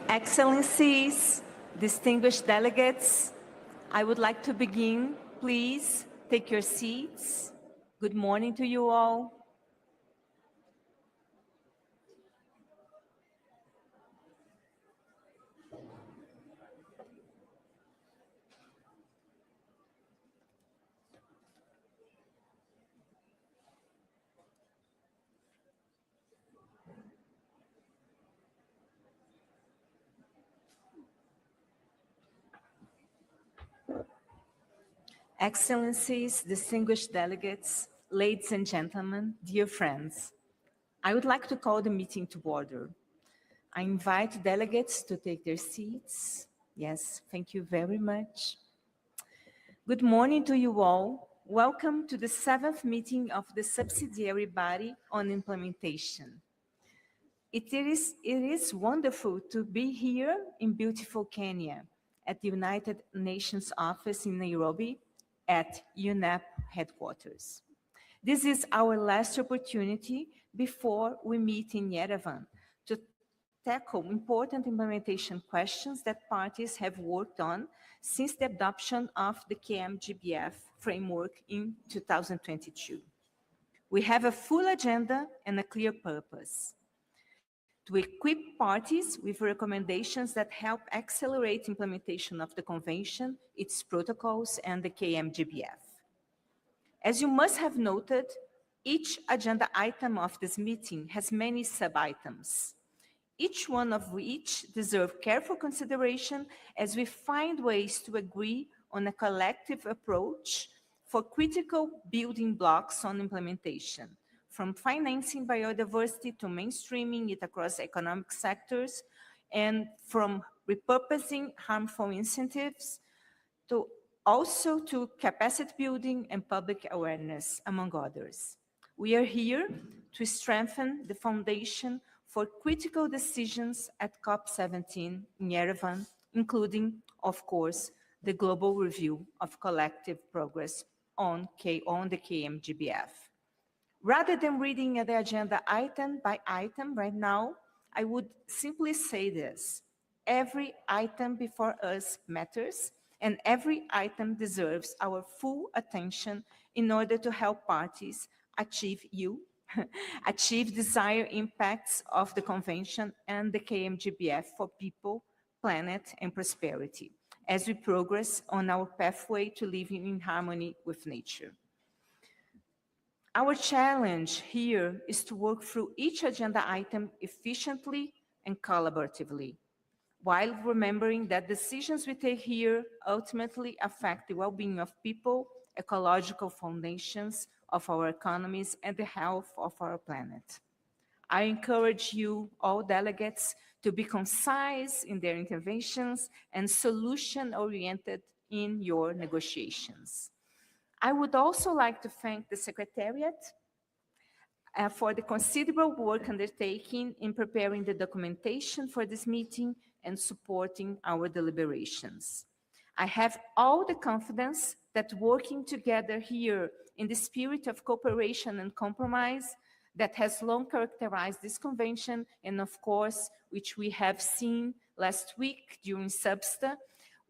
Excellencies, distinguished delegates, I would like to begin. Please take your seats. Good morning to you all. Excellencies, distinguished delegates, ladies and gentlemen, dear friends, I would like to call the meeting to order. I invite delegates to take their seats. Yes, thank you very much. Good morning to you all. Welcome to the 7th meeting of the Subsidiary Body on Implementation. It is wonderful to be here in beautiful Kenya at the United Nations office in Nairobi at UNEP headquarters. This is our last opportunity before we meet in Yerevan to tackle important implementation questions that parties have worked on since the adoption of the KMGBF framework in 2022. We have a full agenda and a clear purpose: to equip parties with recommendations that help accelerate implementation of the Convention, its protocols, and the KMGBF. As you must have noted, each agenda item of this meeting has many sub-items, each one of which deserves careful consideration as we find ways to agree on a collective approach for critical building blocks on implementation, from financing biodiversity to mainstreaming it across economic sectors, and from repurposing harmful incentives to also to capacity building and public awareness, among others. We are here to strengthen the foundation for critical decisions at COP17 in Yerevan, including, of course, the global review of collective progress on the KMGBF. Rather than reading the agenda item by item right now, I would simply say this: every item before us matters, and every item deserves our full attention in order to help parties achieve achieve desired impacts of the Convention and the KMGBF for people, planet, and prosperity, as we progress on our pathway to living in harmony with nature. Our challenge here is to work through each agenda item efficiently and collaboratively, while remembering that decisions we take here ultimately affect the well-being of people, ecological foundations of our economies, and the health of our planet. I encourage you, all delegates, to be concise in their interventions and solution-oriented in your negotiations. I would also like to thank the Secretariat for the considerable work undertaken in preparing the documentation for this meeting and supporting our deliberations. I have all the confidence that working together here in the spirit of cooperation and compromise that has long characterized this convention, and of course, which we have seen last week during Substa,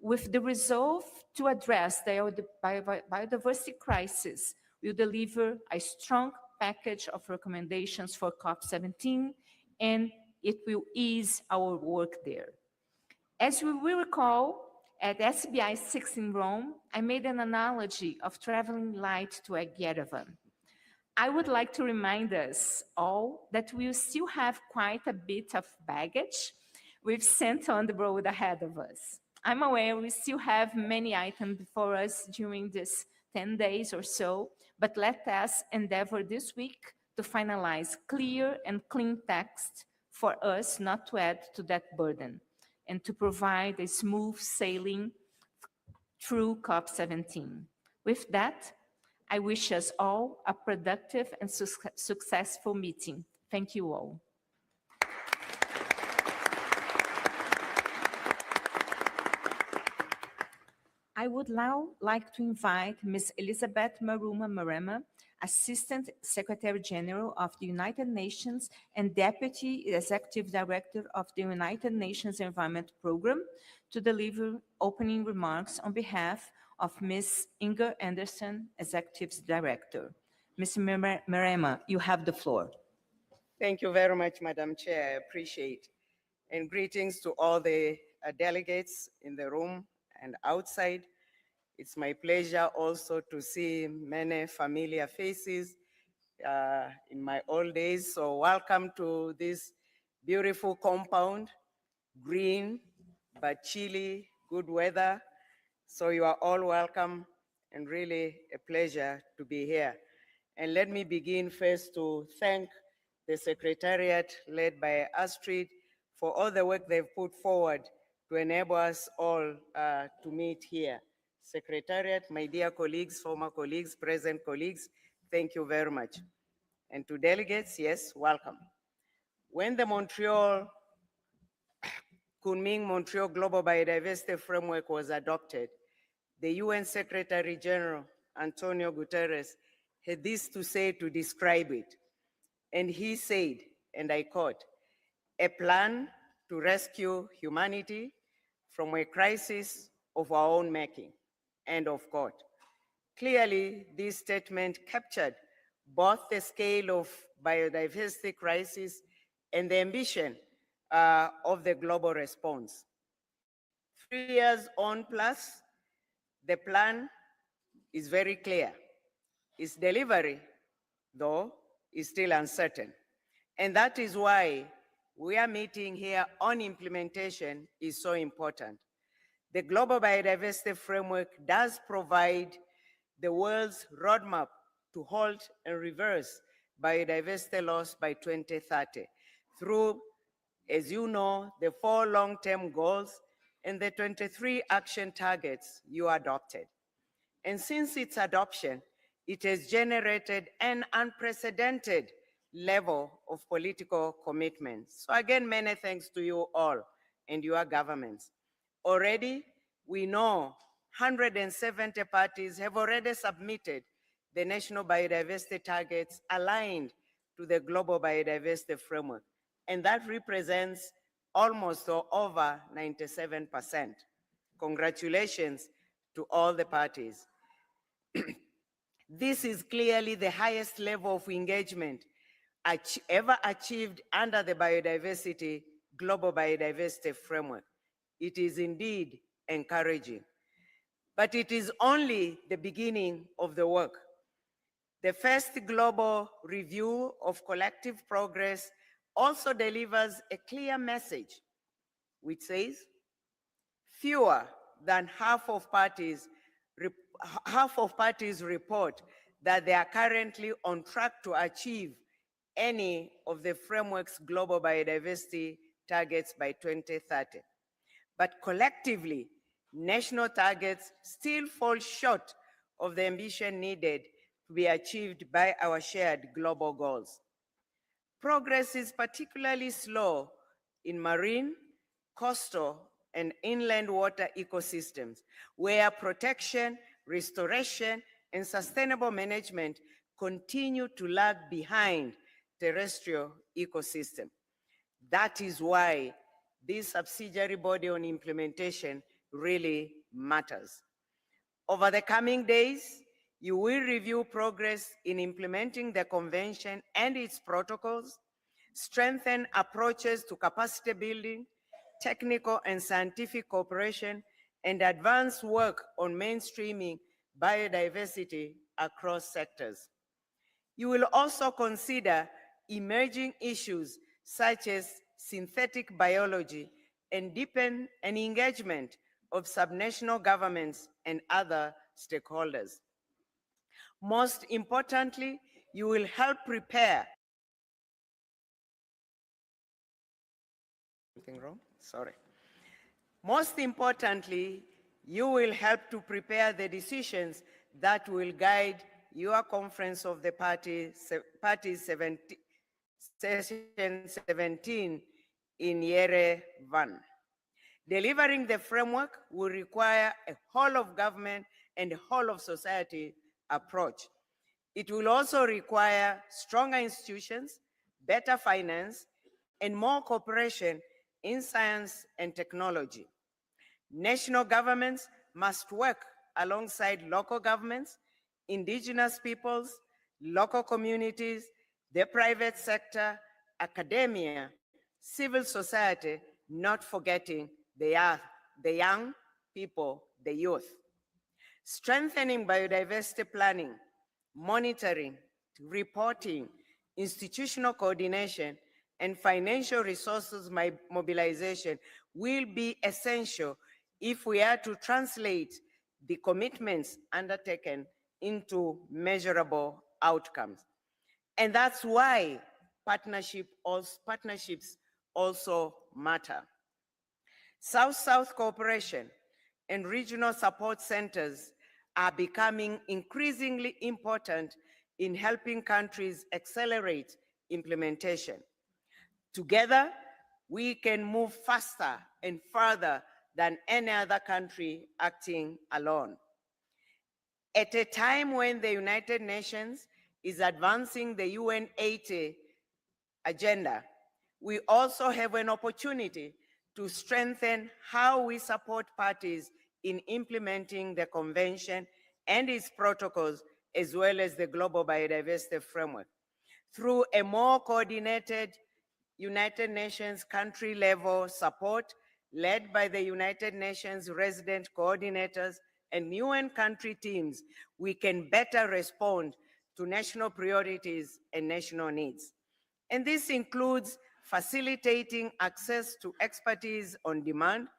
with the resolve to address the biodiversity crisis, will deliver a strong package of recommendations for COP17, and it will ease our work there. As we will recall, at SBI-7 in Rome, I made an analogy of traveling light to Yerevan. I would like to remind us all that we still have quite a bit of baggage we've sent on the road ahead of us. I'm aware we still have many items before us during this 10 days or so, but let us endeavor this week to finalize clear and clean text for us not to add to that burden and to provide a smooth sailing through COP17. With that, I wish us all a productive and successful meeting. Thank you all. I would now like to invite Ms. Elizabeth Maruma Marema, Assistant Secretary General of the United Nations and Deputy Executive Director of the United Nations Environment Programme, to deliver opening remarks on behalf of Ms. Inger Anderson, Executive Director. Ms. Merema, you have the floor. Thank you very much, Madam Chair. I appreciate. And greetings to all the delegates in the room and outside. It's my pleasure also to see many familiar faces in my old days. So welcome to this beautiful compound, green, but chilly, good weather. So you are all welcome and really a pleasure to be here. And let me begin first to thank the Secretariat led by Astrid for all the work they've put forward to enable us all to meet here. Secretariat, my dear colleagues, former colleagues, present colleagues, thank you very much. And to delegates, yes, welcome. When the Kunming-Montreal Global Biodiversity Framework was adopted, the UN Secretary General, Antonio Guterres, had this to say to describe it. And he said, and I quote, "A plan to rescue humanity from a crisis of our own making," end of quote. Clearly, this statement captured both the scale of biodiversity crisis and the ambition of the global response. 3 years on plus, the plan is very clear. Its delivery, though, is still uncertain. And that is why we are meeting here on implementation is so important. The Global Biodiversity Framework does provide the world's roadmap to halt and reverse biodiversity loss by 2030 through, as you know, the 4 long-term goals and the 23 action targets you adopted. And since its adoption, it has generated an unprecedented level of political commitment. So again, many thanks to you all and your governments. Already, we know 170 parties have already submitted the national biodiversity targets aligned to the Global Biodiversity Framework, and that represents almost or over 97%. Congratulations to all the parties. This is clearly the highest level of engagement ever achieved under the Global Biodiversity Framework. It is indeed encouraging. But it is only the beginning of the work. The first global review of collective progress also delivers a clear message, which says fewer than half of parties report that they are currently on track to achieve any of the framework's global biodiversity targets by 2030. But collectively, national targets still fall short of the ambition needed to be achieved by our shared global goals. Progress is particularly slow in marine, coastal, and inland water ecosystems, where protection, restoration, and sustainable management continue to lag behind terrestrial ecosystem. That is why this subsidiary body on implementation really matters. Over the coming days, you will review progress in implementing the convention and its protocols, strengthen approaches to capacity building, technical and scientific cooperation, and advance work on mainstreaming biodiversity across sectors. You will also consider emerging issues such as synthetic biology and deepen an engagement of subnational governments and other stakeholders. Most importantly, you will help prepare. Something wrong? Sorry. Most importantly, you will help to prepare the decisions that will guide your conference of the session 17 in Yerevan. Delivering the framework will require a whole of government and a whole of society approach. It will also require stronger institutions, better finance, and more cooperation in science and technology. National governments must work alongside local governments, indigenous peoples, local communities, the private sector, academia, civil society, not forgetting the young people, the youth. Strengthening biodiversity planning, monitoring, reporting, institutional coordination, and financial resources mobilization will be essential if we are to translate the commitments undertaken into measurable outcomes. And that's why partnerships also matter. South-South cooperation and regional support centers are becoming increasingly important in helping countries accelerate implementation. Together, we can move faster and further than any other country acting alone. At a time when the United Nations is advancing the UN 80 agenda, we also have an opportunity to strengthen how we support parties in implementing the convention and its protocols, as well as the global biodiversity framework. Through a more coordinated United Nations country-level support led by the United Nations resident coordinators and UN country teams, we can better respond to national priorities and national needs. And this includes facilitating access to expertise on demand,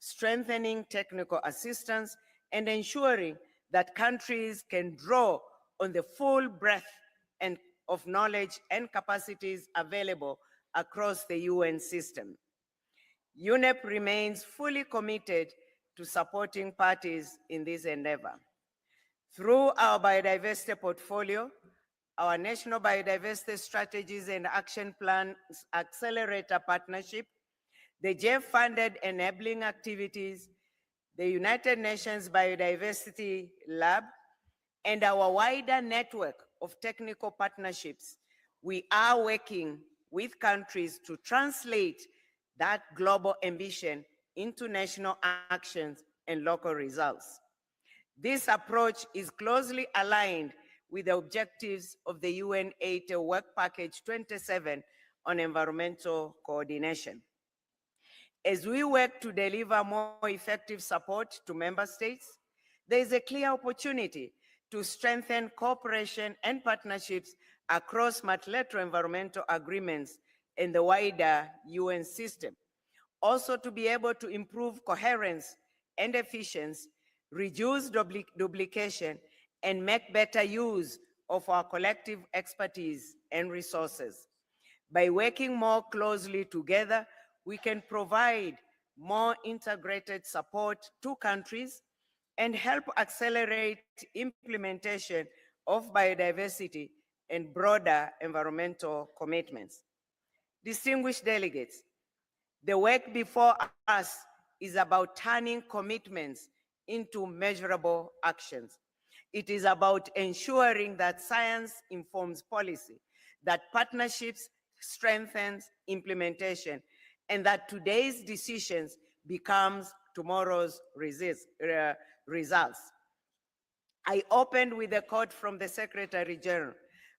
strengthening technical assistance, and ensuring that countries can draw on the full breadth of knowledge and capacities available across the UN system. UNEP remains fully committed to supporting parties in this endeavor. Through our biodiversity portfolio, our National Biodiversity Strategies and Action Plans Accelerator Partnership, the JEF-funded enabling activities, the United Nations Biodiversity Lab, and our wider network of technical partnerships, we are working with countries to translate that global ambition into national actions and local results. This approach is closely aligned with the objectives of the UN 80 Work Package 27 on environmental coordination. As we work to deliver more effective support to member states, there is a clear opportunity to strengthen cooperation and partnerships across multilateral environmental agreements in the wider UN system. Also, to be able to improve coherence and efficiency, reduce duplication, and make better use of our collective expertise and resources. By working more closely together, we can provide more integrated support to countries and help accelerate implementation of biodiversity and broader environmental commitments. Distinguished delegates, the work before us is about turning commitments into measurable actions. It is about ensuring that science informs policy, that partnerships strengthens implementation, and that today's decisions becomes tomorrow's results. I opened with a quote from the Secretary General,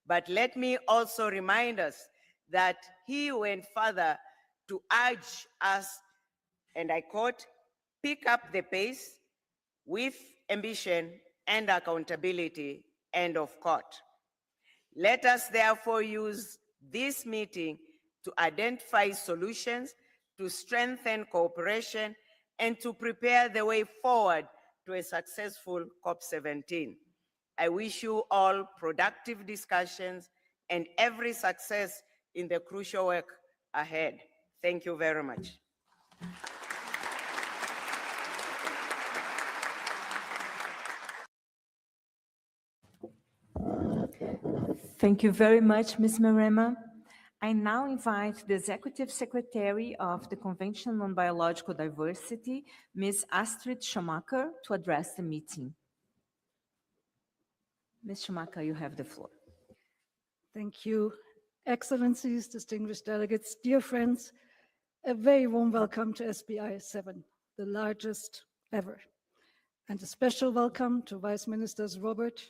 but let me also remind us that he went further to urge us, and I quote, pick up the pace with ambition and accountability, end of quote. Let us therefore use this meeting to identify solutions, to strengthen cooperation, and to prepare the way forward to a successful COP17. I wish you all productive discussions and every success in the crucial work ahead. Thank you very much. Thank you very much, Ms. Marema. I now invite the Executive Secretary of the Convention on Biological Diversity, Ms. Astrid Schumacher, to address the meeting. Ms. Schumacher, you have the floor. Thank you. Excellencies, distinguished delegates, dear friends, a very warm welcome to SBI-7, the largest ever. And a special welcome to Vice Ministers Robert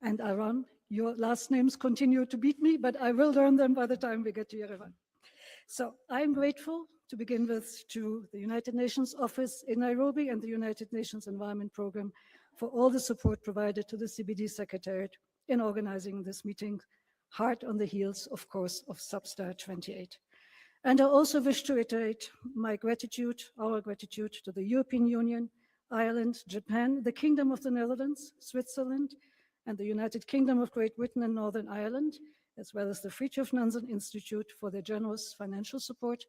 and Aaron. Your last names continue to beat me, but I will learn them by the time we get to Yerevan. So I'm grateful to begin with to the United Nations Office in Nairobi and the United Nations Environment Programme for all the support provided to the CBD Secretariat in organizing this meeting, hard on the heels, of course, of Substar 28. And I also wish to reiterate my gratitude, our gratitude to the European Union, Ireland, Japan, the Kingdom of the Netherlands, Switzerland, and the United Kingdom of Great Britain and Northern Ireland, as well as the Fridtjof Nansen Institute for their generous financial support,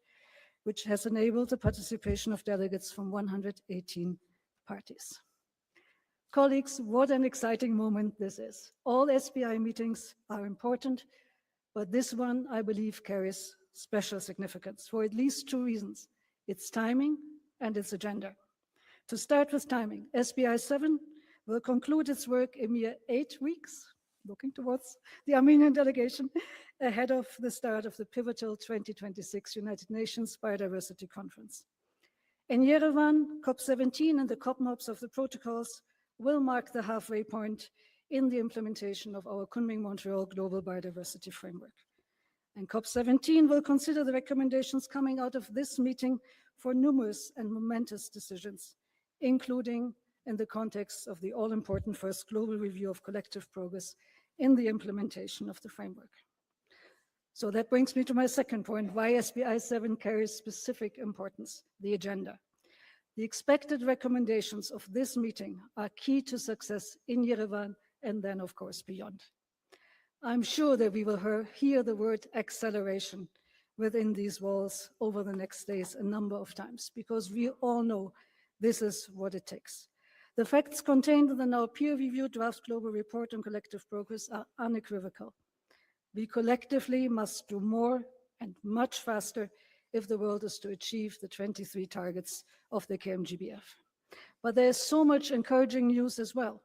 which has enabled the participation of delegates from 118 parties. Colleagues, what an exciting moment this is. All SBI meetings are important, but this one, I believe, carries special significance for at least two reasons: its timing and its agenda. To start with timing, SBI-7 will conclude its work in mere 8 weeks, looking towards the Armenian delegation, ahead of the start of the pivotal 2026 United Nations Biodiversity Conference. In Yerevan, COP17 and the COP-MOPs of the protocols will mark the halfway point in the implementation of our Kunming-Montreal Global Biodiversity Framework. And COP17 will consider the recommendations coming out of this meeting for numerous and momentous decisions, including in the context of the all-important first global review of collective progress in the implementation of the framework. So that brings me to my second point, why SBI-7 carries specific importance: the agenda. The expected recommendations of this meeting are key to success in Yerevan and then, of course, beyond. I'm sure that we will hear the word acceleration within these walls over the next days a number of times, because we all know this is what it takes. The facts contained in the now peer-reviewed draft global report on collective progress are unequivocal. We collectively must do more and much faster if the world is to achieve the 23 targets of the KMGBF. But there is so much encouraging news as well.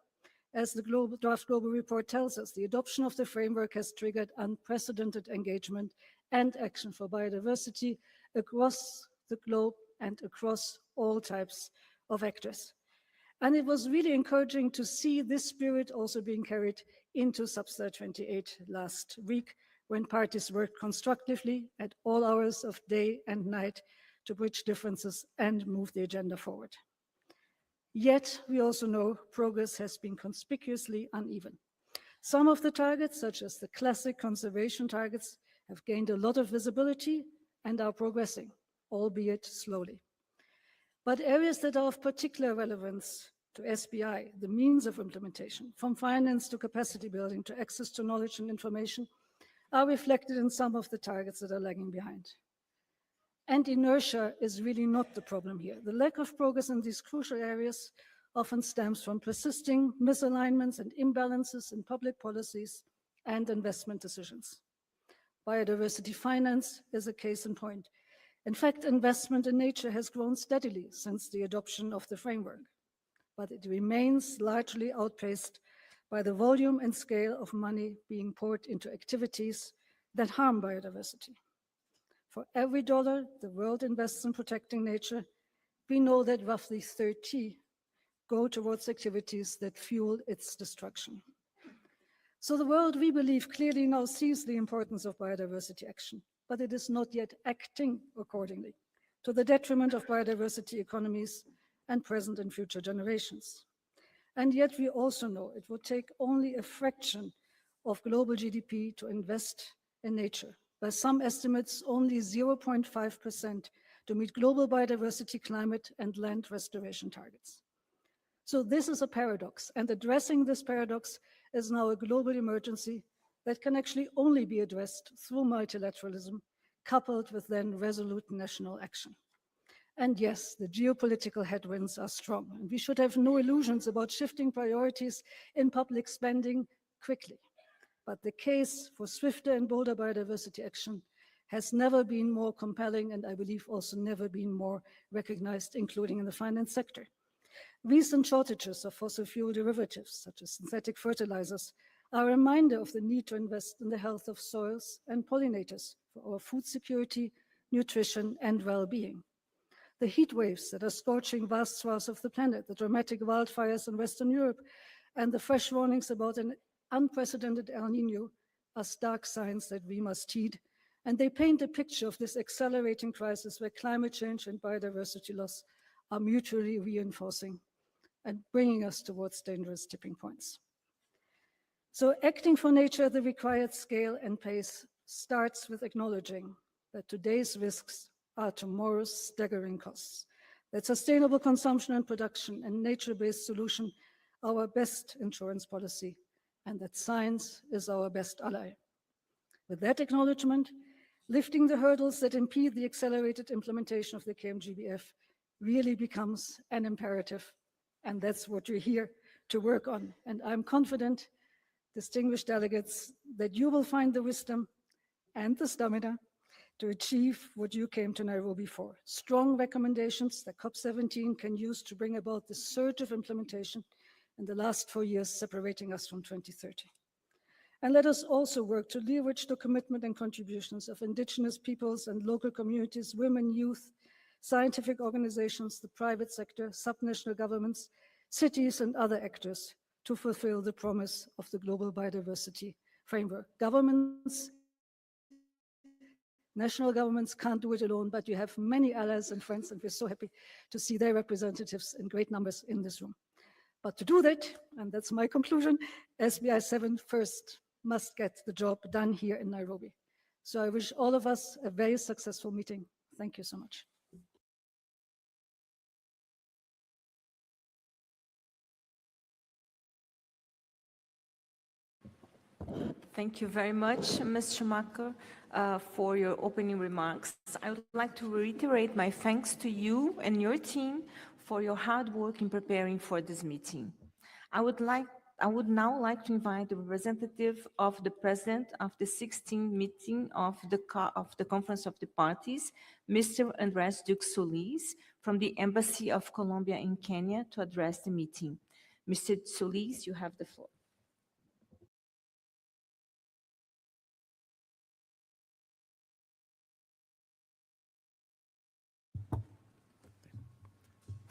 As the draft global report tells us, the adoption of the framework has triggered unprecedented engagement and action for biodiversity across the globe and across all types of actors. And it was really encouraging to see this spirit also being carried into Substar 28 last week, when parties worked constructively at all hours of day and night to bridge differences and move the agenda forward. Yet, we also know progress has been conspicuously uneven. Some of the targets, such as the classic conservation targets, have gained a lot of visibility and are progressing, albeit slowly. But areas that are of particular relevance to SBI, the means of implementation, from finance to capacity building to access to knowledge and information, are reflected in some of the targets that are lagging behind. And inertia is really not the problem here. The lack of progress in these crucial areas often stems from persisting misalignments and imbalances in public policies and investment decisions. Biodiversity finance is a case in point. In fact, investment in nature has grown steadily since the adoption of the framework, but it remains largely outpaced by the volume and scale of money being poured into activities that harm biodiversity. For every dollar the world invests in protecting nature, we know that roughly 30 go towards activities that fuel its destruction. So the world, we believe, clearly now sees the importance of biodiversity action, but it is not yet acting accordingly, to the detriment of biodiversity economies and present and future generations. And yet we also know it would take only a fraction of global GDP to invest in nature. By some estimates, only 0.5% to meet global biodiversity, climate, and land restoration targets. So this is a paradox, and addressing this paradox is now a global emergency that can actually only be addressed through multilateralism, coupled with then resolute national action. And yes, the geopolitical headwinds are strong, and we should have no illusions about shifting priorities in public spending quickly. But the case for swifter and bolder biodiversity action has never been more compelling, and I believe also never been more recognized, including in the finance sector. Recent shortages of fossil fuel derivatives, such as synthetic fertilizers, are a reminder of the need to invest in the health of soils and pollinators for our food security, nutrition, and well-being. The heat waves that are scorching vast swaths of the planet, the dramatic wildfires in Western Europe, and the fresh warnings about an unprecedented El Nino are stark signs that we must heed, and they paint a picture of this accelerating crisis where climate change and biodiversity loss are mutually reinforcing and bringing us towards dangerous tipping points. So acting for nature at the required scale and pace starts with acknowledging that today's risks are tomorrow's staggering costs, that sustainable consumption and production and nature-based solution are our best insurance policy, and that science is our best ally. With that acknowledgement, lifting the hurdles that impede the accelerated implementation of the KMGBF really becomes an imperative, and that's what you're here to work on. And I'm confident, distinguished delegates, that you will find the wisdom and the stamina to achieve what you came to Nairobi for. Strong recommendations that COP17 can use to bring about the surge of implementation in the last 4 years separating us from 2030. And let us also work to leverage the commitment and contributions of indigenous peoples and local communities, women, youth, scientific organizations, the private sector, subnational governments, cities, and other actors to fulfill the promise of the global biodiversity framework. Governments, national governments can't do it alone, but you have many allies and friends, and we're so happy to see their representatives in great numbers in this room. But to do that, and that's my conclusion, SBI-7 first must get the job done here in Nairobi. So I wish all of us a very successful meeting. Thank you so much. Thank you very much, Ms. Schumacher, for your opening remarks. I would like to reiterate my thanks to you and your team for your hard work in preparing for this meeting. I would now like to invite the representative of the President of the 16th meeting of the Conference of the Parties, Mr. Andrés Duque Solis, from the Embassy of Colombia in Kenya, to address the meeting. Mr. Solis, you have the floor.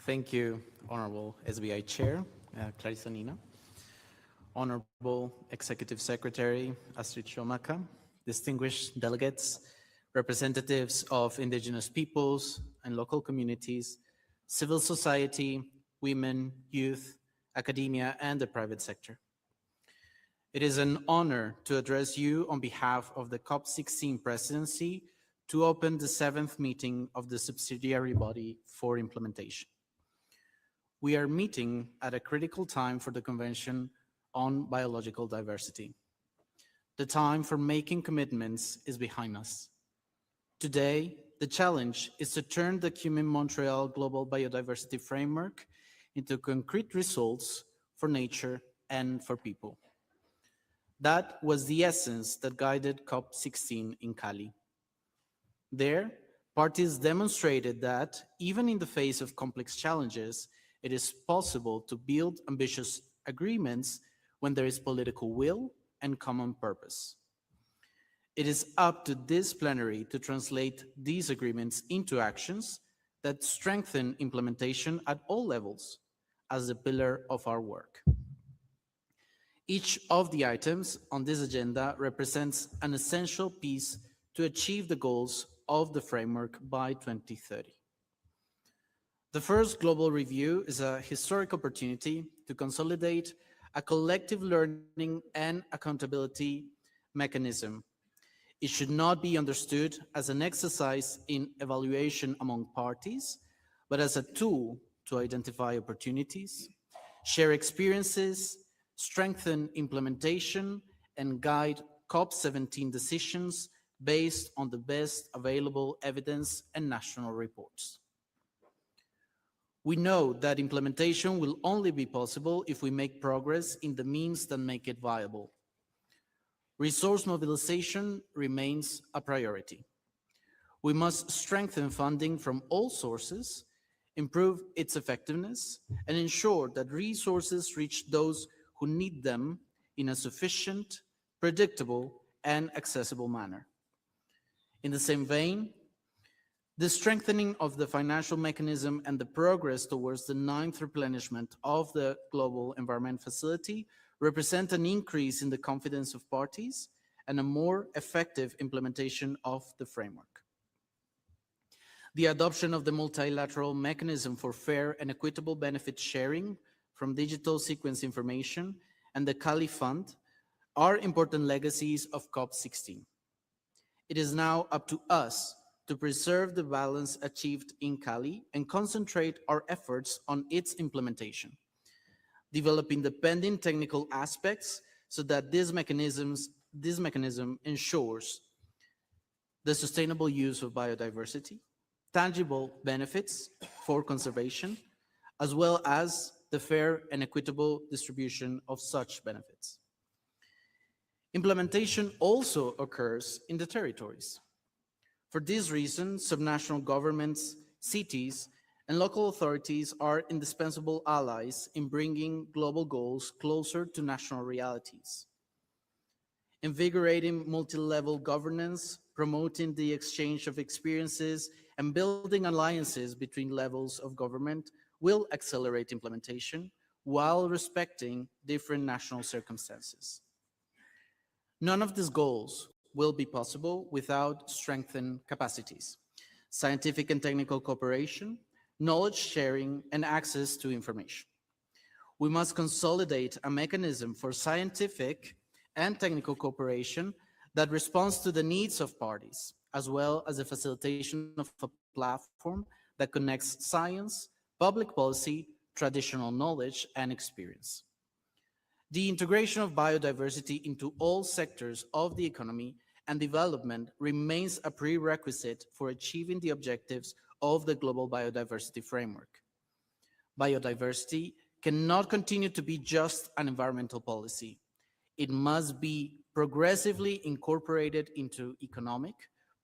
Thank you, Honorable SBI Chair, Clarissa Nina, Honorable Executive Secretary, Astrid Schumacher, distinguished delegates, representatives of indigenous peoples and local communities, civil society, women, youth, academia, and the private sector. It is an honor to address you on behalf of the COP16 presidency to open the 7th meeting of the Subsidiary Body for implementation. We are meeting at a critical time for the Convention on Biological Diversity. The time for making commitments is behind us. Today, the challenge is to turn the Kunming-Montreal Global Biodiversity Framework into concrete results for nature and for people. That was the essence that guided COP16 in Cali. There, parties demonstrated that, even in the face of complex challenges, it is possible to build ambitious agreements when there is political will and common purpose. It is up to this plenary to translate these agreements into actions that strengthen implementation at all levels as the pillar of our work. Each of the items on this agenda represents an essential piece to achieve the goals of the framework by 2030. The first global review is a historic opportunity to consolidate a collective learning and accountability mechanism. It should not be understood as an exercise in evaluation among parties, but as a tool to identify opportunities, share experiences, strengthen implementation, and guide COP17 decisions based on the best available evidence and national reports. We know that implementation will only be possible if we make progress in the means that make it viable. Resource mobilization remains a priority. We must strengthen funding from all sources, improve its effectiveness, and ensure that resources reach those who need them in a sufficient, predictable, and accessible manner. In the same vein, the strengthening of the financial mechanism and the progress towards the 9th replenishment of the Global Environment Facility represent an increase in the confidence of parties and a more effective implementation of the framework. The adoption of the multilateral mechanism for fair and equitable benefit sharing from digital sequence information and the Cali Fund are important legacies of COP16. It is now up to us to preserve the balance achieved in Cali and concentrate our efforts on its implementation, developing the pending technical aspects so that this mechanism ensures the sustainable use of biodiversity, tangible benefits for conservation, as well as the fair and equitable distribution of such benefits. Implementation also occurs in the territories. For this reason, subnational governments, cities, and local authorities are indispensable allies in bringing global goals closer to national realities. Invigorating multi-level governance, promoting the exchange of experiences, and building alliances between levels of government will accelerate implementation while respecting different national circumstances. None of these goals will be possible without strengthened capacities, scientific and technical cooperation, knowledge sharing, and access to information. We must consolidate a mechanism for scientific and technical cooperation that responds to the needs of parties, as well as the facilitation of a platform that connects science, public policy, traditional knowledge, and experience. The integration of biodiversity into all sectors of the economy and development remains a prerequisite for achieving the objectives of the Global Biodiversity Framework. Biodiversity cannot continue to be just an environmental policy. It must be progressively incorporated into economic,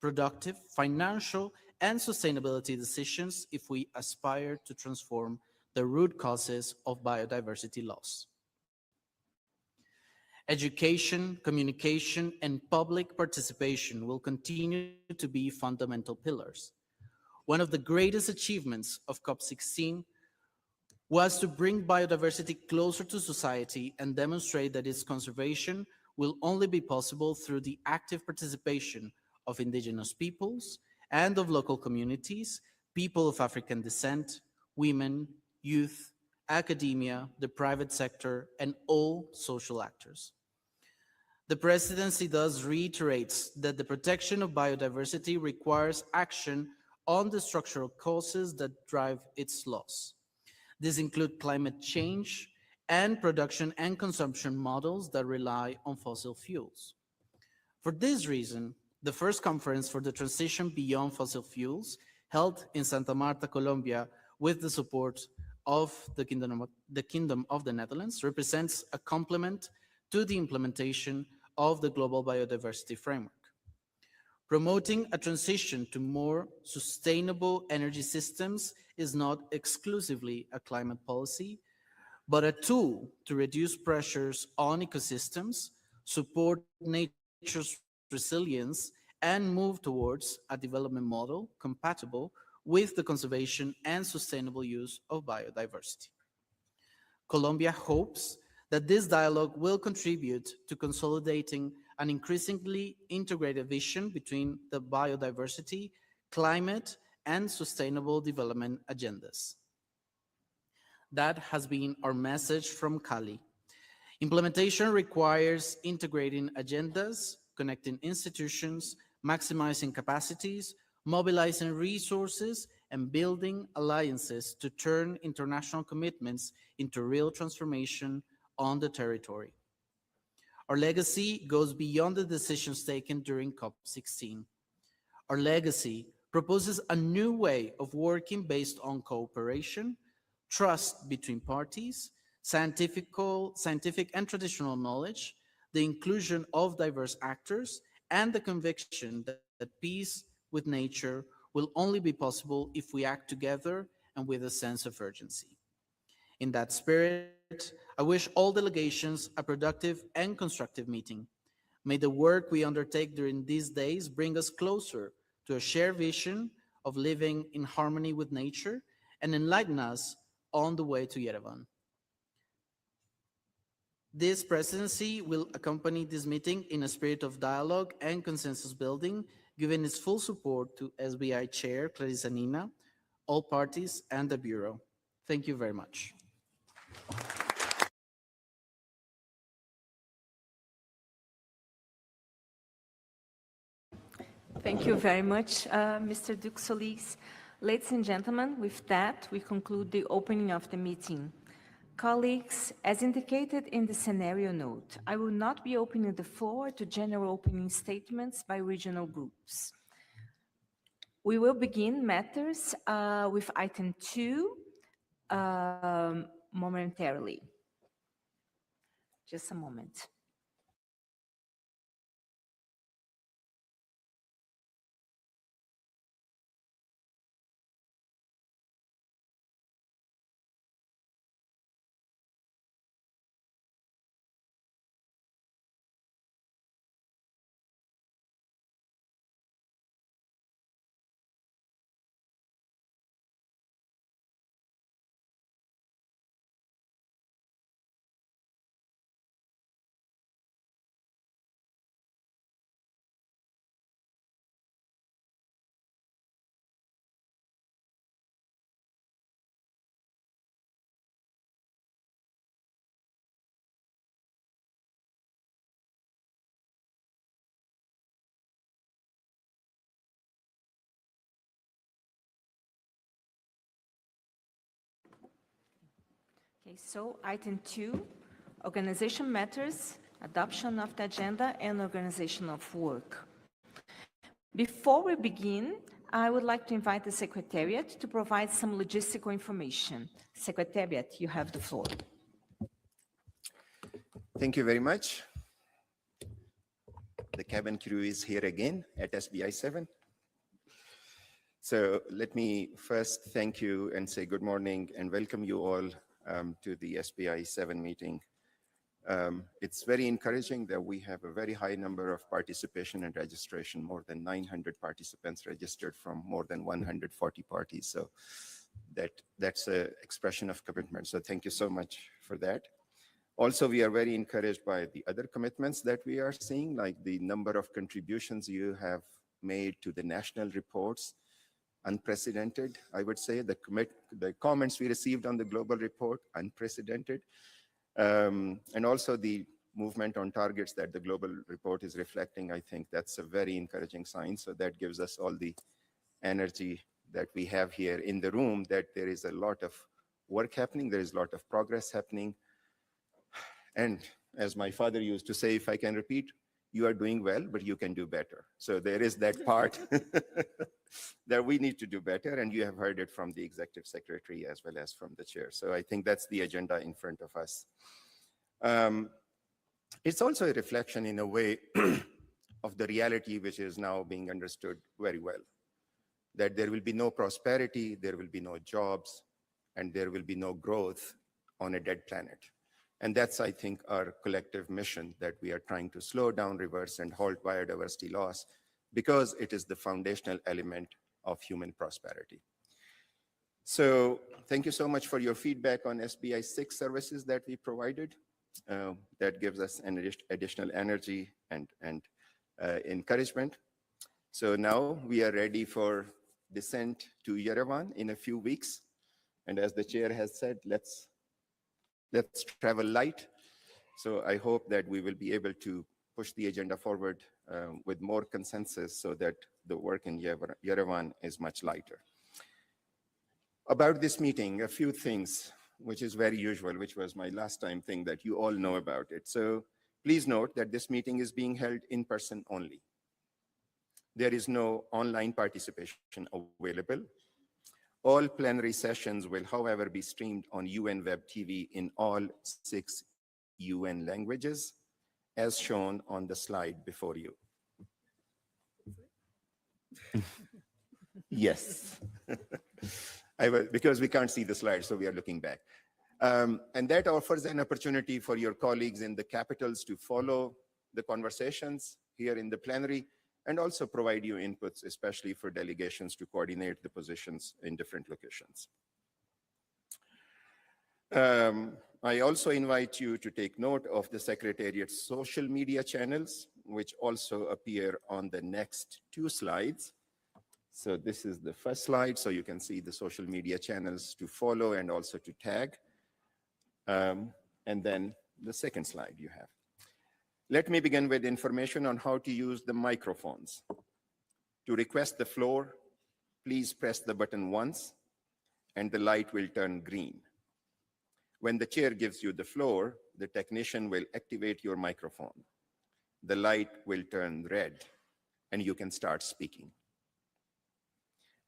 productive, financial, and sustainability decisions if we aspire to transform the root causes of biodiversity loss. Education, communication, and public participation will continue to be fundamental pillars. One of the greatest achievements of COP16 was to bring biodiversity closer to society and demonstrate that its conservation will only be possible through the active participation of indigenous peoples and of local communities, people of African descent, women, youth, academia, the private sector, and all social actors. The presidency thus reiterates that the protection of biodiversity requires action on the structural causes that drive its loss. These include climate change and production and consumption models that rely on fossil fuels. For this reason, the first conference for the transition beyond fossil fuels, held in Santa Marta, Colombia, with the support of the Kingdom of the Netherlands, represents a complement to the implementation of the Global Biodiversity Framework. Promoting a transition to more sustainable energy systems is not exclusively a climate policy, but a tool to reduce pressures on ecosystems, support nature's resilience, and move towards a development model compatible with the conservation and sustainable use of biodiversity. Colombia hopes that this dialogue will contribute to consolidating an increasingly integrated vision between the biodiversity, climate, and sustainable development agendas. That has been our message from Cali. Implementation requires integrating agendas, connecting institutions, maximizing capacities, mobilizing resources, and building alliances to turn international commitments into real transformation on the territory. Our legacy goes beyond the decisions taken during COP16. Our legacy proposes a new way of working based on cooperation, trust between parties, scientific and traditional knowledge, the inclusion of diverse actors, and the conviction that peace with nature will only be possible if we act together and with a sense of urgency. In that spirit, I wish all delegations a productive and constructive meeting. May the work we undertake during these days bring us closer to a shared vision of living in harmony with nature and enlighten us on the way to Yerevan. This presidency will accompany this meeting in a spirit of dialogue and consensus building, giving its full support to SBI Chair Clarissa Nina, all parties, and the Bureau. Thank you very much. Thank you very much, Mr. Duque Solis. Ladies and gentlemen, with that, we conclude the opening of the meeting. Colleagues, as indicated in the scenario note, I will not be opening the floor to general opening statements by regional groups. We will begin matters with item 2 momentarily. Just a moment. Okay, so item 2, organization matters, adoption of the agenda, and organization of work. Before we begin, I would like to invite the Secretariat to provide some logistical information. Secretariat, you have the floor. Thank you very much. The cabin crew is here again at SBI-7. So let me first thank you and say good morning and welcome you all to the SBI-7 meeting. It's very encouraging that we have a very high number of participation and registration, more than 900 participants registered from more than 140 parties. So that's an expression of commitment. So thank you so much for that. Also, we are very encouraged by the other commitments that we are seeing, like the number of contributions you have made to the national reports. Unprecedented, I would say. The comments we received on the global report, unprecedented. And also the movement on targets that the global report is reflecting, I think that's a very encouraging sign. So that gives us all the energy that we have here in the room, that there is a lot of work happening, there is a lot of progress happening. And as my father used to say, if I can repeat, you are doing well, but you can do better. So there is that part that we need to do better, and you have heard it from the executive secretary as well as from the chair. So I think that's the agenda in front of us. It's also a reflection in a way of the reality which is now being understood very well, that there will be no prosperity, there will be no jobs, and there will be no growth on a dead planet. And that's, I think, our collective mission, that we are trying to slow down, reverse, and halt biodiversity loss, because it is the foundational element of human prosperity. So thank you so much for your feedback on SBI-6 services that we provided. That gives us an additional energy and encouragement. So now we are ready for descent to Yerevan in a few weeks. And as the chair has said, let's travel light. So I hope that we will be able to push the agenda forward with more consensus so that the work in Yerevan is much lighter. About this meeting, a few things, which is very usual, which was my last time thing that you all know about it. So please note that this meeting is being held in person only. There is no online participation available. All plenary sessions will, however, be streamed on UN Web TV in all 6 UN languages, as shown on the slide before you. Yes. Because we can't see the slide, so we are looking back. And that offers an opportunity for your colleagues in the capitals to follow the conversations here in the plenary, and also provide you inputs, especially for delegations to coordinate the positions in different locations. I also invite you to take note of the Secretariat's social media channels, which also appear on the next 2 slides. So this is the first slide, so you can see the social media channels to follow and also to tag. And then the second slide you have. Let me begin with information on how to use the microphones. To request the floor, please press the button once, and the light will turn green. When the chair gives you the floor, the technician will activate your microphone. The light will turn red, and you can start speaking.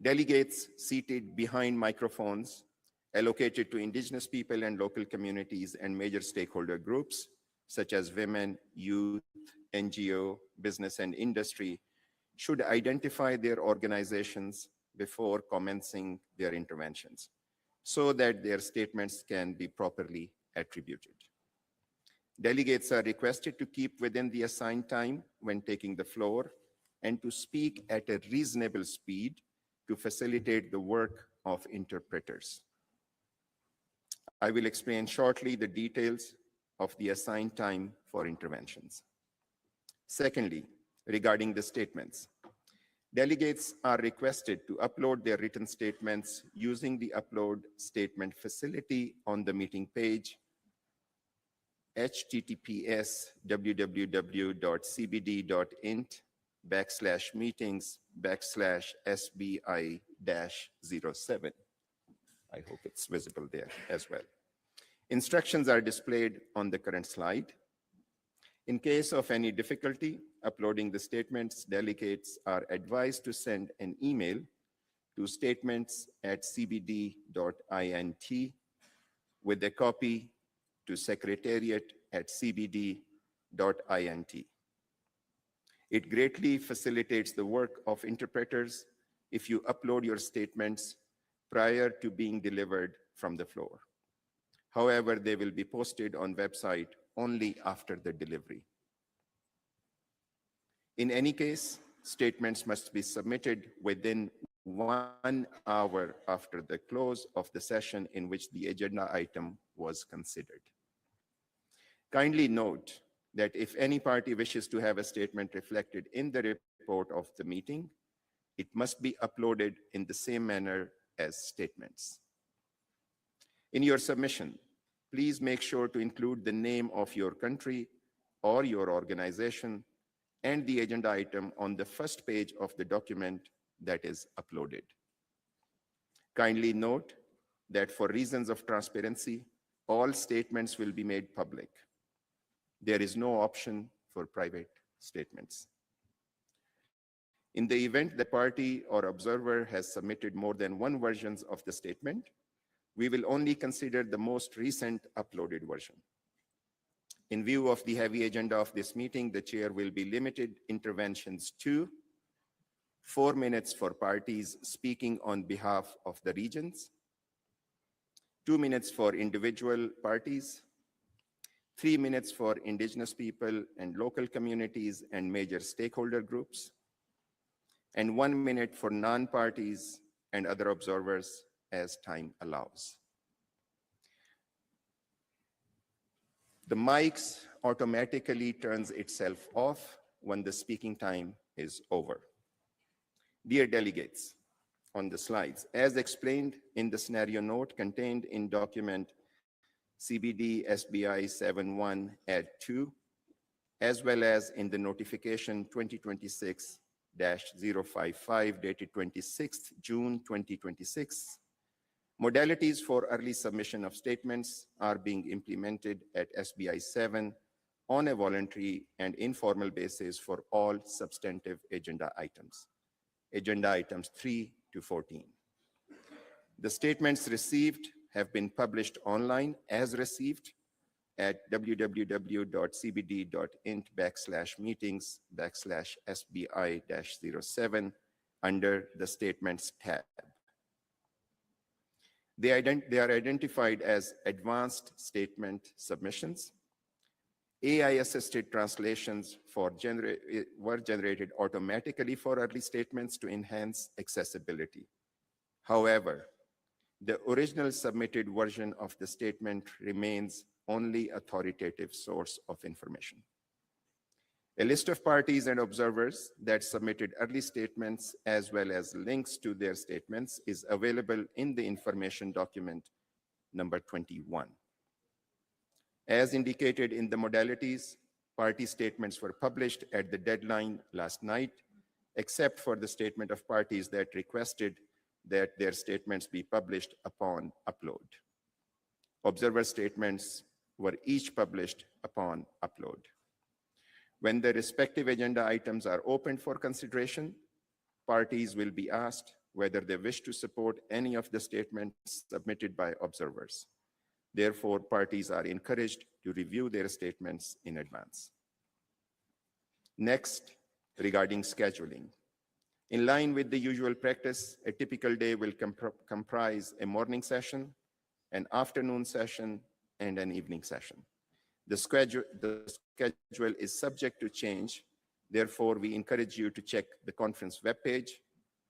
Delegates seated behind microphones allocated to indigenous people and local communities and major stakeholder groups, such as women, youth, NGO, business, and industry, should identify their organizations before commencing their interventions, so that their statements can be properly attributed. Delegates are requested to keep within the assigned time when taking the floor and to speak at a reasonable speed to facilitate the work of interpreters. I will explain shortly the details of the assigned time for interventions. Secondly, regarding the statements, delegates are requested to upload their written statements using the upload statement facility on the meeting page, https://meetings/SBI-7. I hope it's visible there as well. Instructions are displayed on the current slide. In case of any difficulty uploading the statements, delegates are advised to send an email to statements@cbd.int with a copy to secretariat@cbd.int. It greatly facilitates the work of interpreters if you upload your statements prior to being delivered from the floor. However, they will be posted on website only after the delivery. In any case, statements must be submitted within 1 hour after the close of the session in which the agenda item was considered. Kindly note that if any party wishes to have a statement reflected in the report of the meeting, it must be uploaded in the same manner as statements. In your submission, please make sure to include the name of your country or your organization and the agenda item on the first page of the document that is uploaded. Kindly note that for reasons of transparency, all statements will be made public. There is no option for private statements. In the event the party or observer has submitted more than one versions of the statement, we will only consider the most recent uploaded version. In view of the heavy agenda of this meeting, the chair will be limited interventions to 4 minutes for parties speaking on behalf of the regions, 2 minutes for individual parties, 3 minutes for indigenous people and local communities and major stakeholder groups, and 1 minute for non-parties and other observers as time allows. The mics automatically turns itself off when the speaking time is over. Dear delegates, on the slides, as explained in the scenario note contained in document CBD SBI-7 Add 2, as well as in the notification 2026-055 dated 26th June 2026, modalities for early submission of statements are being implemented at SBI-7 on a voluntary and informal basis for all substantive agenda items 3 to 14. The statements received have been published online as received at www.cbd.int/meetings/SBI-07 under the Statements tab. They are identified as advanced statement submissions. AI-assisted translations were generated automatically for early statements to enhance accessibility. However, the original submitted version of the statement remains only authoritative source of information. A list of parties and observers that submitted early statements as well as links to their statements is available in the information document number 21. As indicated in the modalities, party statements were published at the deadline last night, except for the statement of parties that requested that their statements be published upon upload. Observer statements were each published upon upload. When the respective agenda items are opened for consideration, parties will be asked whether they wish to support any of the statements submitted by observers. Therefore, parties are encouraged to review their statements in advance. Next, regarding scheduling. In line with the usual practice, a typical day will comprise a morning session, an afternoon session, and an evening session. The schedule is subject to change. Therefore, we encourage you to check the conference webpage,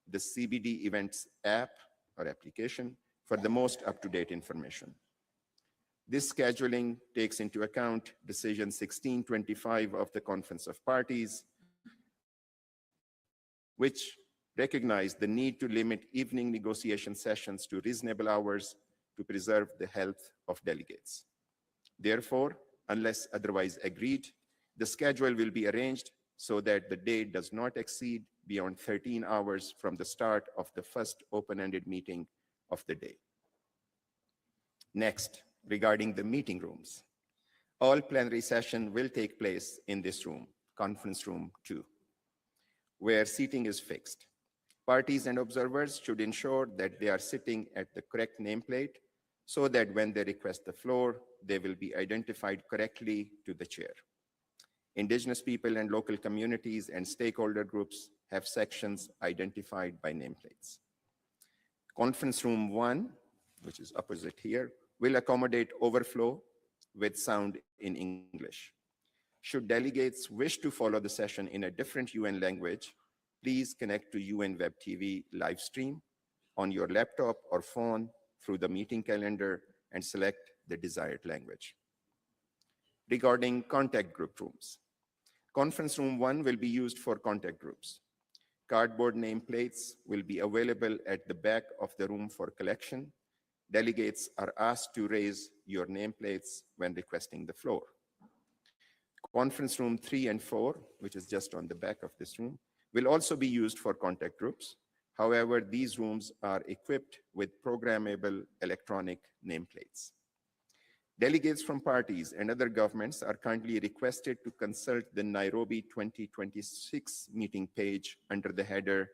the CBD events app or application for the most up-to-date information. This scheduling takes into account Decision 1625 of the Conference of Parties, which recognized the need to limit evening negotiation sessions to reasonable hours to preserve the health of delegates. Therefore, unless otherwise agreed, the schedule will be arranged so that the day does not exceed beyond 13 hours from the start of the first open-ended meeting of the day. Next, regarding the meeting rooms. All plenary session will take place in this room, Conference Room 2, where seating is fixed. Parties and observers should ensure that they are sitting at the correct nameplate so that when they request the floor, they will be identified correctly to the chair. Indigenous people and local communities and stakeholder groups have sections identified by nameplates. Conference Room 1, which is opposite here, will accommodate overflow with sound in English. Should delegates wish to follow the session in a different UN language, please connect to UN Web TV live stream on your laptop or phone through the meeting calendar and select the desired language. Regarding contact group rooms, Conference Room 1 will be used for contact groups. Cardboard nameplates will be available at the back of the room for collection. Delegates are asked to raise your nameplates when requesting the floor. Conference Room 3 and 4, which is just on the back of this room, will also be used for contact groups. However, these rooms are equipped with programmable electronic nameplates. Delegates from parties and other governments are kindly requested to consult the Nairobi 2026 meeting page under the header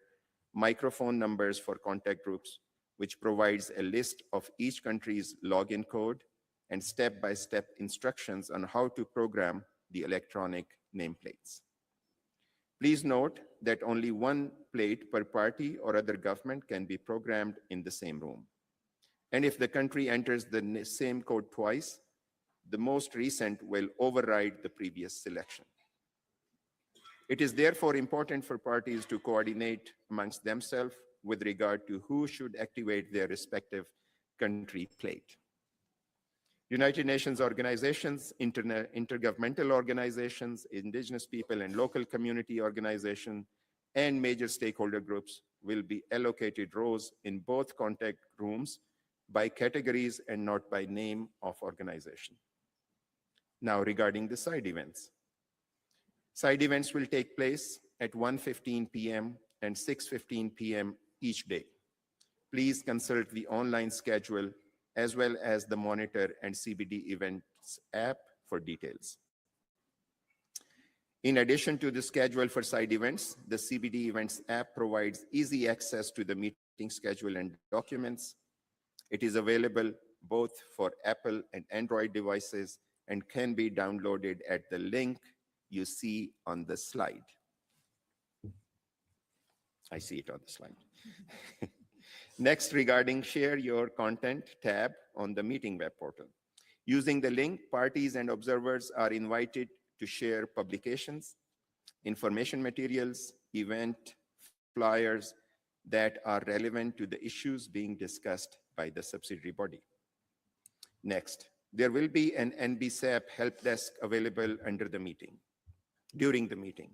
Microphone Numbers for Contact Groups, which provides a list of each country's login code and step-by-step instructions on how to program the electronic nameplates. Please note that only one plate per party or other government can be programmed in the same room. And if the country enters the same code twice, the most recent will override the previous selection. It is therefore important for parties to coordinate amongst themselves with regard to who should activate their respective country plate. United Nations organizations, intergovernmental organizations, indigenous people and local community organizations, and major stakeholder groups will be allocated rows in both contact rooms by categories and not by name of organization. Now, regarding the side events. Side events will take place at 1:15 p.m. and 6:15 p.m. each day. Please consult the online schedule as well as the Monitor and CBD Events app for details. In addition to the schedule for side events, the CBD Events app provides easy access to the meeting schedule and documents. It is available both for Apple and Android devices and can be downloaded at the link you see on the slide. I see it on the slide. Next, regarding Share Your Content tab on the meeting web portal. Using the link, parties and observers are invited to share publications, information materials, event flyers that are relevant to the issues being discussed by the subsidiary body. Next, there will be an NBSAP help desk available during the meeting.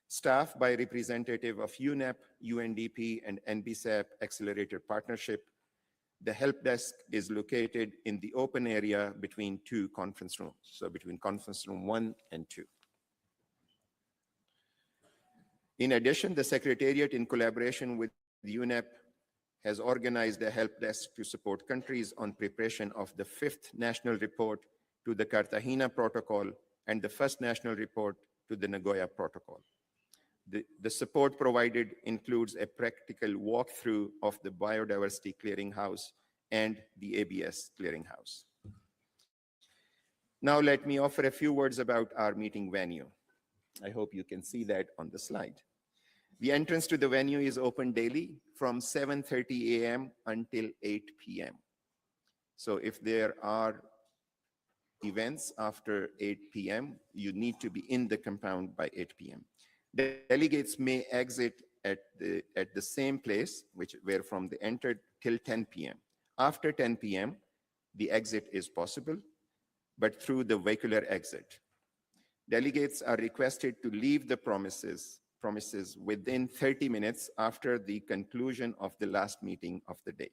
Staff by representative of UNEP, UNDP, and NBSAP Accelerator Partnership. The help desk is located in the open area between two conference rooms, so between conference room 1 and 2. In addition, the Secretariat, in collaboration with UNEP, has organized a help desk to support countries on preparation of the 5th National Report to the Cartagena Protocol and the 1st National Report to the Nagoya Protocol. The support provided includes a practical walkthrough of the Biodiversity Clearinghouse and the ABS Clearinghouse. Now let me offer a few words about our meeting venue. I hope you can see that on the slide. The entrance to the venue is open daily from 7:30 a.m. until 8 p.m. So if there are events after 8 p.m., you need to be in the compound by 8 p.m. Delegates may exit at the same place where from they entered till 10 p.m. After 10 p.m., the exit is possible, but through the vehicular exit. Delegates are requested to leave the premises within 30 minutes after the conclusion of the last meeting of the day.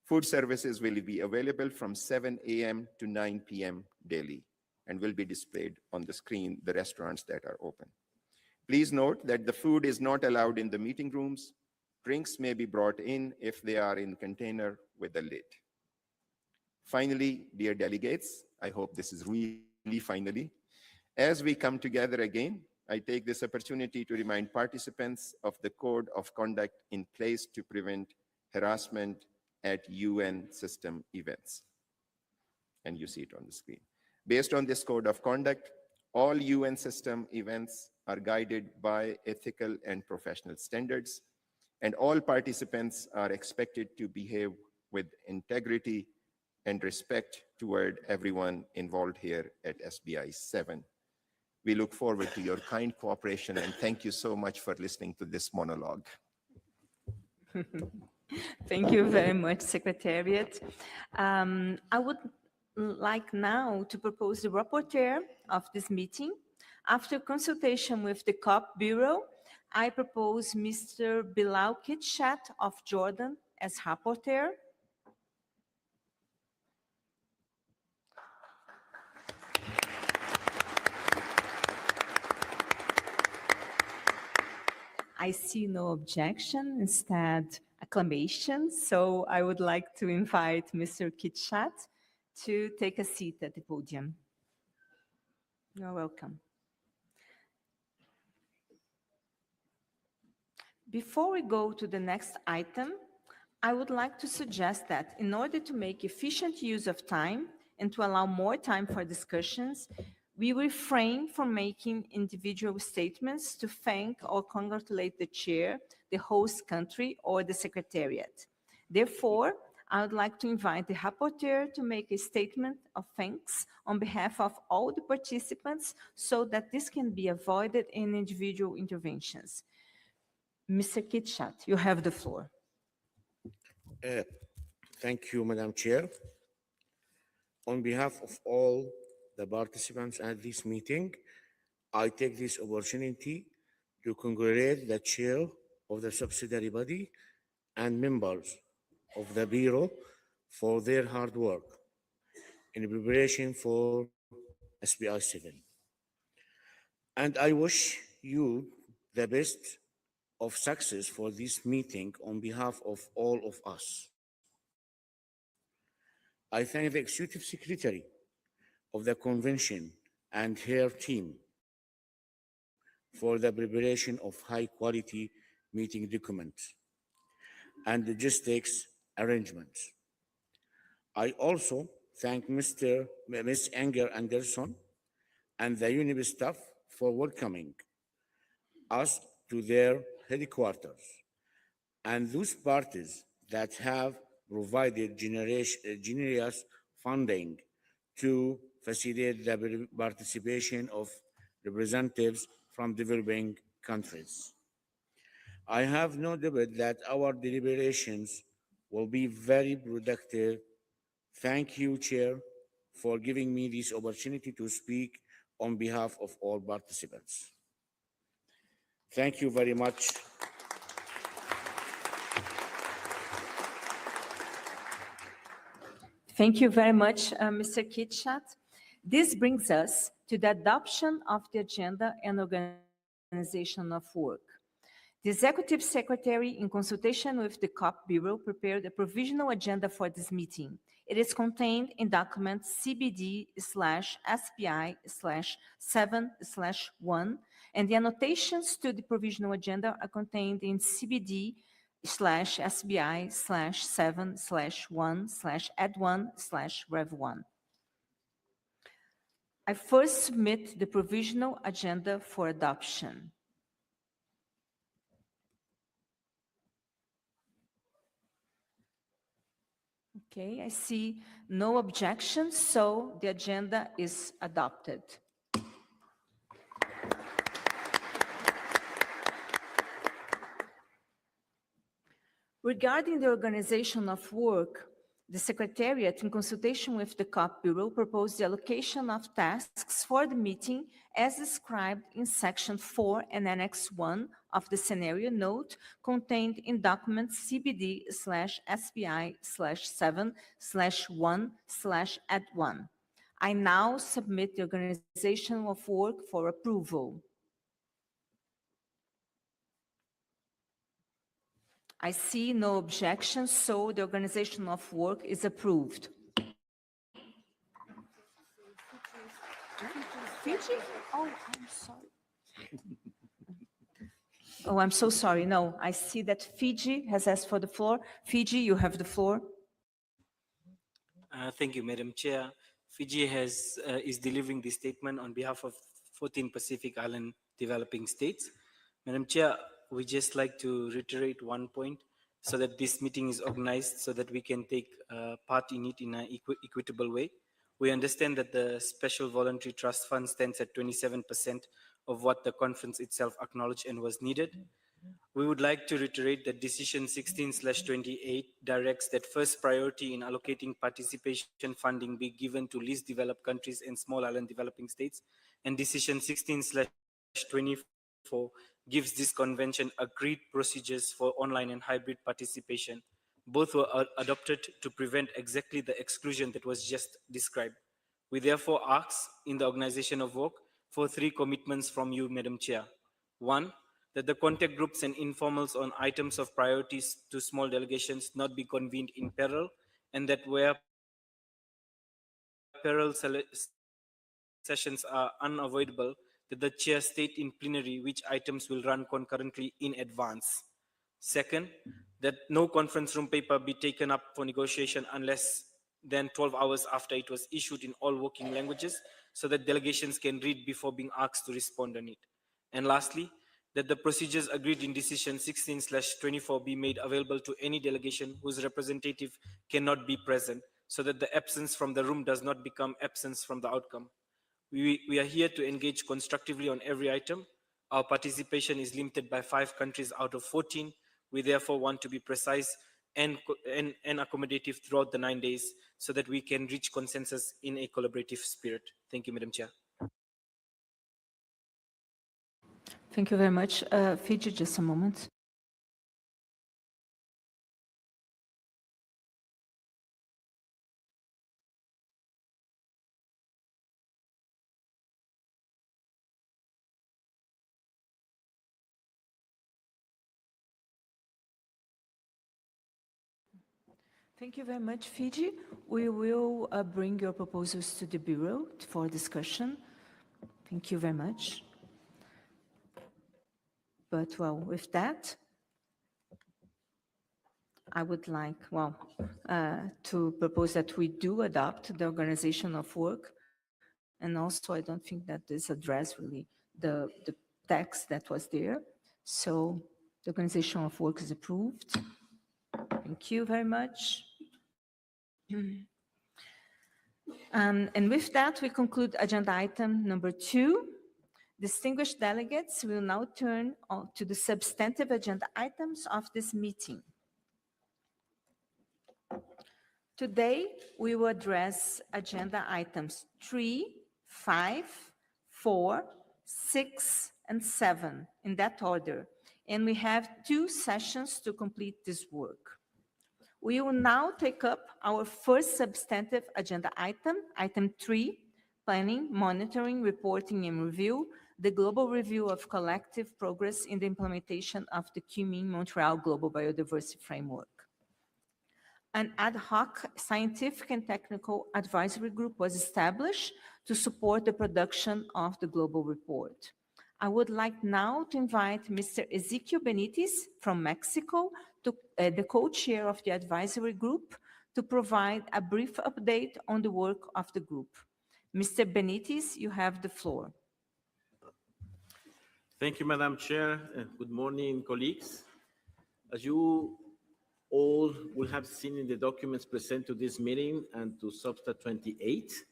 Food services will be available from 7 a.m. to 9 p.m. daily and will be displayed on the screen, the restaurants that are open. Please note that the food is not allowed in the meeting rooms. Drinks may be brought in if they are in container with a lid. Finally, dear delegates, I hope this is really finally, as we come together again, I take this opportunity to remind participants of the code of conduct in place to prevent harassment at UN system events. And you see it on the screen. Based on this code of conduct, all UN system events are guided by ethical and professional standards, and all participants are expected to behave with integrity and respect toward everyone involved here at SBI-7. We look forward to your kind cooperation, and thank you so much for listening to this monologue. Thank you very much, Secretariat. I would like now to propose the rapporteur of this meeting. After consultation with the COP Bureau, I propose Mr. Bilal Kitchat of Jordan as rapporteur. I see no objection, instead acclamation. So I would like to invite Mr. Kitchat to take a seat at the podium. You're welcome. Before we go to the next item, I would like to suggest that in order to make efficient use of time and to allow more time for discussions, we refrain from making individual statements to thank or congratulate the chair, the host country, or the secretariat. Therefore, I would like to invite the rapporteur to make a statement of thanks on behalf of all the participants so that this can be avoided in individual interventions. Mr. Kitchat, you have the floor. Thank you, Madam Chair. On behalf of all the participants at this meeting, I take this opportunity to congratulate the chair of the subsidiary body and members of the Bureau for their hard work in preparation for SBI-7. And I wish you the best of success for this meeting on behalf of all of us. I thank the Executive Secretary of the Convention and her team for the preparation of high-quality meeting documents and logistics arrangements. I also thank Ms. Inger Anderson and the UNIP staff for welcoming us to their headquarters and those parties that have provided generous funding to facilitate the participation of representatives from developing countries. I have no doubt that our deliberations will be very productive. Thank you, Chair, for giving me this opportunity to speak on behalf of all participants. Thank you very much. Thank you very much, Mr. Kitschat. This brings us to the adoption of the agenda and organization of work. The Executive Secretary, in consultation with the COP Bureau, prepared a provisional agenda for this meeting. It is contained in document CBD/SBI/7/1, and the annotations to the provisional agenda are contained in CBD/SBI/7/1/add1/rev1. I first submit the provisional agenda for adoption. Okay, I see no objections, so the agenda is adopted. Regarding the organization of work, the Secretariat, in consultation with the COP Bureau, proposed the allocation of tasks for the meeting as described in Section 4 and Annex 1 of the scenario note contained in document CBD/SBI/7/1/add1. I now submit the organization of work for approval. I see no objections, so the organization of work is approved. Fiji? Oh, I'm sorry. Oh, I'm so sorry. No, I see that Fiji has asked for the floor. Fiji, you have the floor. Thank you, Madam Chair. Fiji is delivering this statement on behalf of 14 Pacific Island developing states. Madam Chair, we just like to reiterate one point so that this meeting is organized so that we can take part in it in an equitable way. We understand that the Special Voluntary Trust Fund stands at 27% of what the conference itself acknowledged and was needed. We would like to reiterate that Decision 16/28 directs that first priority in allocating participation funding be given to least developed countries and small island developing states. And Decision 16/24 gives this convention agreed procedures for online and hybrid participation. Both were adopted to prevent exactly the exclusion that was just described. We therefore ask in the organization of work for 3 commitments from you, Madam Chair. 1, that the contact groups and informals on items of priorities to small delegations not be convened in parallel, and that where parallel sessions are unavoidable, that the chair state in plenary which items will run concurrently in advance. Second, that no conference room paper be taken up for negotiation unless than 12 hours after it was issued in all working languages, so that delegations can read before being asked to respond on it. And lastly, that the procedures agreed in Decision 16/24 be made available to any delegation whose representative cannot be present, so that the absence from the room does not become absence from the outcome. We are here to engage constructively on every item. Our participation is limited by 5 countries out of 14. We therefore want to be precise and accommodative throughout the 9 days so that we can reach consensus in a collaborative spirit. Thank you, Madam Chair. Thank you very much. Fiji, just a moment. Thank you very much, Fiji. We will bring your proposals to the Bureau for discussion. Thank you very much. But, well, with that, I would like, to propose that we do adopt the organization of work. And also, I don't think that this address really the text that was there. So The organization of work is approved. Thank you very much. And with that, we conclude agenda item number 2. Distinguished delegates, we will now turn on to the substantive agenda items of this meeting. Today, we will address agenda items 3, 5, 4, 6, and 7 in that order. And we have 2 sessions to complete this work. We will now take up our first substantive agenda item, item 3, planning, monitoring, reporting, and review, the global review of collective progress in the implementation of the Kunming-Montreal Global Biodiversity Framework. An ad hoc scientific and technical advisory group was established to support the production of the global report. I would like now to invite Mr. Ezequiel Benitez from Mexico, the co-chair of the advisory group, to provide a brief update on the work of the group. Mr. Benitez, you have the floor. Thank you, Madam Chair. Good morning, colleagues. As you all will have seen in the documents presented to this meeting and to Substa 28,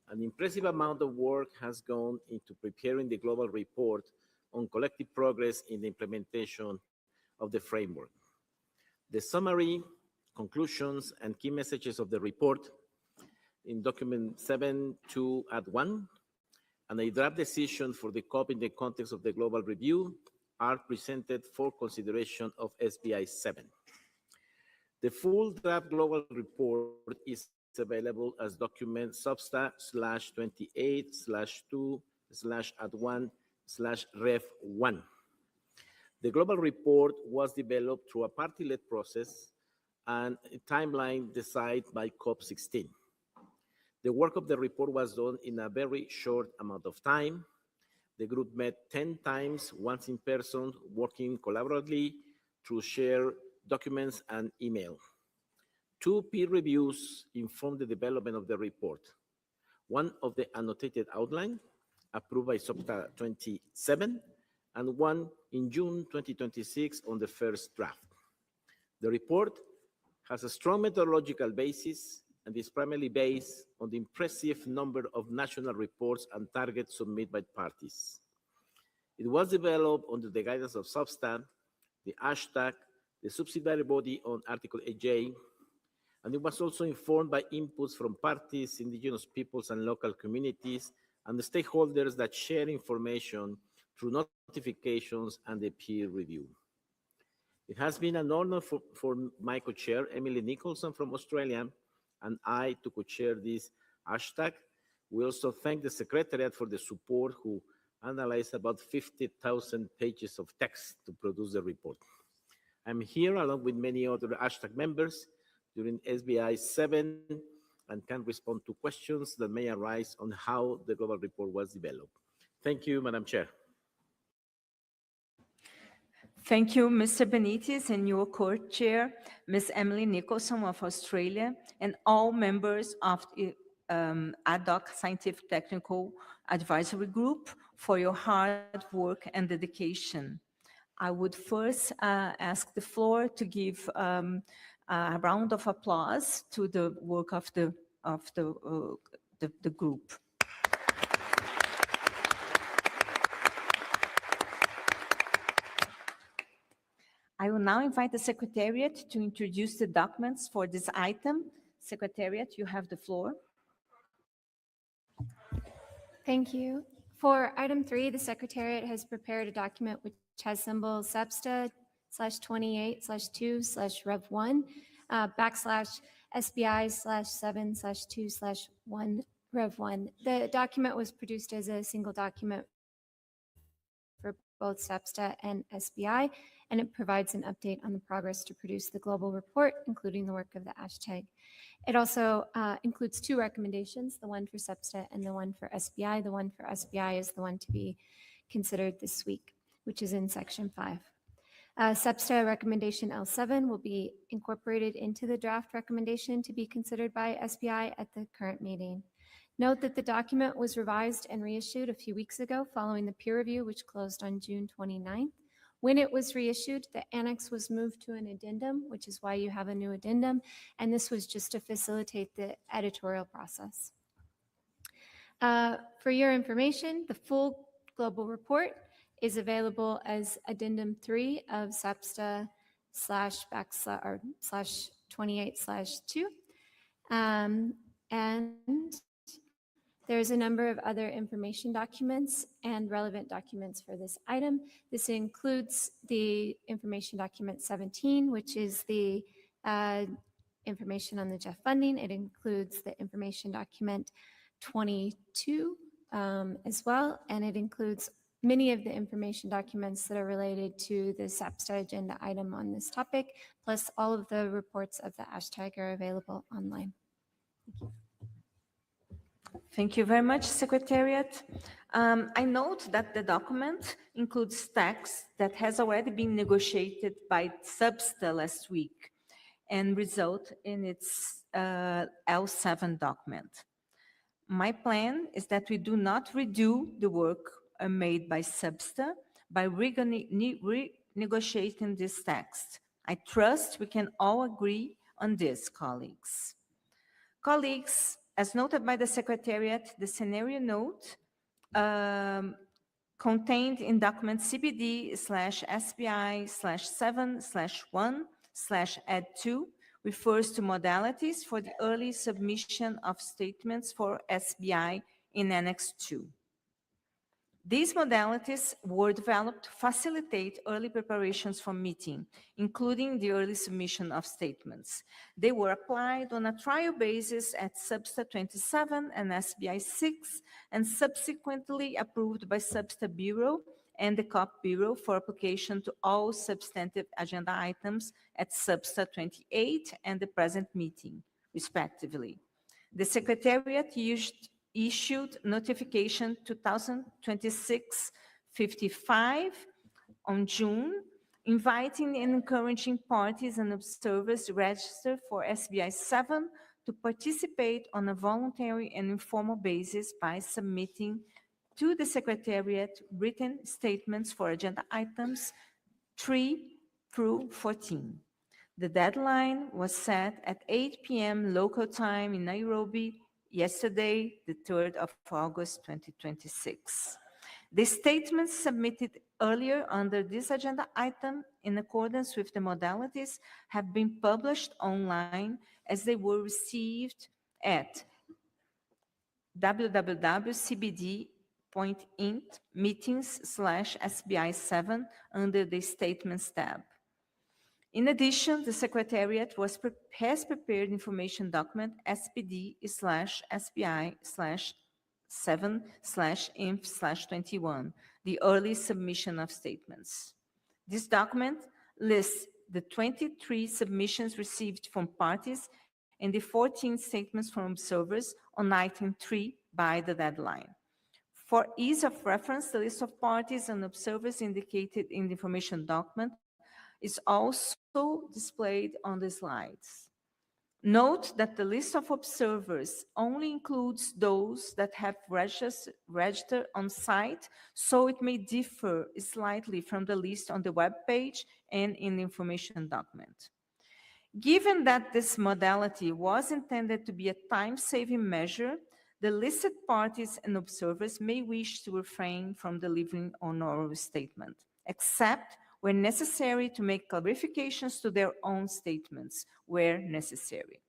an impressive amount of work has gone into preparing the global report on collective progress in the implementation of the framework. The summary, conclusions, and key messages of the report in document 7.2.1 and a draft decision for the COP in the context of the global review are presented for consideration of SBI-7. The full draft global report is available as document substa/28/2/@1/rev1. The global report was developed through a party-led process and a timeline decided by COP16. The work of the report was done in a very short amount of time. The group met 10 times, once in person, working collaboratively through shared documents and email. 2 peer reviews informed the development of the report. One of the annotated outline, approved by Substa 27, and one in June 2026 on the first draft. The report has a strong methodological basis and is primarily based on the impressive number of national reports and targets submitted by parties. It was developed under the guidance of Substa, the hashtag, the Subsidiary Body on Article 8J, and it was also informed by inputs from parties, indigenous peoples, and local communities, and the stakeholders that share information through notifications and the peer review. It has been an honor for my co-chair, Emily Nicholson from Australia, and I to co-chair this hashtag. We also thank the Secretariat for the support, who analyzed about 50,000 pages of text to produce the report. I'm here along with many other hashtag members during SBI-7 and can respond to questions that may arise on how the global report was developed. Thank you, Madam Chair. Thank you, Mr. Benitez, and your co-chair, Ms. Emily Nicholson of Australia, and all members of the ad hoc scientific technical advisory group for your hard work and dedication. I would first ask the floor to give a round of applause to the work of the group. I will now invite the Secretariat to introduce the documents for this item. Secretariat, you have the floor. Thank you. For item 3, the Secretariat has prepared a document which has symbol Substa/28/2/Rev1 /SBI-7/2/1Rev1. The document was produced as a single document for both Substa and SBI, and it provides an update on the progress to produce the global report, including the work of the hashtag. It also includes 2 recommendations, the one for Substa and the one for SBI. The one for SBI is the one to be considered this week, which is in section 5. Substa recommendation L7 will be incorporated into the draft recommendation to be considered by SBI at the current meeting. Note that the document was revised and reissued a few weeks ago following the peer review, which closed on June 29th. When it was reissued, the annex was moved to an addendum, which is why you have a new addendum, and this was just to facilitate the editorial process. For your information, the full global report is available as Addendum 3 of SAPSTA /28/2. And there's a number of other information documents and relevant documents for this item. This includes the information document 17, which is the information on the GEF funding. It includes the information document 22 as well, and it includes many of the information documents that are related to the SAPSTA agenda item on this topic, plus all of the reports of the hashtag are available online. Thank you very much, Secretariat. I note that the document includes text that has already been negotiated by Substa last week and result in its L7 document. My plan is that we do not redo the work made by Substa by renegotiating this text. I trust we can all agree on this, colleagues. Colleagues, as noted by the Secretariat, the scenario note contained in document CBD/SBI/7/1/add2 refers to modalities for the early submission of statements for SBI in Annex 2. These modalities were developed to facilitate early preparations for meeting, including the early submission of statements. They were applied on a trial basis at Substa 27 and SBI 6, and subsequently approved by Substa Bureau and the COP Bureau for application to all substantive agenda items at Substa 28 and the present meeting, respectively. The Secretariat issued notification 2026-55 on June, inviting and encouraging parties and observers to register for SBI-7 to participate on a voluntary and informal basis by submitting to the Secretariat written statements for agenda items 3 through 14. The deadline was set at 8 p.m. local time in Nairobi yesterday, the 3rd of August, 2026. The statements submitted earlier under this agenda item in accordance with the modalities have been published online as they were received at www.cbd.int meetings/SBI-7 under the Statements tab. In addition, the Secretariat has prepared information document SPD/SBI/7/INF/21, the early submission of statements. This document lists the 23 submissions received from parties and the 14 statements from observers on item 3 by the deadline. For ease of reference, the list of parties and observers indicated in the information document is also displayed on the slides. Note that the list of observers only includes those that have registered on site, so it may differ slightly from the list on the web page and in the information document. Given that this modality was intended to be a time-saving measure, the listed parties and observers may wish to refrain from delivering an oral statement, except where necessary to make clarifications to their own statements where necessary.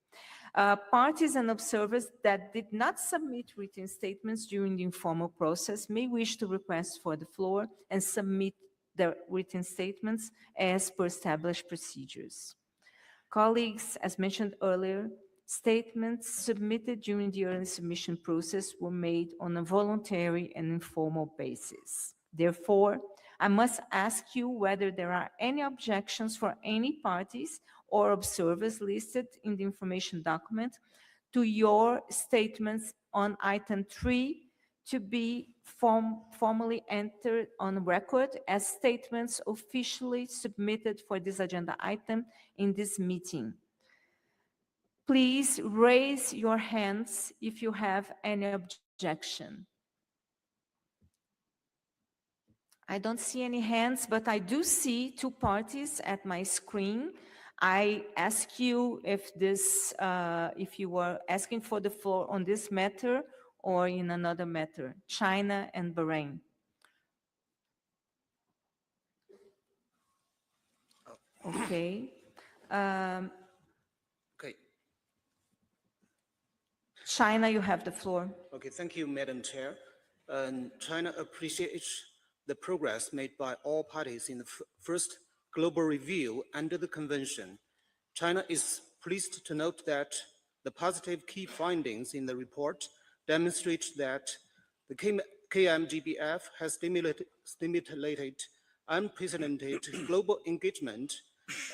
Parties and observers that did not submit written statements during the informal process may wish to request for the floor and submit their written statements as per established procedures. Colleagues, as mentioned earlier, statements submitted during the early submission process were made on a voluntary and informal basis. Therefore, I must ask you whether there are any objections for any parties or observers listed in the information document to your statements on item 3 to be formally entered on record as statements officially submitted for this agenda item in this meeting. Please raise your hands if you have any objection. I don't see any hands, but I do see two parties at my screen. I ask you if this, if you were asking for the floor on this matter or in another matter, China and Bahrain. Okay. Okay. China, you have the floor. Okay, thank you, Madam Chair. China appreciates the progress made by all parties in the first global review under the convention. China is pleased to note that the positive key findings in the report demonstrate that the KMGBF has stimulated unprecedented global engagement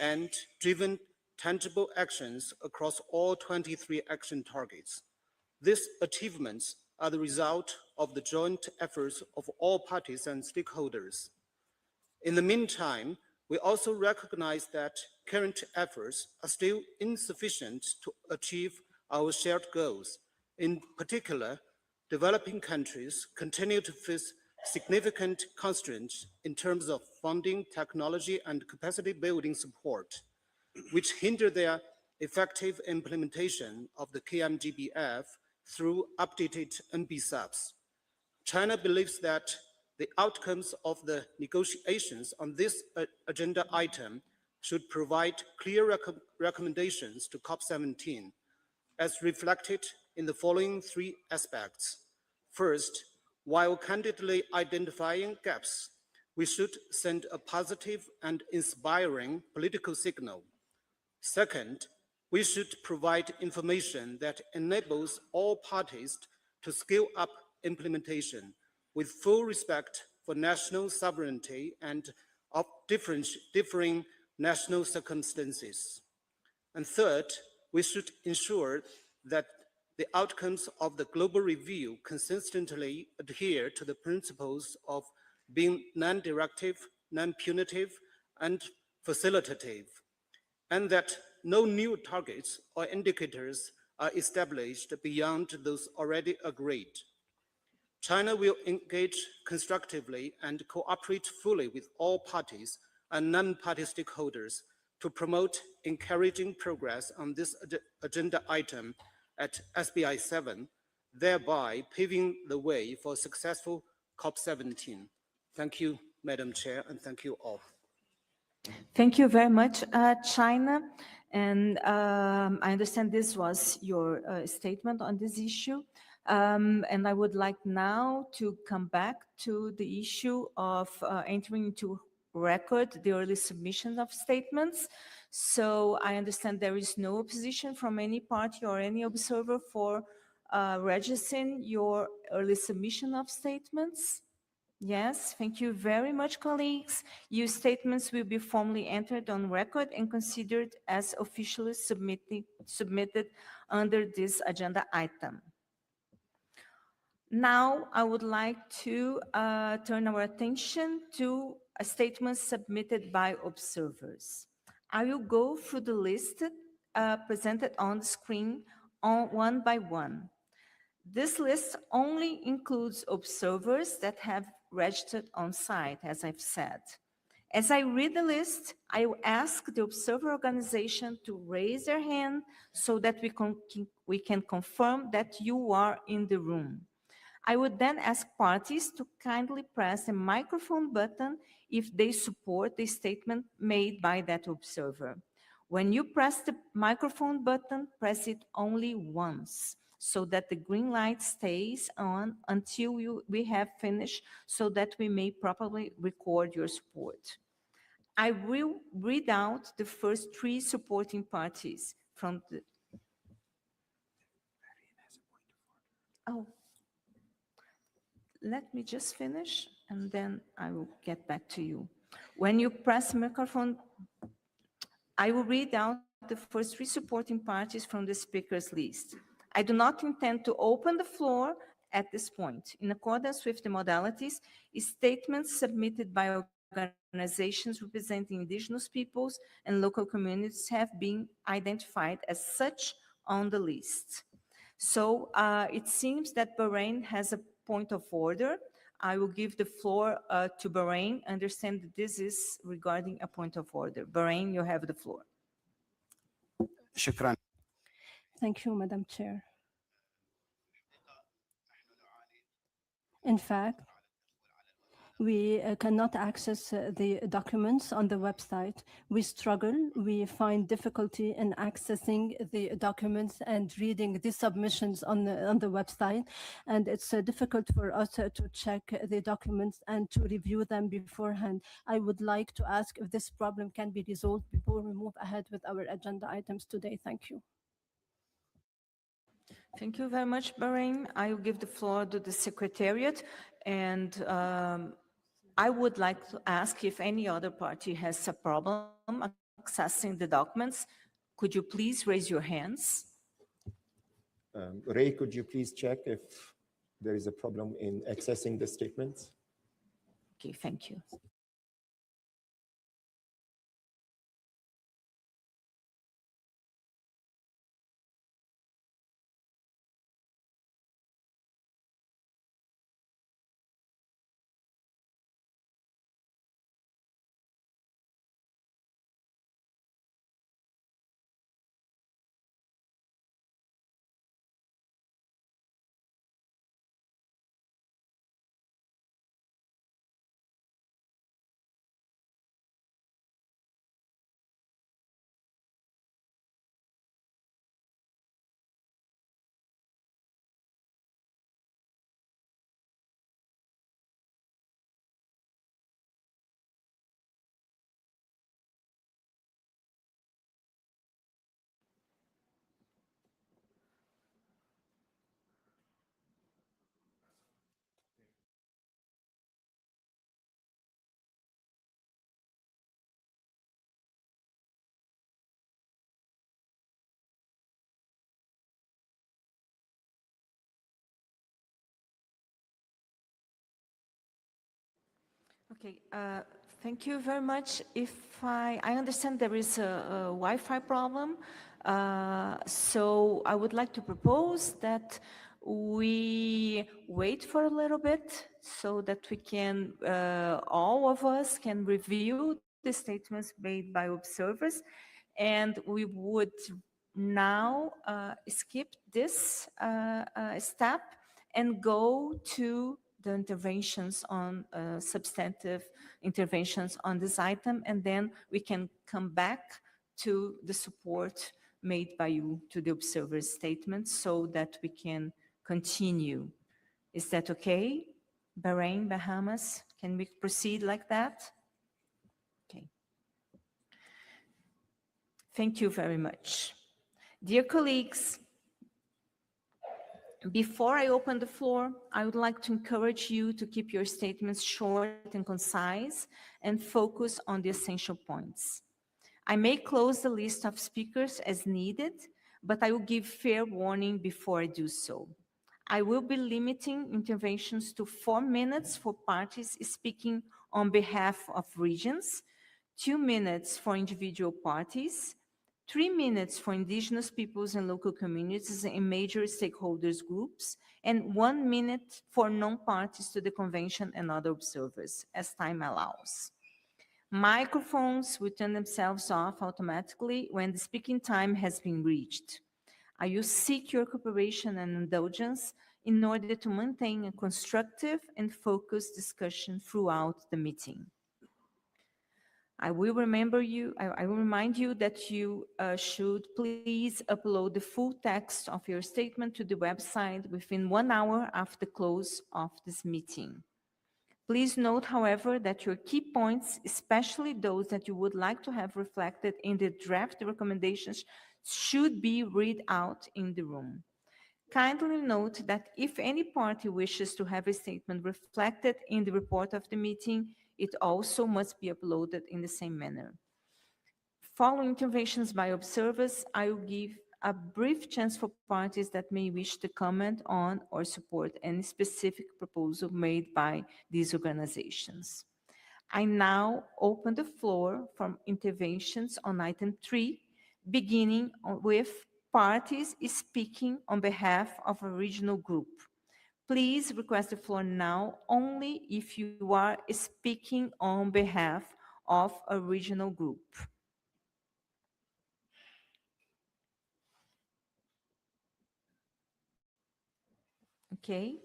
and driven tangible actions across all 23 action targets. These achievements are the result of the joint efforts of all parties and stakeholders. In the meantime, we also recognize that current efforts are still insufficient to achieve our shared goals. In particular, developing countries continue to face significant constraints in terms of funding, technology, and capacity building support, which hinder their effective implementation of the KMGBF through updated NB subs. China believes that the outcomes of the negotiations on this agenda item should provide clear recommendations to COP17, as reflected in the following three aspects. First, while candidly identifying gaps, we should send a positive and inspiring political signal. Second, we should provide information that enables all parties to scale up implementation with full respect for national sovereignty and of differing national circumstances. And third, we should ensure that the outcomes of the global review consistently adhere to the principles of being non-directive, non-punitive, and facilitative, and that no new targets or indicators are established beyond those already agreed. China will engage constructively and cooperate fully with all parties and non-party stakeholders to promote encouraging progress on this agenda item at SBI-7, thereby paving the way for successful COP17. Thank you, Madam Chair, and thank you all. Thank you very much, China. And I understand this was your statement on this issue. And I would like now to come back to the issue of entering into record the early submission of statements. So I understand there is no opposition from any party or any observer for registering your early submission of statements. Yes, thank you very much, colleagues. Your statements will be formally entered on record and considered as officially submitted under this agenda item. Now, I would like to turn our attention to a statement submitted by observers. I will go through the list presented on the screen one by one. This list only includes observers that have registered on site, as I've said. As I read the list, I will ask the observer organization to raise their hand so that we can confirm that you are in the room. I would then ask parties to kindly press the microphone button if they support the statement made by that observer. When you press the microphone button, press it only once, so that the green light stays on until we have finished, so that we may properly record your support. I will read out the first three supporting parties from the... Oh, let me just finish, and then I will get back to you. When you press the microphone, I will read out the first three supporting parties from the speakers list. I do not intend to open the floor at this point. In accordance with the modalities, statements submitted by organizations representing indigenous peoples and local communities have been identified as such on the list. So it seems that Bahrain has a point of order. I will give the floor to Bahrain. Understand that this is regarding a point of order. Bahrain, you have the floor. شكرا. Thank you, Madam Chair. In fact, we cannot access the documents on the website. We struggle, we find difficulty in accessing the documents and reading the submissions on the website. And it's difficult for us to check the documents and to review them beforehand. I would like to ask if this problem can be resolved before we move ahead with our agenda items today. Thank you. Thank you very much, Bahrain. I will give the floor to the Secretariat, and I would like to ask if any other party has a problem accessing the documents. Could you please raise your hands? Ray, could you please check if there is a problem in accessing the statements? Okay, thank you. Okay, thank you very much. If I understand there is a Wi-Fi problem, so I would like to propose that we wait for a little bit so that we can, all of us can review the statements made by observers, and we would now skip this step and go to the interventions on substantive interventions on this item, and then we can come back to the support made by you to the observer's statement so that we can continue. Is that okay? Bahrain, Bahamas, can we proceed like that? Okay. Thank you very much. Dear colleagues, before I open the floor, I would like to encourage you to keep your statements short and concise and focus on the essential points. I may close the list of speakers as needed, but I will give fair warning before I do so. I will be limiting interventions to 4 minutes for parties speaking on behalf of regions, 2 minutes for individual parties, 3 minutes for indigenous peoples and local communities and major stakeholders groups, and 1 minute for non-parties to the convention and other observers, as time allows. Microphones will turn themselves off automatically when the speaking time has been reached. I will seek your cooperation and indulgence in order to maintain a constructive and focused discussion throughout the meeting. I will remind you that you should please upload the full text of your statement to the website within 1 hour after the close of this meeting. Please note, however, that your key points, especially those that you would like to have reflected in the draft recommendations, should be read out in the room. Kindly note that if any party wishes to have a statement reflected in the report of the meeting, it also must be uploaded in the same manner. Following interventions by observers, I will give a brief chance for parties that may wish to comment on or support any specific proposal made by these organizations. I now open the floor for interventions on item 3, beginning with parties speaking on behalf of a regional group. Please request the floor now only if you are speaking on behalf of a regional group. Okay.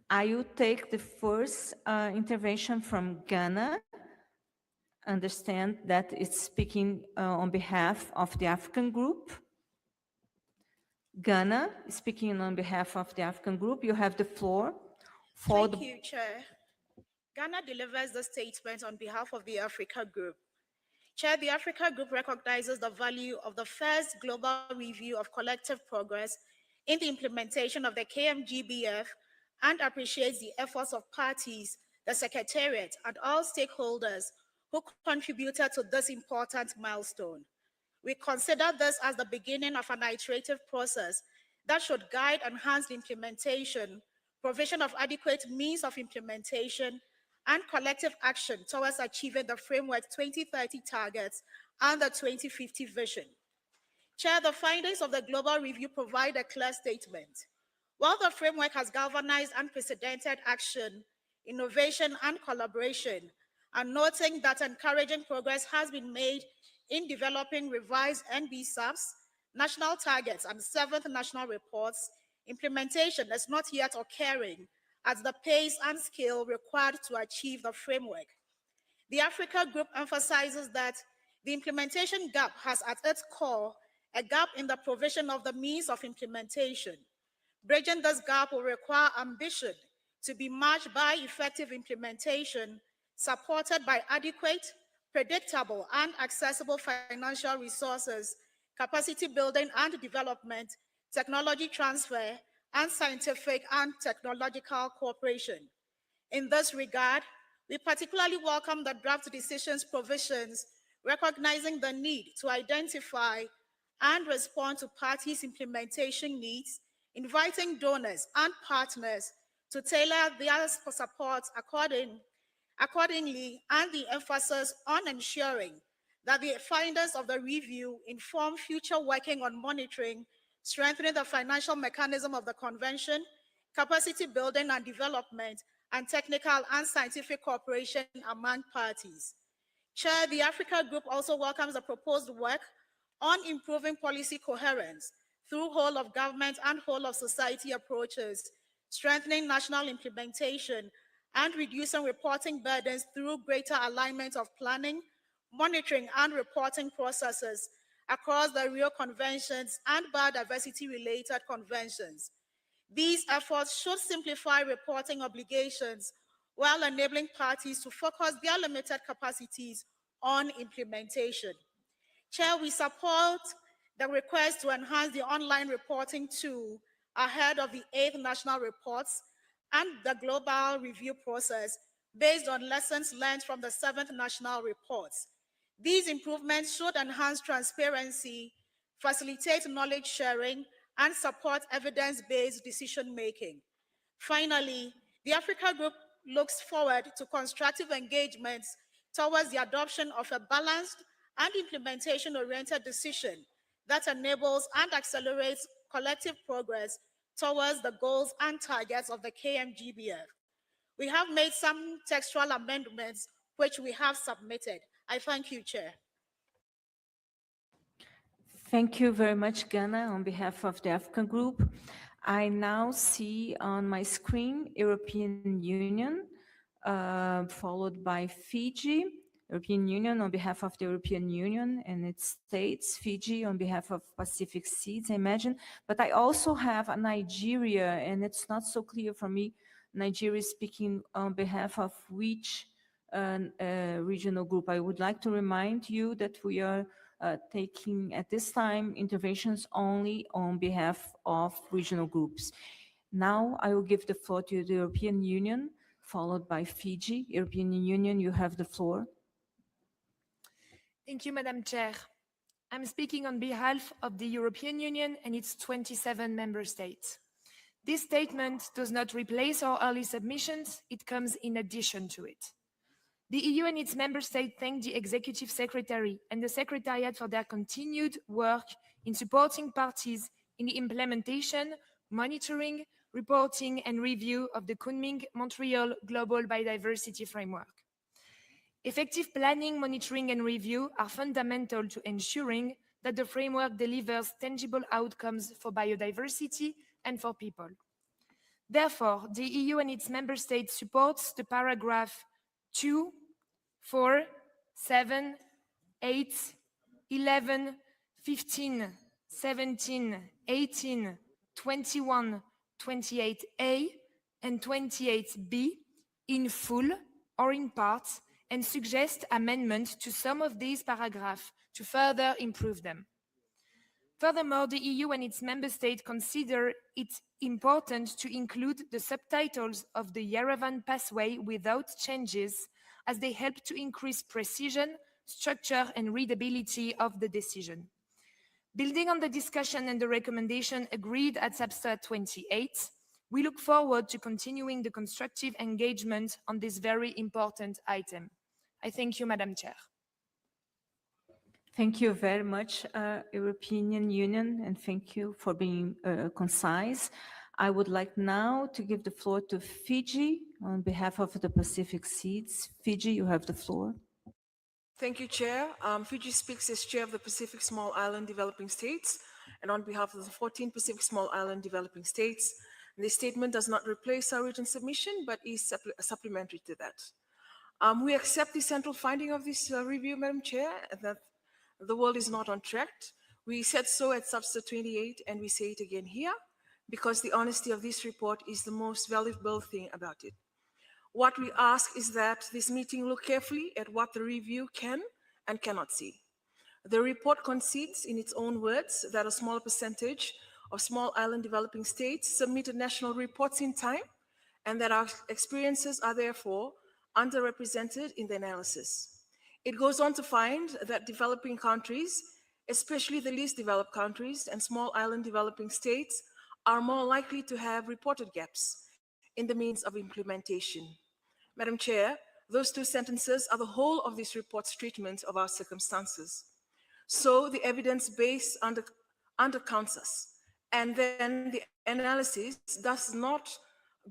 I will take the first intervention from Ghana. Understand that it's speaking on behalf of the African group. Ghana, speaking on behalf of the African group, you have the floor. Thank you, Chair. Ghana delivers the statement on behalf of the Africa Group. Chair, the Africa Group recognizes the value of the first global review of collective progress in the implementation of the KMGBF and appreciates the efforts of parties, the Secretariat, and all stakeholders who contributed to this important milestone. We consider this as the beginning of an iterative process that should guide and enhance the implementation, provision of adequate means of implementation, and collective action towards achieving the Framework 2030 targets and the 2050 vision. Chair, the findings of the global review provide a clear statement. While the framework has galvanized unprecedented action, innovation, and collaboration, and noting that encouraging progress has been made in developing revised NBSAPs, national targets, and 7th national reports, implementation is not yet occurring at the pace and scale required to achieve the framework. The Africa Group emphasizes that the implementation gap has at its core a gap in the provision of the means of implementation. Bridging this gap will require ambition to be matched by effective implementation, supported by adequate, predictable, and accessible financial resources, capacity building and development, technology transfer, and scientific and technological cooperation. In this regard, we particularly welcome the draft decisions provisions recognizing the need to identify and respond to parties' implementation needs, inviting donors and partners to tailor their support accordingly, and the emphasis on ensuring that the findings of the review inform future working on monitoring, strengthening the financial mechanism of the convention, capacity building and development, and technical and scientific cooperation among parties. Chair, the Africa Group also welcomes the proposed work on improving policy coherence through whole of government and whole of society approaches, strengthening national implementation, and reducing reporting burdens through greater alignment of planning, monitoring, and reporting processes across the Rio Conventions and biodiversity-related conventions. These efforts should simplify reporting obligations while enabling parties to focus their limited capacities on implementation. Chair, we support the request to enhance the online reporting tool ahead of the 8th national reports and the global review process based on lessons learned from the 7th national reports. These improvements should enhance transparency, facilitate knowledge sharing, and support evidence-based decision-making. Finally, the Africa Group looks forward to constructive engagements towards the adoption of a balanced and implementation-oriented decision that enables and accelerates collective progress towards the goals and targets of the KMGBF. We have made some textual amendments which we have submitted. I thank you, Chair. Thank you very much, Ghana, on behalf of the African Group. I now see on my screen European Union, followed by Fiji. European Union on behalf of the European Union and its states, Fiji on behalf of Pacific Seeds, I imagine. But I also have a Nigeria, and it's not so clear for me, Nigeria is speaking on behalf of which regional group. I would like to remind you that we are taking at this time interventions only on behalf of regional groups. Now I will give the floor to the European Union, followed by Fiji. European Union, you have the floor. Thank you, Madam Chair. I'm speaking on behalf of the European Union and its 27 member states. This statement does not replace our early submissions, it comes in addition to it. The EU and its member states thank the Executive Secretary and the Secretariat for their continued work in supporting parties in the implementation, monitoring, reporting and review of the Kunming-Montreal Global Biodiversity Framework. Effective planning, monitoring and review are fundamental to ensuring that the framework delivers tangible outcomes for biodiversity and for people. Therefore, the EU and its member states supports the paragraph 2, 4, 7, 8, 11, 15, 17, 18, 21, 28A, and 28B in full or in part, and suggest amendment to some of these paragraphs to further improve them. Furthermore, the EU and its member states consider it important to include the subtitles of the Yerevan pathway without changes, as they help to increase precision, structure, and readability of the decision. Building on the discussion and the recommendation agreed at SAPSTA 28, we look forward to continuing the constructive engagement on this very important item. I thank you, Madam Chair. Thank you very much, European Union, and thank you for being concise. I would like now to give the floor to Fiji on behalf of the Pacific Seeds. Fiji, you have the floor. Thank you, Chair. Fiji speaks as Chair of the Pacific Small Island Developing States and on behalf of the 14 Pacific Small Island Developing States. This statement does not replace our written submission, but is supplementary to that. We accept the central finding of this review, Madam Chair, that the world is not on track. We said so at SAPSTA 28, and we say it again here, because the honesty of this report is the most valuable thing about it. What we ask is that this meeting look carefully at what the review can and cannot see. The report concedes, in its own words, that a smaller percentage of small island developing states submitted national reports in time, and that our experiences are therefore underrepresented in the analysis. It goes on to find that developing countries, especially the least developed countries and small island developing states, are more likely to have reported gaps in the means of implementation. Madam Chair, those two sentences are the whole of this report's treatment of our circumstances. So the evidence base undercounts us, and then the analysis does not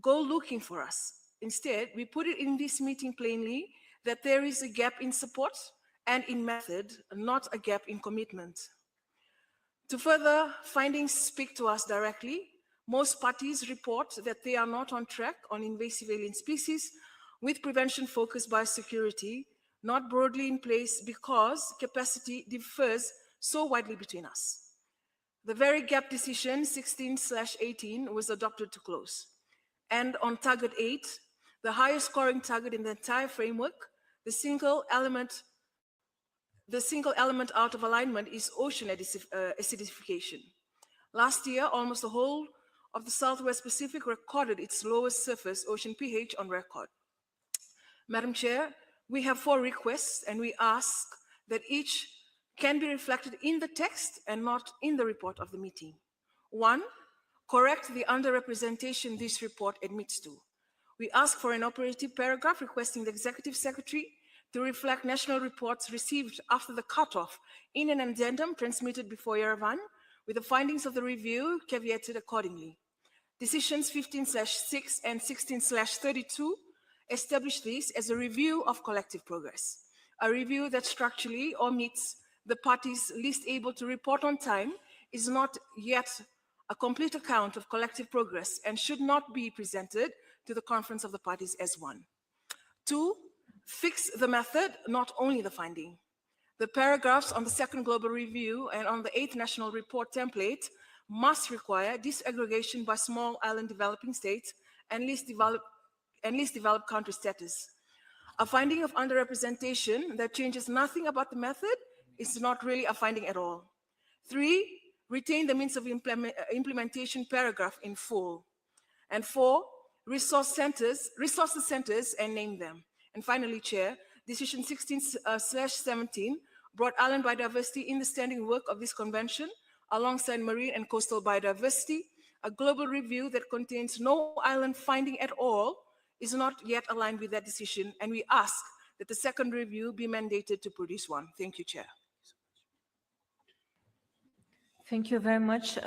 go looking for us. Instead, we put it in this meeting plainly that there is a gap in support and in method, not a gap in commitment. To further findings speak to us directly, most parties report that they are not on track on invasive alien species with prevention-focused biosecurity, not broadly in place because capacity differs so widely between us. The very gap decision 16/18 was adopted to close. And on target 8, the highest scoring target in the entire framework, the single element out of alignment is ocean acidification. Last year, almost the whole of the Southwest Pacific recorded its lowest surface ocean pH on record. Madam Chair, we have 4 requests, and we ask that each can be reflected in the text and not in the report of the meeting. 1, correct the underrepresentation this report admits to. We ask for an operative paragraph requesting the Executive Secretary to reflect national reports received after the cutoff in an addendum transmitted before Yerevan, with the findings of the review caveated accordingly. Decisions 15/6 and 16/32 establish this as a review of collective progress, a review that structurally omits the parties least able to report on time, is not yet a complete account of collective progress, and should not be presented to the Conference of the Parties as one. 2, fix the method, not only the finding. The paragraphs on the 2nd global review and on the 8th national report template must require disaggregation by small island developing states and least developed country status. A finding of underrepresentation that changes nothing about the method is not really a finding at all. 3, retain the means of implementation paragraph in full. And 4, resource the centers and name them. And finally, Chair, Decision 16/17 brought island biodiversity in the standing work of this convention alongside marine and coastal biodiversity. A global review that contains no island finding at all is not yet aligned with that decision, and we ask that the second review be mandated to produce one. Thank you, Chair. Thank you very much,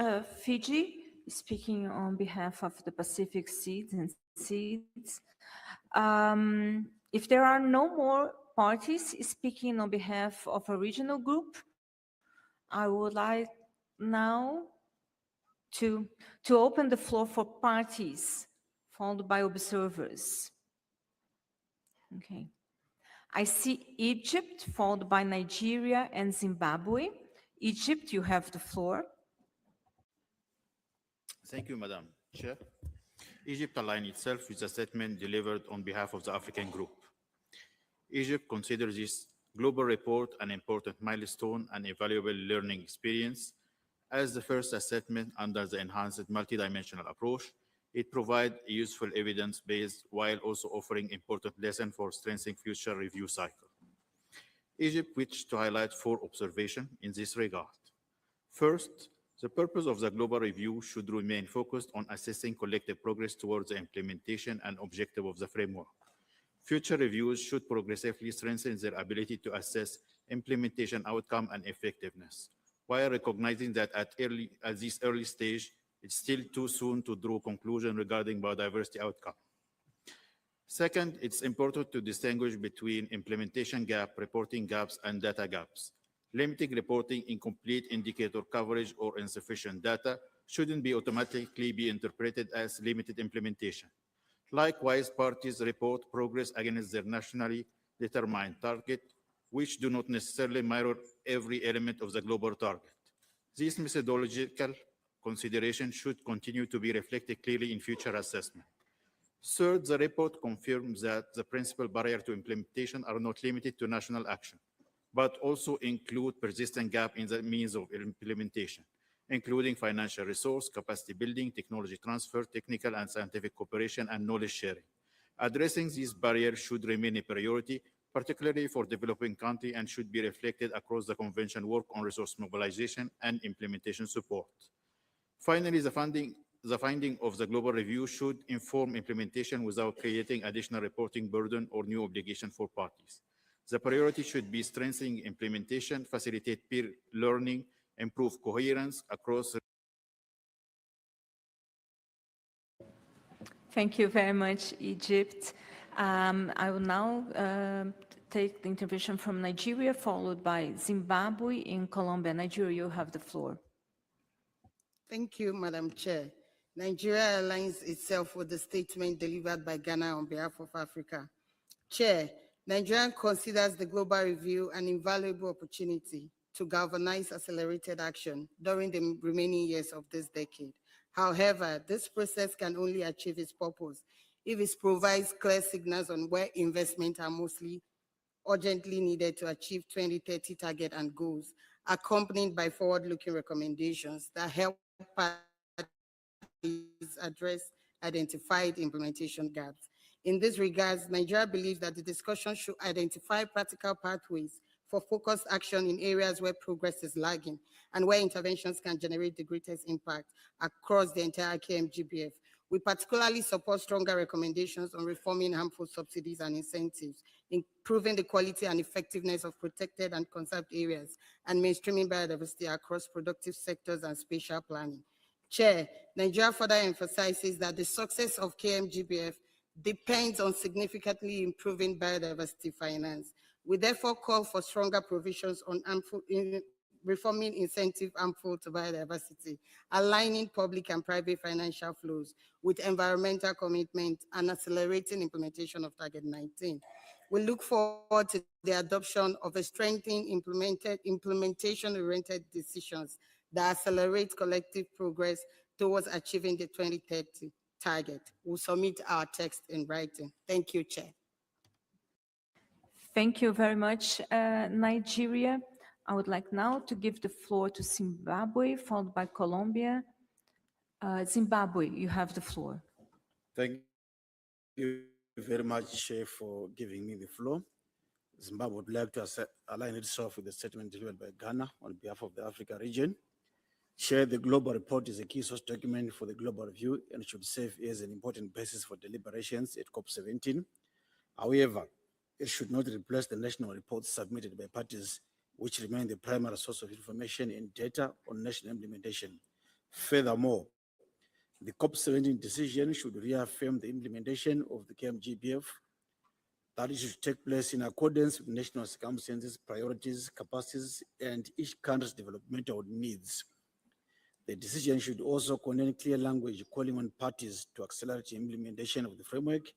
Fiji. Speaking on behalf of the Pacific Seeds and Seeds. If there are no more parties speaking on behalf of a regional group, I would like now to open the floor for parties, followed by observers. Okay. I see Egypt, followed by Nigeria and Zimbabwe. Egypt, you have the floor. Thank you, Madam Chair. Egypt aligned itself with a statement delivered on behalf of the African Group. Egypt considers this global report an important milestone and a valuable learning experience. As the first assessment under the enhanced multidimensional approach, it provides a useful evidence base while also offering important lessons for strengthening future review cycle. Egypt wished to highlight 4 observations in this regard. First, the purpose of the global review should remain focused on assessing collective progress towards the implementation and objective of the framework. Future reviews should progressively strengthen their ability to assess implementation outcome and effectiveness, while recognizing that at this early stage, it's still too soon to draw conclusions regarding biodiversity outcome. Second, it's important to distinguish between implementation gap, reporting gaps, and data gaps. Limiting reporting, incomplete indicator coverage, or insufficient data shouldn't be automatically be interpreted as limited implementation. Likewise, parties report progress against their nationally determined target, which do not necessarily mirror every element of the global target. These methodological considerations should continue to be reflected clearly in future assessment. Third, the report confirms that the principal barriers to implementation are not limited to national action, but also include persistent gap in the means of implementation, including financial resource, capacity building, technology transfer, technical and scientific cooperation, and knowledge sharing. Addressing these barriers should remain a priority, particularly for developing countries, and should be reflected across the Convention work on resource mobilization and implementation support. Finally, the finding of the global review should inform implementation without creating additional reporting burden or new obligation for parties. The priority should be strengthening implementation, facilitate peer learning, improve coherence across. Thank you very much, Egypt. I will now take the intervention from Nigeria, followed by Zimbabwe and Colombia. Nigeria, you have the floor. Thank you, Madam Chair. Nigeria aligns itself with the statement delivered by Ghana on behalf of Africa. Chair, Nigeria considers the global review an invaluable opportunity to galvanize accelerated action during the remaining years of this decade. However, this process can only achieve its purpose if it provides clear signals on where investments are mostly urgently needed to achieve 2030 target and goals, accompanied by forward-looking recommendations that help parties address identified implementation gaps. In this regard, Nigeria believes that the discussion should identify practical pathways for focused action in areas where progress is lagging and where interventions can generate the greatest impact across the entire KMGBF. We particularly support stronger recommendations on reforming harmful subsidies and incentives, improving the quality and effectiveness of protected and conserved areas, and mainstreaming biodiversity across productive sectors and spatial planning. Chair, Nigeria further emphasizes that the success of KMGBF depends on significantly improving biodiversity finance. We therefore call for stronger provisions on reforming incentive harmful to biodiversity, aligning public and private financial flows with environmental commitment, and accelerating implementation of Target 19. We look forward to the adoption of a strengthened implementation-oriented decisions that accelerate collective progress towards achieving the 2030 target. We'll submit our text in writing. Thank you, Chair. Thank you very much, Nigeria. I would like now to give the floor to Zimbabwe, followed by Colombia. Zimbabwe, you have the floor. Thank you very much, Chair, for giving me the floor. Zimbabwe would like to align itself with the statement delivered by Ghana on behalf of the Africa region. Chair, the global report is a key source document for the global review and should serve as an important basis for deliberations at COP17. However, It should not replace the national reports submitted by parties, which remain the primary source of information and data on national implementation. Furthermore, the COP17 decision should reaffirm the implementation of the KMGBF, that it should take place in accordance with national circumstances, priorities, capacities, and each country's developmental needs. The decision should also contain clear language calling on parties to accelerate the implementation of the framework,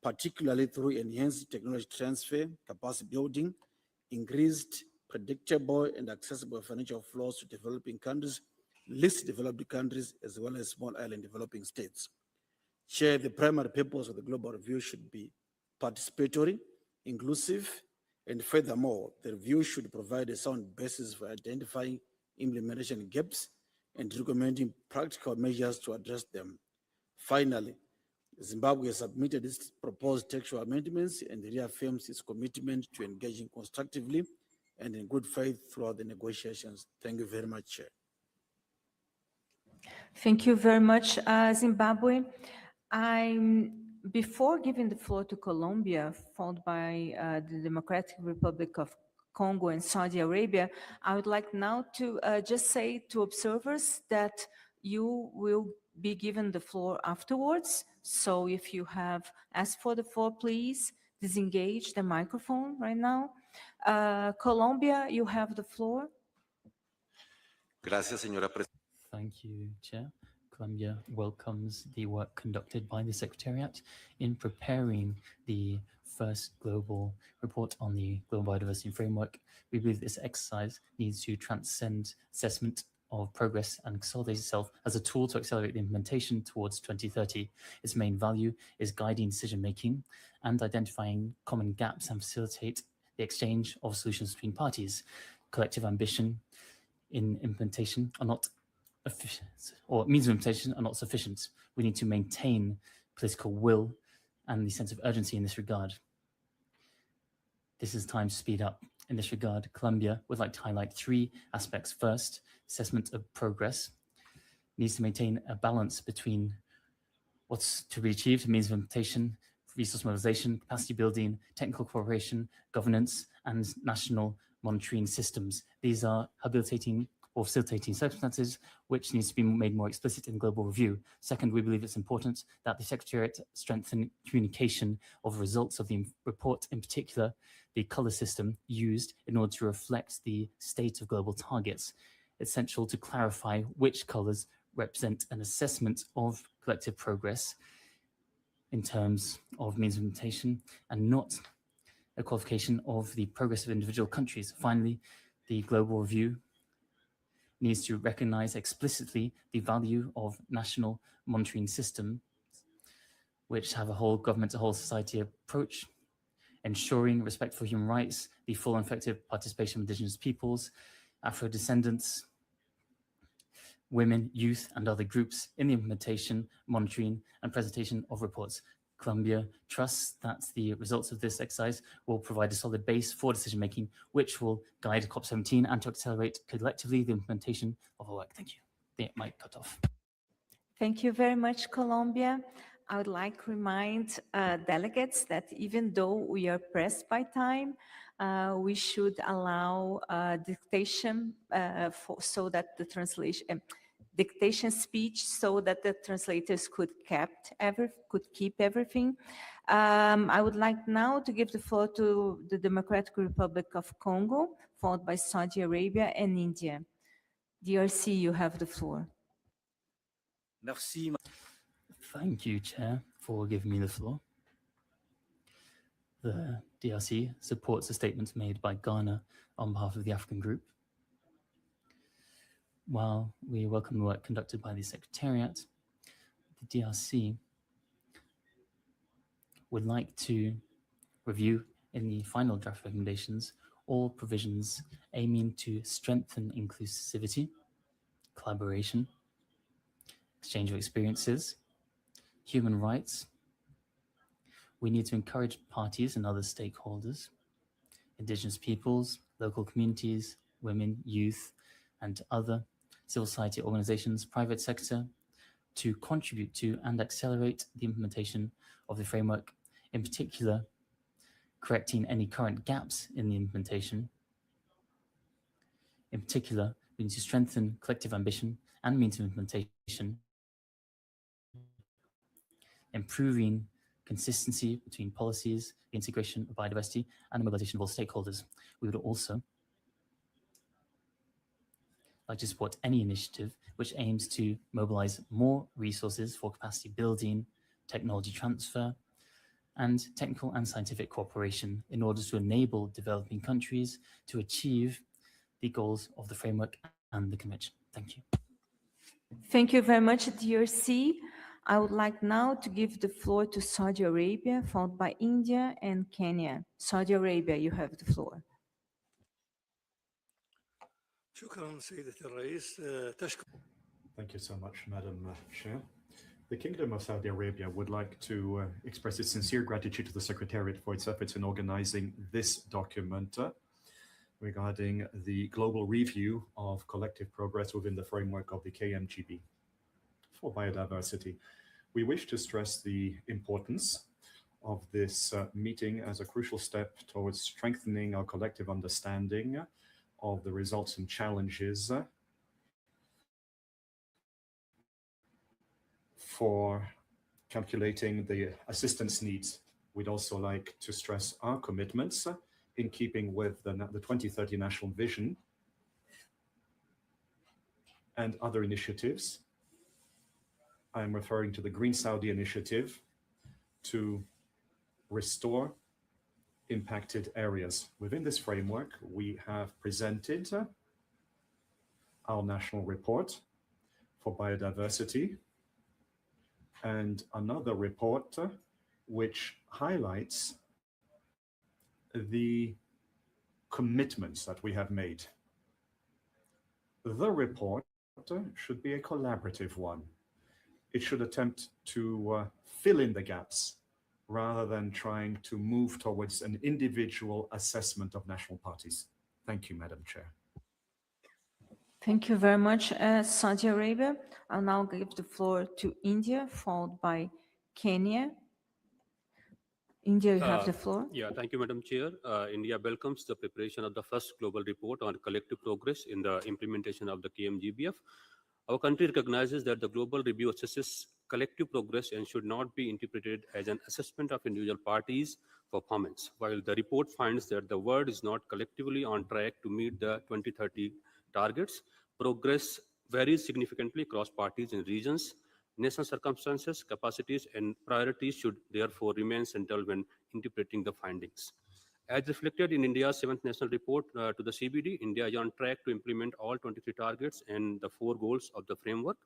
particularly through enhanced technology transfer, capacity building, increased predictable and accessible financial flows to developing countries, least developed countries, as well as small island developing states. Chair, the primary purpose of the global review should be participatory, inclusive, and furthermore, the review should provide a sound basis for identifying implementation gaps and recommending practical measures to address them. Finally, Zimbabwe has submitted its proposed textual amendments and reaffirms its commitment to engaging constructively and in good faith throughout the negotiations. Thank you very much, Chair. Thank you very much, Zimbabwe. Before giving the floor to Colombia, followed by the Democratic Republic of Congo and Saudi Arabia, I would like now to just say to observers that you will be given the floor afterwards. So if you have asked for the floor, please disengage the microphone right now. Colombia, you have the floor. Gracias, señora Presidenta. Thank you, Chair. Colombia welcomes the work conducted by the Secretariat in preparing the first global report on the Global Biodiversity Framework. We believe this exercise needs to transcend assessment of progress and consolidate itself as a tool to accelerate the implementation towards 2030. Its main value is guiding decision-making and identifying common gaps and facilitate the exchange of solutions between parties. Collective ambition in implementation are not efficient, or means of implementation are not sufficient. We need to maintain political will and the sense of urgency in this regard. This is time to speed up. In this regard, Colombia would like to highlight three aspects. First, assessment of progress needs to maintain a balance between what's to be achieved, means of implementation, resource mobilization, capacity building, technical cooperation, governance, and national monitoring systems. These are habilitating or facilitating circumstances which needs to be made more explicit in global review. Second, we believe it's important that the Secretariat strengthen communication of results of the report, in particular, the color system used in order to reflect the state of global targets. It's essential to clarify which colors represent an assessment of collective progress in terms of means of implementation and not a qualification of the progress of individual countries. Finally, the global review needs to recognize explicitly the value of national monitoring systems, which have a whole government, a whole society approach, ensuring respect for human rights, the full and effective participation of indigenous peoples, Afro-descendants, women, youth, and other groups in the implementation, monitoring, and presentation of reports. Colombia trusts that the results of this exercise will provide a solid base for decision-making, which will guide COP17 and to accelerate collectively the implementation of our work. Thank you. The mic cut off. Thank you very much, Colombia. I would like to remind delegates that even though we are pressed by time, we should allow dictation so that the translation, dictation speech so that the translators could keep everything. I would like now to give the floor to the Democratic Republic of Congo, followed by Saudi Arabia and India. DRC, you have the floor. Merci. Thank you, Chair, for giving me the floor. The DRC supports the statements made by Ghana on behalf of the African Group. While we welcome the work conducted by the Secretariat, the DRC would like to review in the final draft recommendations all provisions aiming to strengthen inclusivity, collaboration, exchange of experiences, human rights. We need to encourage parties and other stakeholders, indigenous peoples, local communities, women, youth, and other civil society organizations, private sector, to contribute to and accelerate the implementation of the framework, in particular, correcting any current gaps in the implementation. In particular, we need to strengthen collective ambition and means of implementation, improving consistency between policies, the integration of biodiversity, and the mobilization of all stakeholders. We would also like to support any initiative which aims to mobilize more resources for capacity building, technology transfer, and technical and scientific cooperation in order to enable developing countries to achieve the goals of the framework and the convention. Thank you. Thank you very much, DRC. I would like now to give the floor to Saudi Arabia, followed by India and Kenya. Saudi Arabia, you have the floor. Thank you so much, Madam Chair. The Kingdom of Saudi Arabia would like to express its sincere gratitude to the Secretariat for its efforts in organizing this document regarding the global review of collective progress within the framework of the KMGB for biodiversity. We wish to stress the importance of this meeting as a crucial step towards strengthening our collective understanding of the results and challenges for calculating the assistance needs. We'd also like to stress our commitments in keeping with the 2030 National Vision and other initiatives. I'm referring to the Green Saudi Initiative to restore impacted areas. Within this framework, we have presented our national report for biodiversity and another report which highlights the commitments that we have made. The report should be a collaborative one. It should attempt to fill in the gaps rather than trying to move towards an individual assessment of national parties. Thank you, Madam Chair. Thank you very much, Saudi Arabia. I'll now give the floor to India, followed by Kenya. India, you have the floor. Yeah, thank you, Madam Chair. India welcomes the preparation of the first global report on collective progress in the implementation of the KMGBF. Our country recognizes that the global review assesses collective progress and should not be interpreted as an assessment of individual parties' performance. While the report finds that the world is not collectively on track to meet the 2030 targets, progress varies significantly across parties and regions. National circumstances, capacities, and priorities should therefore remain central when interpreting the findings. As reflected in India's 7th National Report to the CBD, India is on track to implement all 23 targets and the 4 goals of the framework.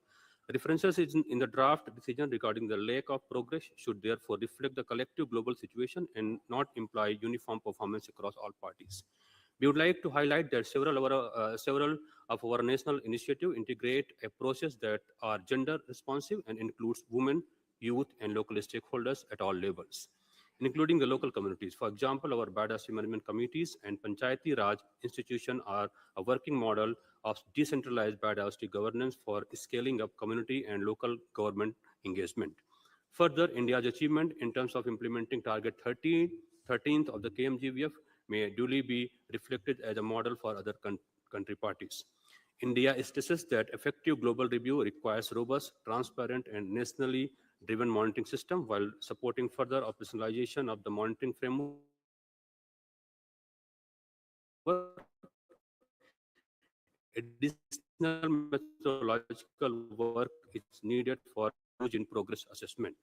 References in the draft decision regarding the lack of progress should therefore reflect the collective global situation and not imply uniform performance across all parties. We would like to highlight that several of our national initiatives integrate approaches that are gender responsive and includes women, youth, and local stakeholders at all levels, including the local communities. For example, our biodiversity management committees and Panchayati Raj institution are a working model of decentralized biodiversity governance for scaling up community and local government engagement. Further, India's achievement in terms of implementing Target 13th of the KMGBF may duly be reflected as a model for other country parties. India stresses that effective global review requires robust, transparent, and nationally driven monitoring system while supporting further operationalization of the monitoring framework. Additional methodological work is needed for in progress assessment.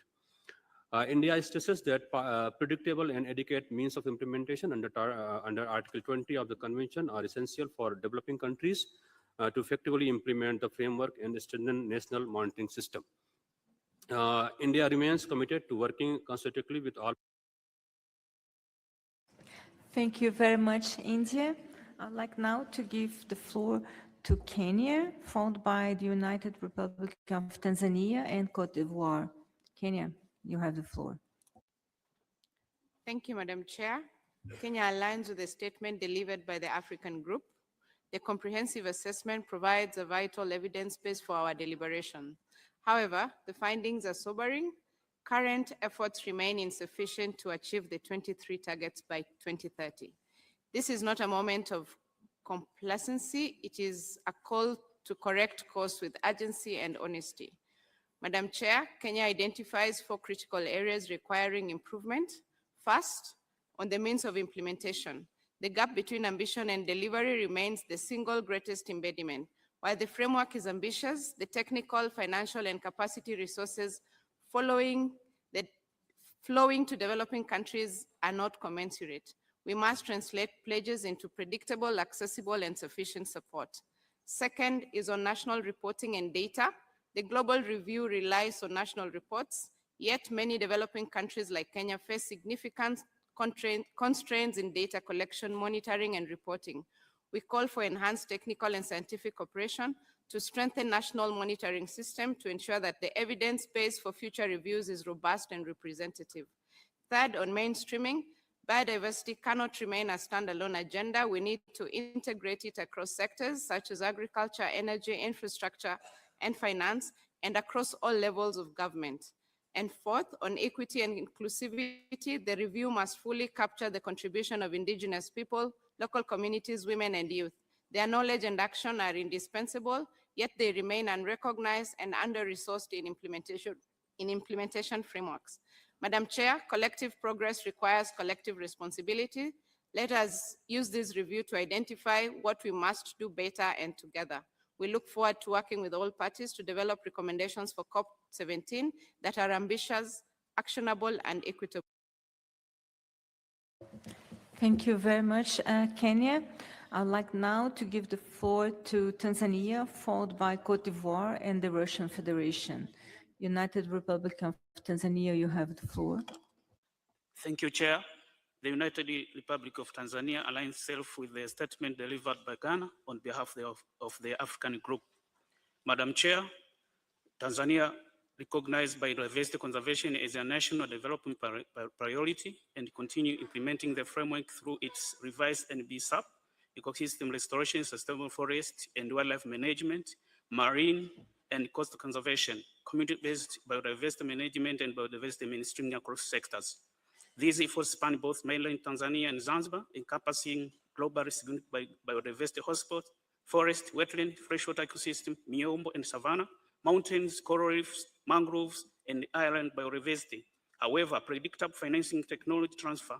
India stresses that predictable and adequate means of implementation under Article 20 of the Convention are essential for developing countries to effectively implement the framework and strengthen national monitoring system. India remains committed to working constructively with all. Thank you very much, India. I'd like now to give the floor to Kenya, followed by the United Republic of Tanzania and Cote d'Ivoire. Kenya, you have the floor. Thank you, Madam Chair. Kenya aligns with the statement delivered by the African Group. The comprehensive assessment provides a vital evidence base for our deliberation. However, the findings are sobering. Current efforts remain insufficient to achieve the 23 targets by 2030. This is not a moment of complacency, it is a call to correct course with urgency and honesty. Madam Chair, Kenya identifies 4 critical areas requiring improvement. First, on the means of implementation. The gap between ambition and delivery remains the single greatest impediment. While the framework is ambitious, the technical, financial, and capacity resources flowing to developing countries are not commensurate. We must translate pledges into predictable, accessible, and sufficient support. Second is on national reporting and data. The global review relies on national reports, yet many developing countries like Kenya face significant constraints in data collection, monitoring, and reporting. We call for enhanced technical and scientific cooperation to strengthen national monitoring system to ensure that the evidence base for future reviews is robust and representative. Third, on mainstreaming, biodiversity cannot remain a standalone agenda. We need to integrate it across sectors such as agriculture, energy, infrastructure, and finance, and across all levels of government. And fourth, on equity and inclusivity, the review must fully capture the contribution of indigenous people, local communities, women, and youth. Their knowledge and action are indispensable, yet they remain unrecognized and under-resourced in implementation frameworks. Madam Chair, collective progress requires collective responsibility. Let us use this review to identify what we must do better and together. We look forward to working with all parties to develop recommendations for COP17 that are ambitious, actionable, and equitable. Thank you very much, Kenya. I'd like now to give the floor to Tanzania, followed by Cote d'Ivoire and the Russian Federation. United Republic of Tanzania, you have the floor. Thank you, Chair. The United Republic of Tanzania aligns itself with the statement delivered by Ghana on behalf of the African Group. Madam Chair, Tanzania recognized biodiversity conservation as a national development priority and continue implementing the framework through its revised NBSAP, ecosystem restoration, sustainable forest and wildlife management, marine and coastal conservation, community-based biodiversity management and biodiversity mainstreaming across sectors. These efforts span both mainland Tanzania and Zanzibar, encompassing globally significant biodiversity hotspots, forest, wetland, freshwater ecosystem, miombo and savanna, mountains, coral reefs, mangroves, and island biodiversity. However, predictable financing, technology transfer,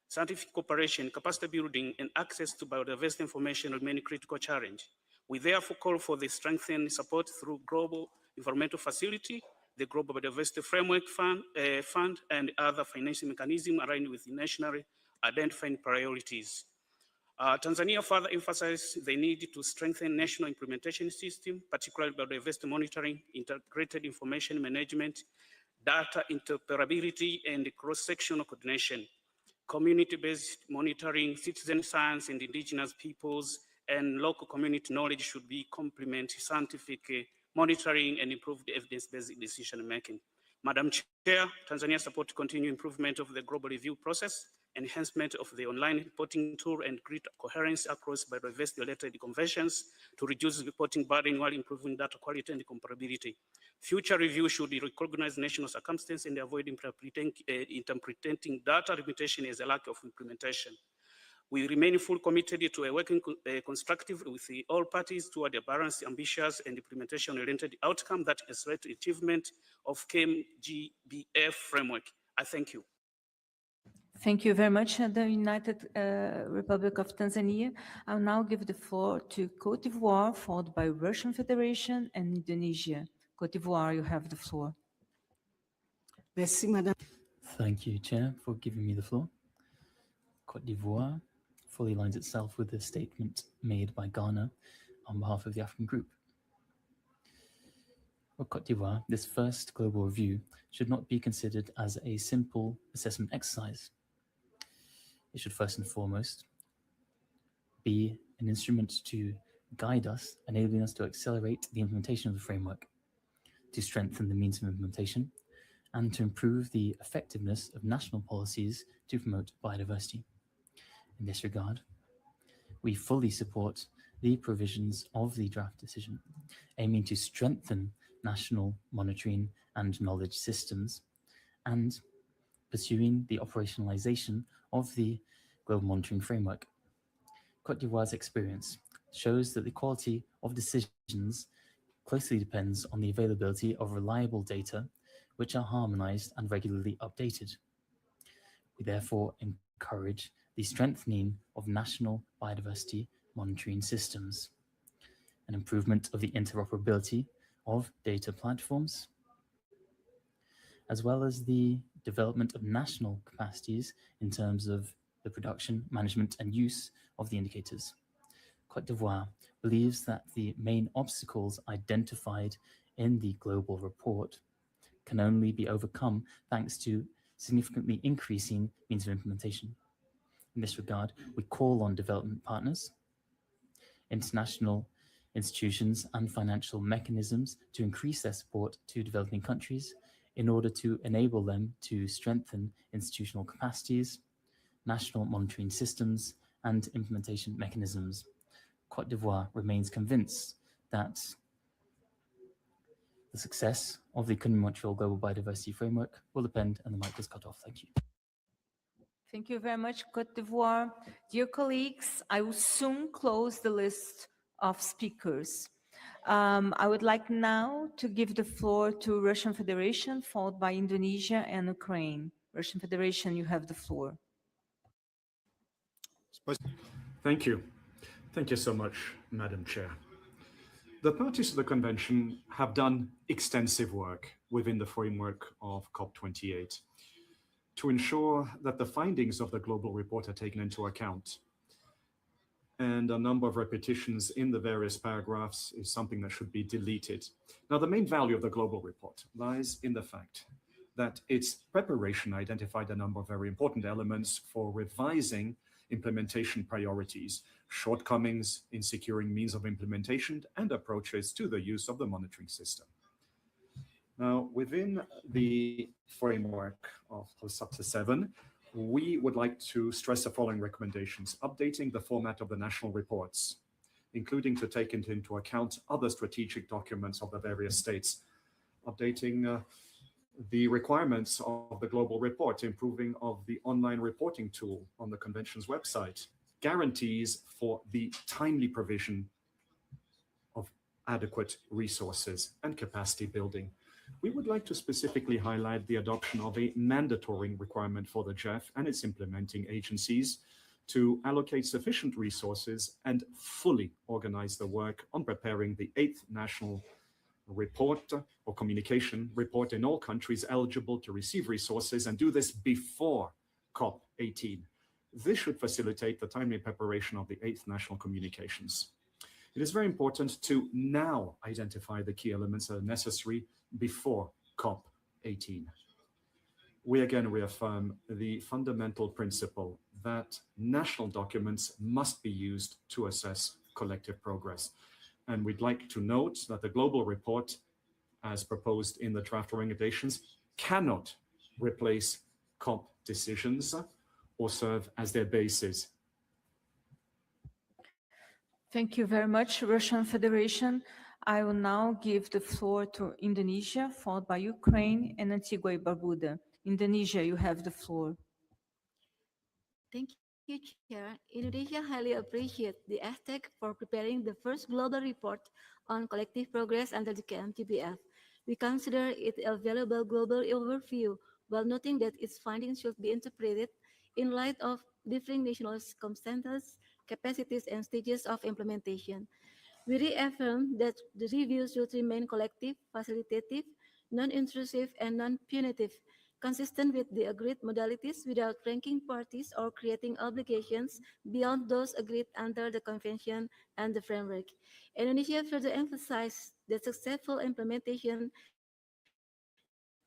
scientific cooperation, capacity building, and access to biodiversity information remain a critical challenge. We therefore call for the strengthened support through Global Environmental Facility, the Global Biodiversity Framework Fund, and other financing mechanisms aligned with nationally identified priorities. Tanzania further emphasized the need to strengthen national implementation system, particularly biodiversity monitoring, integrated information management, data interoperability, and cross-sectional coordination. Community-based monitoring, citizen science, and indigenous peoples and local community knowledge should be complement scientific monitoring and improved evidence-based decision-making. Madam Chair, Tanzania supports continued improvement of the global review process, enhancement of the online reporting tool, and greater coherence across biodiversity-related conventions to reduce reporting burden while improving data quality and comparability. Future review should recognize national circumstances and avoid interpreting data limitation as a lack of implementation. We remain fully committed to working constructively with all parties toward a balanced, ambitious, and implementation-oriented outcome that accelerates achievement of KMGBF framework. I thank you. Thank you very much, the United Republic of Tanzania. I'll now give the floor to Cote d'Ivoire, followed by Russian Federation and Indonesia. Cote d'Ivoire, you have the floor. Merci, Madame. Thank you, Chair, for giving me the floor. Cote d'Ivoire fully aligns itself with the statement made by Ghana on behalf of the African Group. For Cote d'Ivoire, this first global review should not be considered as a simple assessment exercise. It should first and foremost be an instrument to guide us, enabling us to accelerate the implementation of the framework, to strengthen the means of implementation, and to improve the effectiveness of national policies to promote biodiversity. In this regard, we fully support the provisions of the draft decision, aiming to strengthen national monitoring and knowledge systems and pursuing the operationalization of the global monitoring framework. Cote d'Ivoire's experience shows that the quality of decisions closely depends on the availability of reliable data, which are harmonized and regularly updated. We therefore encourage the strengthening of national biodiversity monitoring systems, an improvement of the interoperability of data platforms, as well as the development of national capacities in terms of the production, management, and use of the indicators. Côte d'Ivoire believes that the main obstacles identified in the global report can only be overcome thanks to significantly increasing means of implementation. In this regard, we call on development partners, international institutions, and financial mechanisms to increase their support to developing countries in order to enable them to strengthen institutional capacities, national monitoring systems, and implementation mechanisms. Côte d'Ivoire remains convinced that the success of the Montreal Global Biodiversity Framework will depend, and the mic is cut off. Thank you. Thank you very much, Côte d'Ivoire. Dear colleagues, I will soon close the list of speakers. I would like now to give the floor to Russian Federation, followed by Indonesia and Ukraine. Russian Federation, you have the floor. Thank you. Thank you so much, Madam Chair. The parties to the convention have done extensive work within the framework of COP28 to ensure that the findings of the global report are taken into account. And a number of repetitions in the various paragraphs is something that should be deleted. Now, the main value of the global report lies in the fact that its preparation identified a number of very important elements for revising implementation priorities, shortcomings in securing means of implementation, and approaches to the use of the monitoring system. Now, within the framework of SBI-7, we would like to stress the following recommendations: updating the format of the national reports, including to take into account other strategic documents of the various states, updating the requirements of the global report, improving of the online reporting tool on the convention's website, guarantees for the timely provision of adequate resources, and capacity building. We would like to specifically highlight the adoption of a mandatory requirement for the GEF and its implementing agencies to allocate sufficient resources and fully organize the work on preparing the 8th national report or communication report in all countries eligible to receive resources, and do this before COP18. This should facilitate the timely preparation of the 8th national communications. It is very important to now identify the key elements that are necessary before COP18. We again reaffirm the fundamental principle that national documents must be used to assess collective progress. And we'd like to note that the global report, as proposed in the draft recommendations, cannot replace COP decisions or serve as their basis. Thank you very much, Russian Federation. I will now give the floor to Indonesia, followed by Ukraine and Antigua and Barbuda. Indonesia, you have the floor. Thank you, Chair. Indonesia highly appreciates the ASTEC for preparing the first global report on collective progress under the KMGBF. We consider it a valuable global overview, while noting that its findings should be interpreted in light of differing national circumstances, capacities, and stages of implementation. We reaffirm that the review should remain collective, facilitative, non-intrusive, and non-punitive, consistent with the agreed modalities without ranking parties or creating obligations beyond those agreed under the convention and the framework. Indonesia further emphasized that successful implementation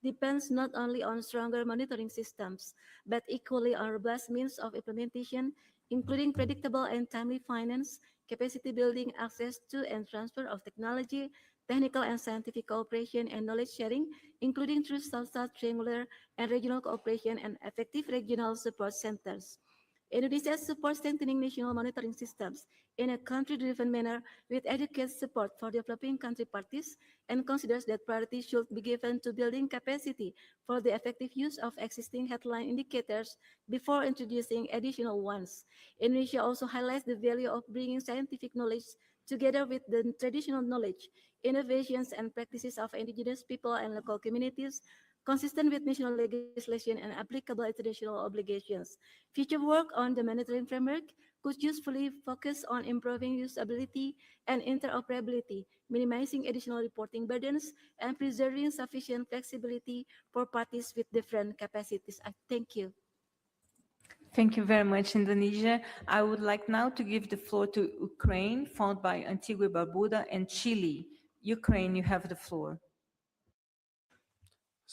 depends not only on stronger monitoring systems, but equally on robust means of implementation, including predictable and timely finance, capacity building, access to and transfer of technology, technical and scientific cooperation, and knowledge sharing, including through South-South triangular and regional cooperation and effective regional support centers. Indonesia supports strengthening national monitoring systems in a country-driven manner with adequate support for developing country parties and considers that priority should be given to building capacity for the effective use of existing headline indicators before introducing additional ones. Indonesia also highlights the value of bringing scientific knowledge together with the traditional knowledge, innovations, and practices of indigenous people and local communities consistent with national legislation and applicable international obligations. Future work on the monitoring framework could usefully focus on improving usability and interoperability, minimizing additional reporting burdens, and preserving sufficient flexibility for parties with different capacities. I thank you. Thank you very much, Indonesia. I would like now to give the floor to Ukraine, followed by Antigua Barbuda and Chile. Ukraine, you have the floor.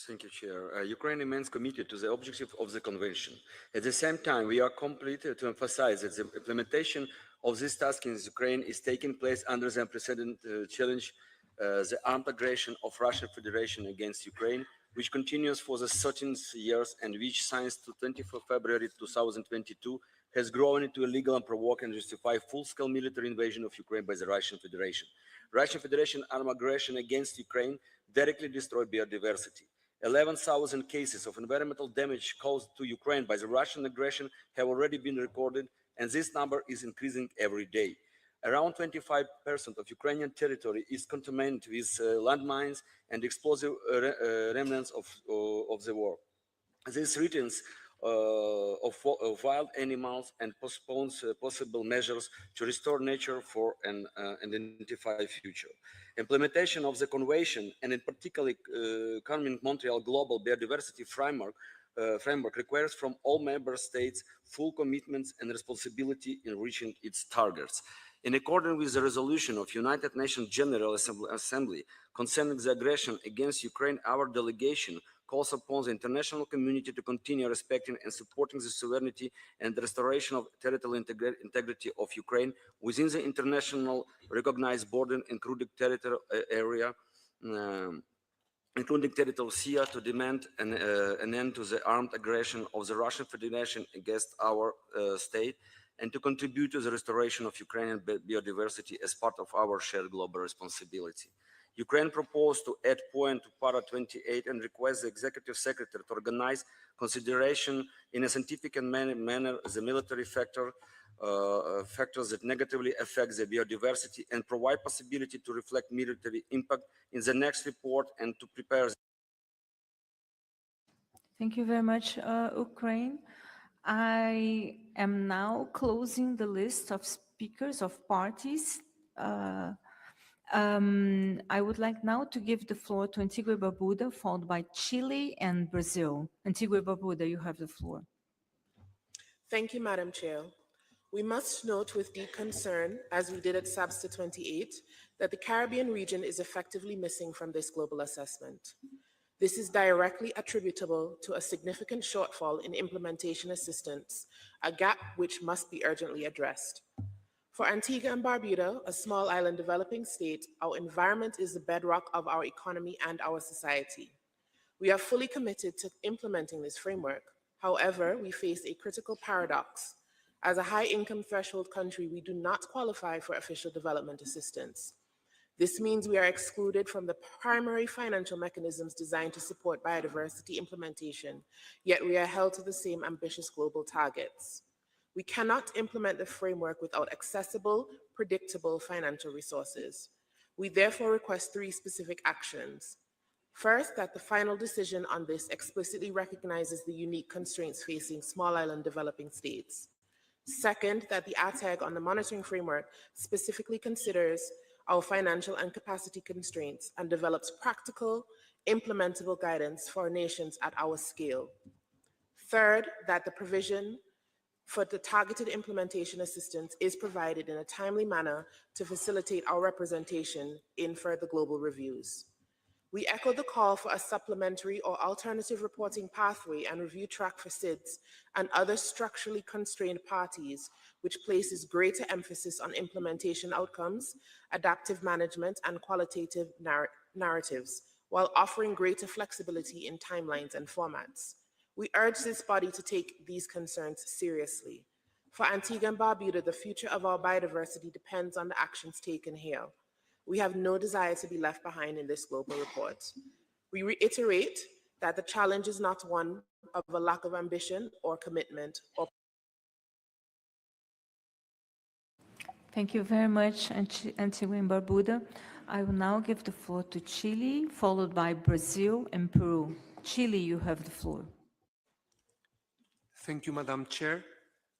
Thank you, Chair. Ukraine remains committed to the objective of the Convention. At the same time, we are compelled to emphasize that the implementation of this task in Ukraine is taking place under the unprecedented challenge, the armed aggression of Russian Federation against Ukraine, which continues for the 13th years and which, since 24 February 2022, has grown into a legal and provoke and justify full-scale military invasion of Ukraine by the Russian Federation. Russian Federation armed aggression against Ukraine directly destroyed biodiversity. 11,000 cases of environmental damage caused to Ukraine by the Russian aggression have already been recorded, and this number is increasing every day. Around 25% of Ukrainian territory is contaminated with landmines and explosive remnants of the war. This threatens of wild animals and postpones possible measures to restore nature for an identified future. Implementation of the Convention, and in particular Convention Montreal Global Biodiversity Framework requires from all member states full commitments and responsibility in reaching its targets. In accordance with the resolution of United Nations General Assembly concerning the aggression against Ukraine, our delegation calls upon the international community to continue respecting and supporting the sovereignty and the restoration of territorial integrity of Ukraine within the international recognized border, including territorial area, including territorial sea, to demand an end to the armed aggression of the Russian Federation against our state, and to contribute to the restoration of Ukrainian biodiversity as part of our shared global responsibility. Ukraine proposed to add point to para 28 and request the Executive Secretary to organize consideration in a scientific manner the military factors that negatively affect the biodiversity and provide possibility to reflect military impact in the next report and to prepare. Thank you very much, Ukraine. I am now closing the list of speakers of parties. I would like now to give the floor to Antigua Barbuda, followed by Chile and Brazil. Antigua Barbuda, you have the floor. Thank you, Madam Chair. We must note with deep concern, as we did at SABSTA 28, that the Caribbean region is effectively missing from this global assessment. This is directly attributable to a significant shortfall in implementation assistance, a gap which must be urgently addressed. For Antigua and Barbuda, a small island developing state, our environment is the bedrock of our economy and our society. We are fully committed to implementing this framework. However, we face a critical paradox. As a high-income threshold country, we do not qualify for official development assistance. This means we are excluded from the primary financial mechanisms designed to support biodiversity implementation, yet we are held to the same ambitious global targets. We cannot implement the framework without accessible, predictable financial resources. We therefore request 3 specific actions. First, that the final decision on this explicitly recognizes the unique constraints facing small island developing states. Second, that the ATAG on the monitoring framework specifically considers our financial and capacity constraints and develops practical, implementable guidance for nations at our scale. Third, that the provision for the targeted implementation assistance is provided in a timely manner to facilitate our representation in further global reviews. We echo the call for a supplementary or alternative reporting pathway and review track for SIDS and other structurally constrained parties, which places greater emphasis on implementation outcomes, adaptive management, and qualitative narratives, while offering greater flexibility in timelines and formats. We urge this body to take these concerns seriously. For Antigua and Barbuda, the future of our biodiversity depends on the actions taken here. We have no desire to be left behind in this global report. We reiterate that the challenge is not one of a lack of ambition or commitment or Thank you very much, Antigua and Barbuda. I will now give the floor to Chile, followed by Brazil and Peru. Chile, you have the floor. Thank you, Madam Chair.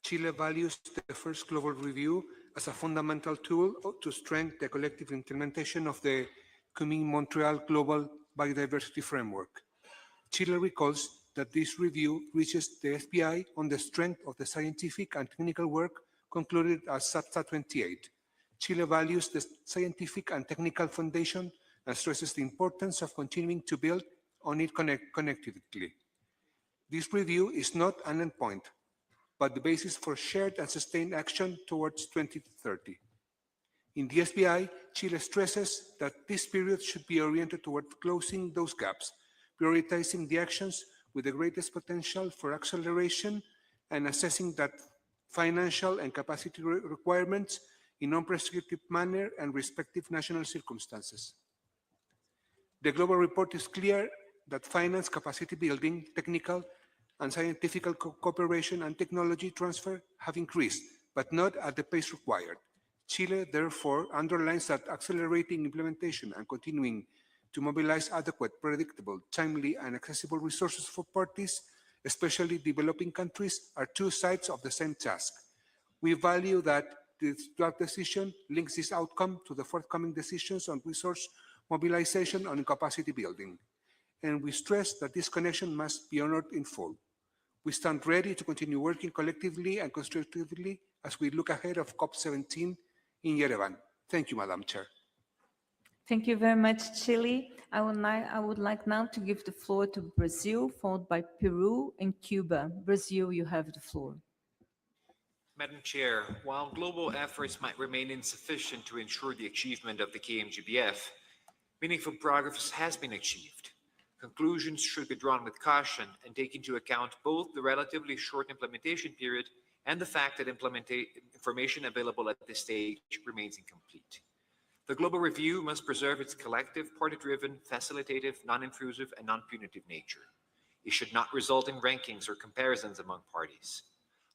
Chile values the first global review as a fundamental tool to strengthen the collective implementation of the Kunming-Montreal Global Biodiversity Framework. Chile recalls that this review reaches the SBI on the strength of the scientific and technical work concluded as SAPTA 28. Chile values the scientific and technical foundation and stresses the importance of continuing to build on it connectively. This review is not an endpoint, but the basis for shared and sustained action towards 2030. In the SBI, Chile stresses that this period should be oriented toward closing those gaps, prioritizing the actions with the greatest potential for acceleration and assessing that financial and capacity requirements in non-prescriptive manner and respective national circumstances. The global report is clear that finance, capacity building, technical and scientific cooperation and technology transfer have increased, but not at the pace required. Chile, therefore, underlines that accelerating implementation and continuing to mobilize adequate, predictable, timely, and accessible resources for parties, especially developing countries, are two sides of the same task. We value that this draft decision links this outcome to the forthcoming decisions on resource mobilization and capacity building. And we stress that this connection must be honored in full. We stand ready to continue working collectively and constructively as we look ahead of COP17 in Yerevan. Thank you, Madam Chair. Thank you very much, Chile. I would like now to give the floor to Brazil, followed by Peru and Cuba. Brazil, you have the floor. Madam Chair, while global efforts might remain insufficient to ensure the achievement of the KMGBF, meaningful progress has been achieved. Conclusions should be drawn with caution and take into account both the relatively short implementation period and the fact that information available at this stage remains incomplete. The global review must preserve its collective, party-driven, facilitative, non-intrusive, and non-punitive nature. It should not result in rankings or comparisons among parties.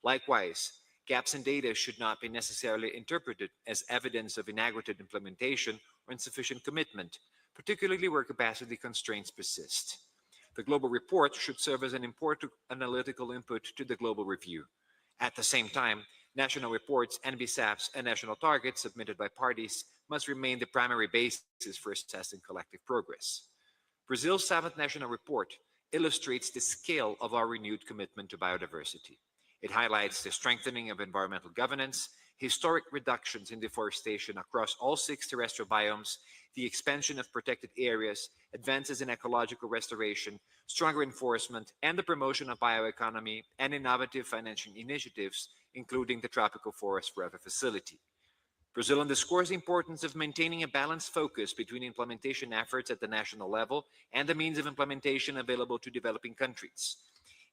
Likewise, gaps in data should not be necessarily interpreted as evidence of inadequate implementation or insufficient commitment, particularly where capacity constraints persist. The global report should serve as an important analytical input to the global review. At the same time, national reports, NBSAPs, and national targets submitted by parties must remain the primary basis for assessing collective progress. Brazil's 7th national report illustrates the scale of our renewed commitment to biodiversity. It highlights the strengthening of environmental governance, historic reductions in deforestation across all 6 terrestrial biomes, the expansion of protected areas, advances in ecological restoration, stronger enforcement, and the promotion of bioeconomy and innovative financial initiatives, including the Tropical Forest Forever facility. Brazil underscores the importance of maintaining a balanced focus between implementation efforts at the national level and the means of implementation available to developing countries.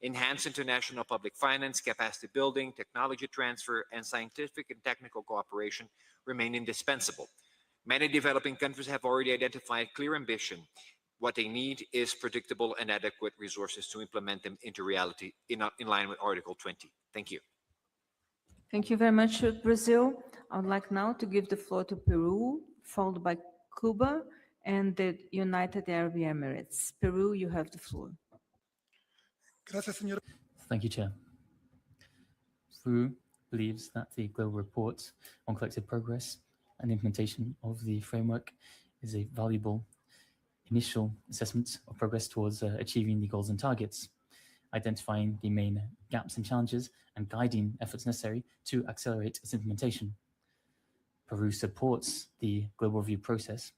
Enhanced international public finance, capacity building, technology transfer, and scientific and technical cooperation remain indispensable. Many developing countries have already identified clear ambition. What they need is predictable and adequate resources to implement them into reality in line with Article 20. Thank you. Thank you very much, Brazil. I would like now to give the floor to Peru, followed by Cuba and the United Arab Emirates. Peru, you have the floor. Thank you, Chair. Peru believes that the global report on collective progress and implementation of the framework is a valuable initial assessment of progress towards achieving the goals and targets, identifying the main gaps and challenges, and guiding efforts necessary to accelerate its implementation. Peru supports the global review process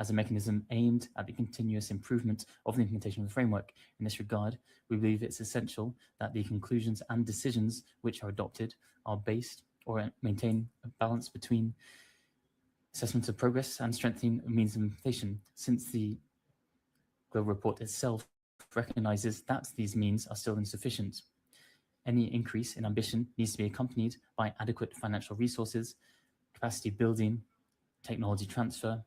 as a mechanism aimed at the continuous improvement of the implementation of the framework. In this regard, we believe it's essential that the conclusions and decisions which are adopted are based or maintain a balance between assessment of progress and strengthening means of implementation, since the global report itself recognizes that these means are still insufficient. Any increase in ambition needs to be accompanied by adequate financial resources, capacity building, technology transfer,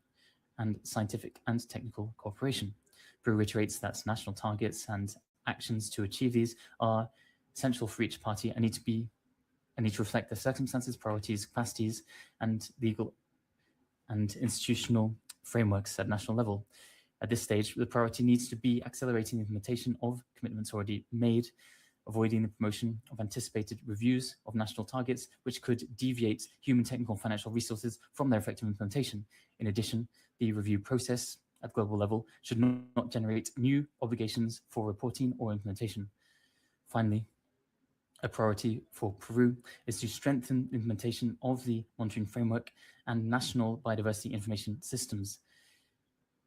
and scientific and technical cooperation. Peru reiterates that national targets and actions to achieve these are essential for each party and need to reflect the circumstances, priorities, capacities, and legal and institutional frameworks at national level. At this stage, the priority needs to be accelerating the implementation of commitments already made, avoiding the promotion of anticipated reviews of national targets, which could deviate human, technical, and financial resources from their effective implementation. In addition, the review process at global level should not generate new obligations for reporting or implementation. Finally, a priority for Peru is to strengthen the implementation of the monitoring framework and national biodiversity information systems.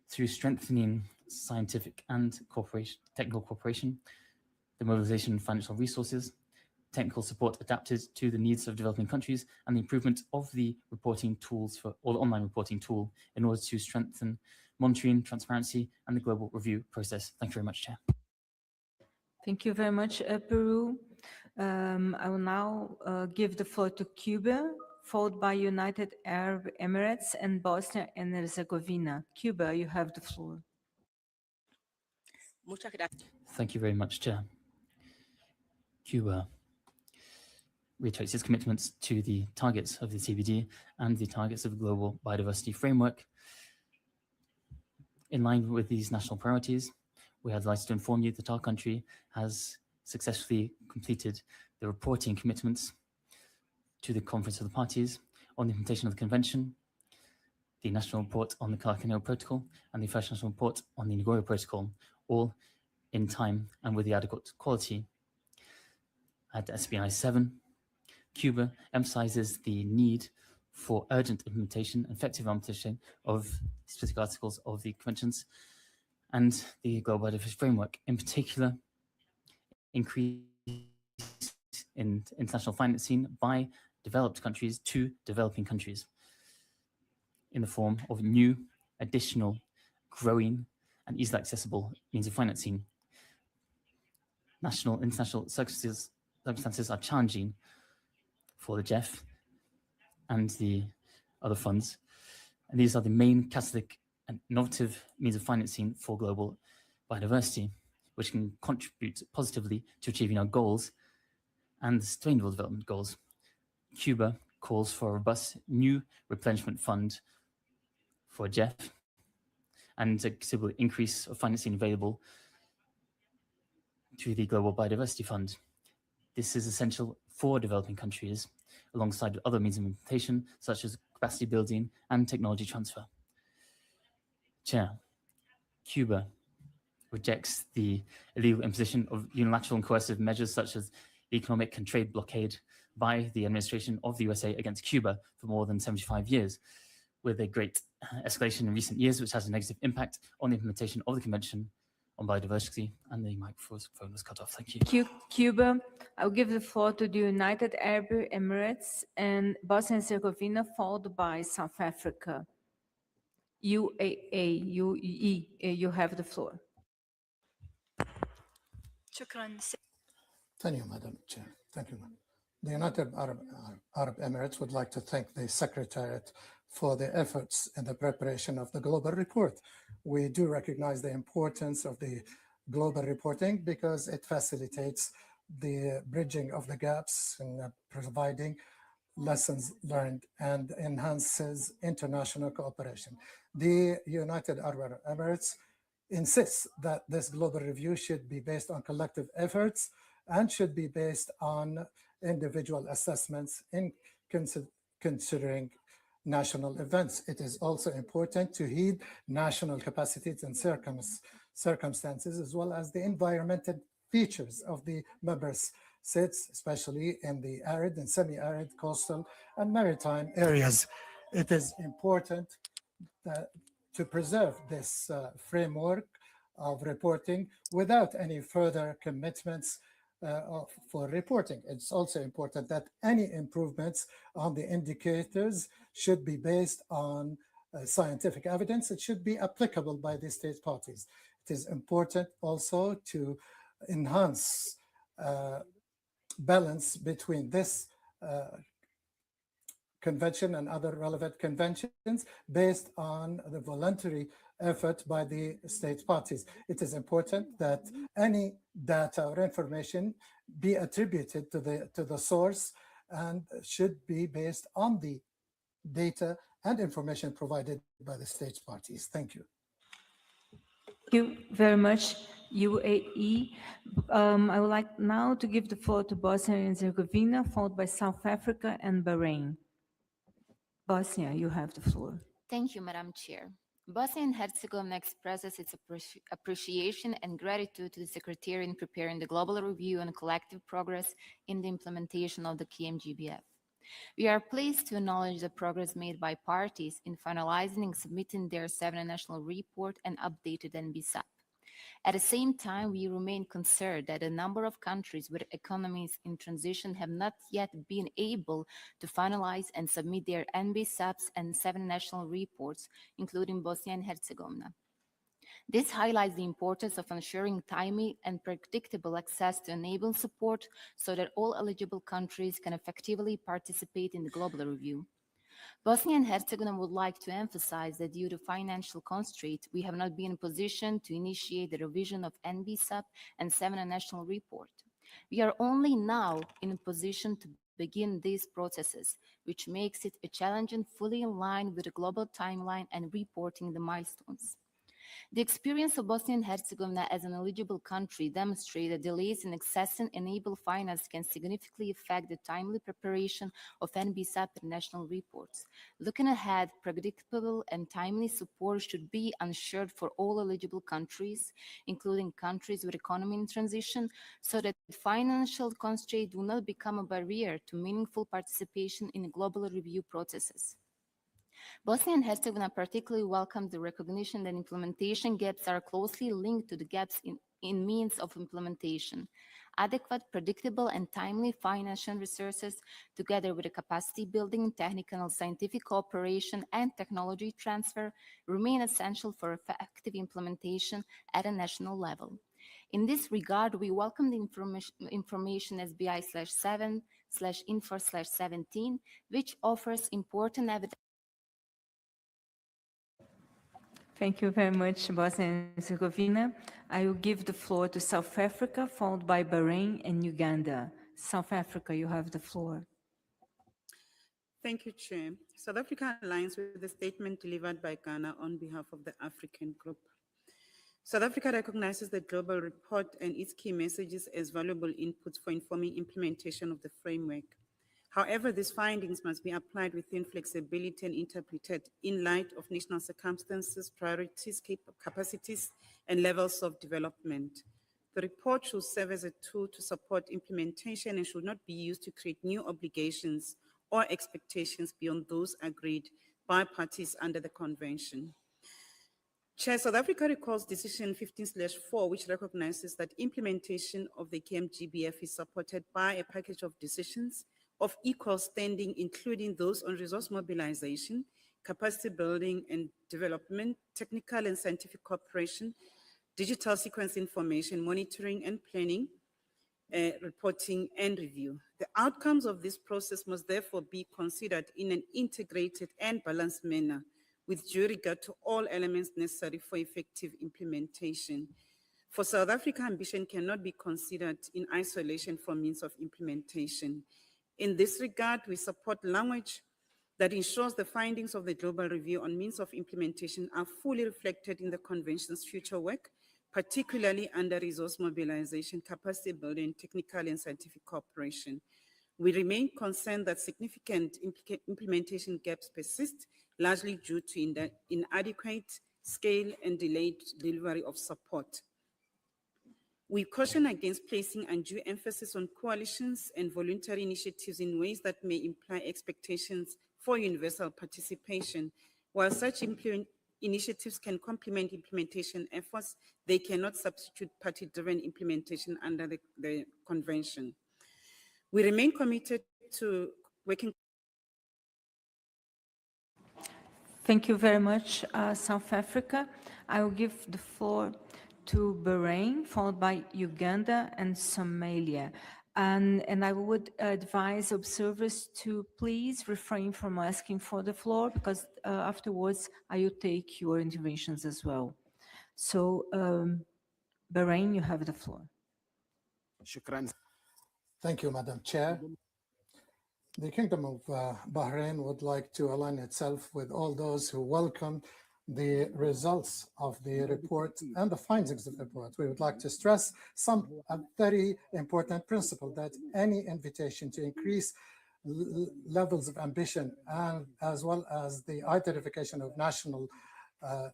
Through strengthening scientific and technical cooperation, the mobilization of financial resources, technical support adapted to the needs of developing countries, and the improvement of the reporting tools or the online reporting tool in order to strengthen monitoring, transparency, and the global review process. Thank you very much, Chair. Thank you very much, Peru. I will now give the floor to Cuba, followed by United Arab Emirates and Bosnia and Herzegovina. Cuba, you have the floor. Thank you very much, Chair. Cuba reiterates its commitments to the targets of the CBD and the targets of the Global Biodiversity Framework. In line with these national priorities, we are delighted to inform you that our country has successfully completed the reporting commitments to the Conference of the Parties on the implementation of the Convention, the National Report on the Carcano Protocol, and the First National Report on the Nagoya Protocol, all in time and with the adequate quality. At SBI-7, Cuba emphasizes the need for urgent implementation, effective implementation of specific articles of the conventions and the Global Biodiversity Framework, in particular, increase in international financing by developed countries to developing countries in the form of new, additional, growing, and easily accessible means of financing. National, international circumstances are challenging for the GEF and the other funds. And these are the main catalytic and innovative means of financing for global biodiversity, which can contribute positively to achieving our goals and the sustainable development goals. Cuba calls for a robust new replenishment fund for GEF and a considerable increase of financing available to the Global Biodiversity Fund. This is essential for developing countries, alongside other means of implementation, such as capacity building and technology transfer. Chair, Cuba rejects the illegal imposition of unilateral and coercive measures such as economic and trade blockade by the administration of the USA against Cuba for more than 75 years, with a great escalation in recent years, which has a negative impact on the implementation of the Convention on Biodiversity. And the microphone was cut off. Thank you. Cuba, I'll give the floor to the United Arab Emirates and Bosnia and Herzegovina, followed by South Africa. UAE, you have the floor. Thank you, Madam Chair. Thank you. The United Arab Emirates would like to thank the Secretariat for the efforts in the preparation of the global report. We do recognize the importance of the global reporting because it facilitates the bridging of the gaps in providing lessons learned and enhances international cooperation. The United Arab Emirates insists that this global review should be based on collective efforts and should be based on individual assessments in considering national events. It is also important to heed national capacities and circumstances, as well as the environmental features of the member states, especially in the arid and semi-arid, coastal and maritime areas. It is important to preserve this framework of reporting without any further commitments for reporting. It's also important that any improvements on the indicators should be based on scientific evidence. It should be applicable by the state parties. It is important also to enhance balance between this convention and other relevant conventions based on the voluntary effort by the state parties. It is important that any data or information be attributed to the source and should be based on the data and information provided by the state parties. Thank you. Thank you very much, UAE. I would like now to give the floor to Bosnia and Herzegovina, followed by South Africa and Bahrain. Bosnia, you have the floor. Thank you, Madam Chair. Bosnia and Herzegovina expresses its appreciation and gratitude to the Secretary in preparing the global review on collective progress in the implementation of the KMGBF. We are pleased to acknowledge the progress made by parties in finalizing and submitting their 7th national report and updated NBSAP. At the same time, we remain concerned that a number of countries with economies in transition have not yet been able to finalize and submit their NBSAPs and 7 national reports, including Bosnia and Herzegovina. This highlights the importance of ensuring timely and predictable access to enable support so that all eligible countries can effectively participate in the global review. Bosnia and Herzegovina would like to emphasize that due to financial constraints, we have not been in a position to initiate the revision of NBSAP and 7 national report. We are only now in a position to begin these processes, which makes it a challenge and fully in line with the global timeline and reporting the milestones. The experience of Bosnia and Herzegovina as an eligible country demonstrates that delays in accessing enable finance can significantly affect the timely preparation of NBSAP and national reports. Looking ahead, predictable and timely support should be ensured for all eligible countries, including countries with economy in transition, so that financial constraints do not become a barrier to meaningful participation in global review processes. Bosnia and Herzegovina particularly welcomes the recognition that implementation gaps are closely linked to the gaps in means of implementation. Adequate, predictable, and timely financial resources, together with the capacity building, technical and scientific cooperation, and technology transfer, remain essential for effective implementation at a national level. In this regard, we welcome the information SBI-7/info/17, which offers important evidence. Thank you very much, Bosnia and Herzegovina. I will give the floor to South Africa, followed by Bahrain and Uganda. South Africa, you have the floor. Thank you, Chair. South Africa aligns with the statement delivered by Ghana on behalf of the African Group. South Africa recognizes the global report and its key messages as valuable inputs for informing implementation of the framework. However, these findings must be applied within flexibility and interpreted in light of national circumstances, priorities, capacities, and levels of development. The report should serve as a tool to support implementation and should not be used to create new obligations or expectations beyond those agreed by parties under the convention. Chair, South Africa recalls Decision 15/4, which recognizes that implementation of the KMGBF is supported by a package of decisions of equal standing, including those on resource mobilization, capacity building and development, technical and scientific cooperation, digital sequence information, monitoring and planning, reporting and review. The outcomes of this process must therefore be considered in an integrated and balanced manner with due regard to all elements necessary for effective implementation. For South Africa, ambition cannot be considered in isolation from means of implementation. In this regard, we support language that ensures the findings of the global review on means of implementation are fully reflected in the convention's future work, particularly under resource mobilization, capacity building, technical and scientific cooperation. We remain concerned that significant implementation gaps persist, largely due to inadequate scale and delayed delivery of support. We caution against placing undue emphasis on coalitions and voluntary initiatives in ways that may imply expectations for universal participation. While such initiatives can complement implementation efforts, they cannot substitute party-driven implementation under the convention. We remain committed to working. Thank you very much, South Africa. I will give the floor to Bahrain, followed by Uganda and Somalia. And I would advise observers to please refrain from asking for the floor because afterwards I will take your interventions as well. So, Bahrain, you have the floor. Shukran. Thank you, Madam Chair. The Kingdom of Bahrain would like to align itself with all those who welcome the results of the report and the findings of the report. We would like to stress a very important principle that any invitation to increase levels of ambition and as well as the identification of national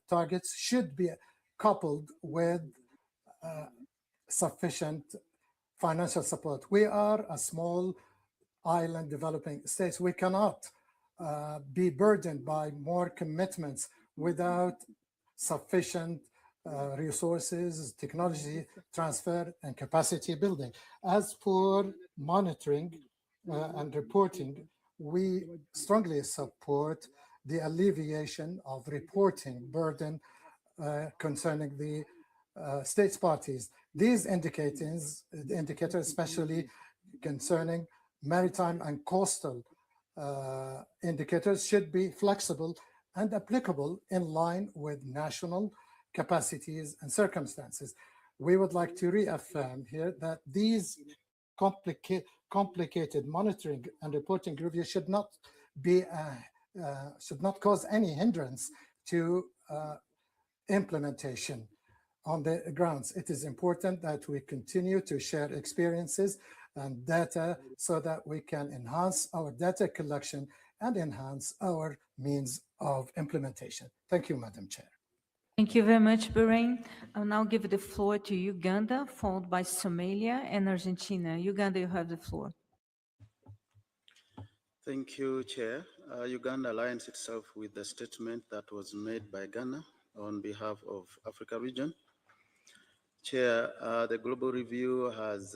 targets should be coupled with sufficient financial support. We are a small island developing states. We cannot be burdened by more commitments without sufficient resources, technology transfer, and capacity building. As for monitoring and reporting, we strongly support the alleviation of reporting burden concerning the states parties. These indicators, especially concerning maritime and coastal indicators, should be flexible and applicable in line with national capacities and circumstances. We would like to reaffirm here that these complicated monitoring and reporting reviews should not cause any hindrance to implementation on the grounds. It is important that we continue to share experiences and data so that we can enhance our data collection and enhance our means of implementation. Thank you, Madam Chair. Thank you very much, Bahrain. I'll now give the floor to Uganda, followed by Somalia and Argentina. Uganda, you have the floor. Thank you, Chair. Uganda aligns itself with the statement that was made by Ghana on behalf of Africa region. Chair, the global review has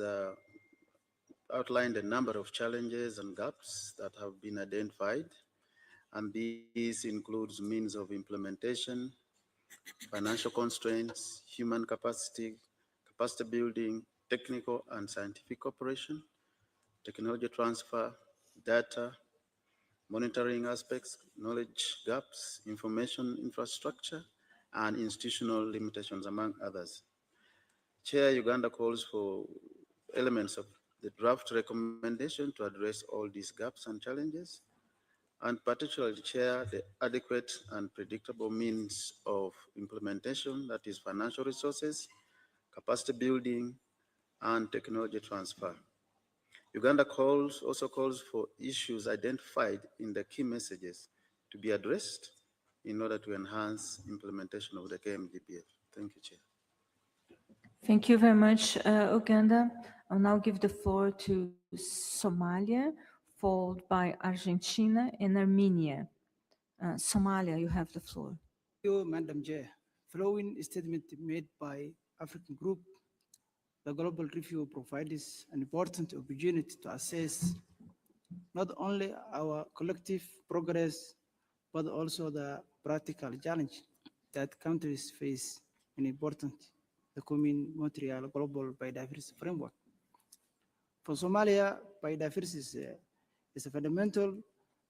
outlined a number of challenges and gaps that have been identified, and these includes means of implementation, financial constraints, human capacity building, technical and scientific cooperation, technology transfer, data, monitoring aspects, knowledge gaps, information infrastructure, and institutional limitations, among others. Chair, Uganda calls for elements of the draft recommendation to address all these gaps and challenges, and particularly, Chair, the adequate and predictable means of implementation, that is financial resources, capacity building, and technology transfer. Uganda also calls for issues identified in the key messages to be addressed in order to enhance implementation of the KMGBF. Thank you, Chair. Thank you very much, Uganda. I'll now give the floor to Somalia, followed by Argentina and Armenia. Somalia, you have the floor. Thank you, Madam Chair. Following statement made by African Group, the global review provides an important opportunity to assess not only our collective progress, but also the practical challenge that countries face in important the coming Montreal Global Biodiversity Framework. For Somalia, biodiversity is a fundamental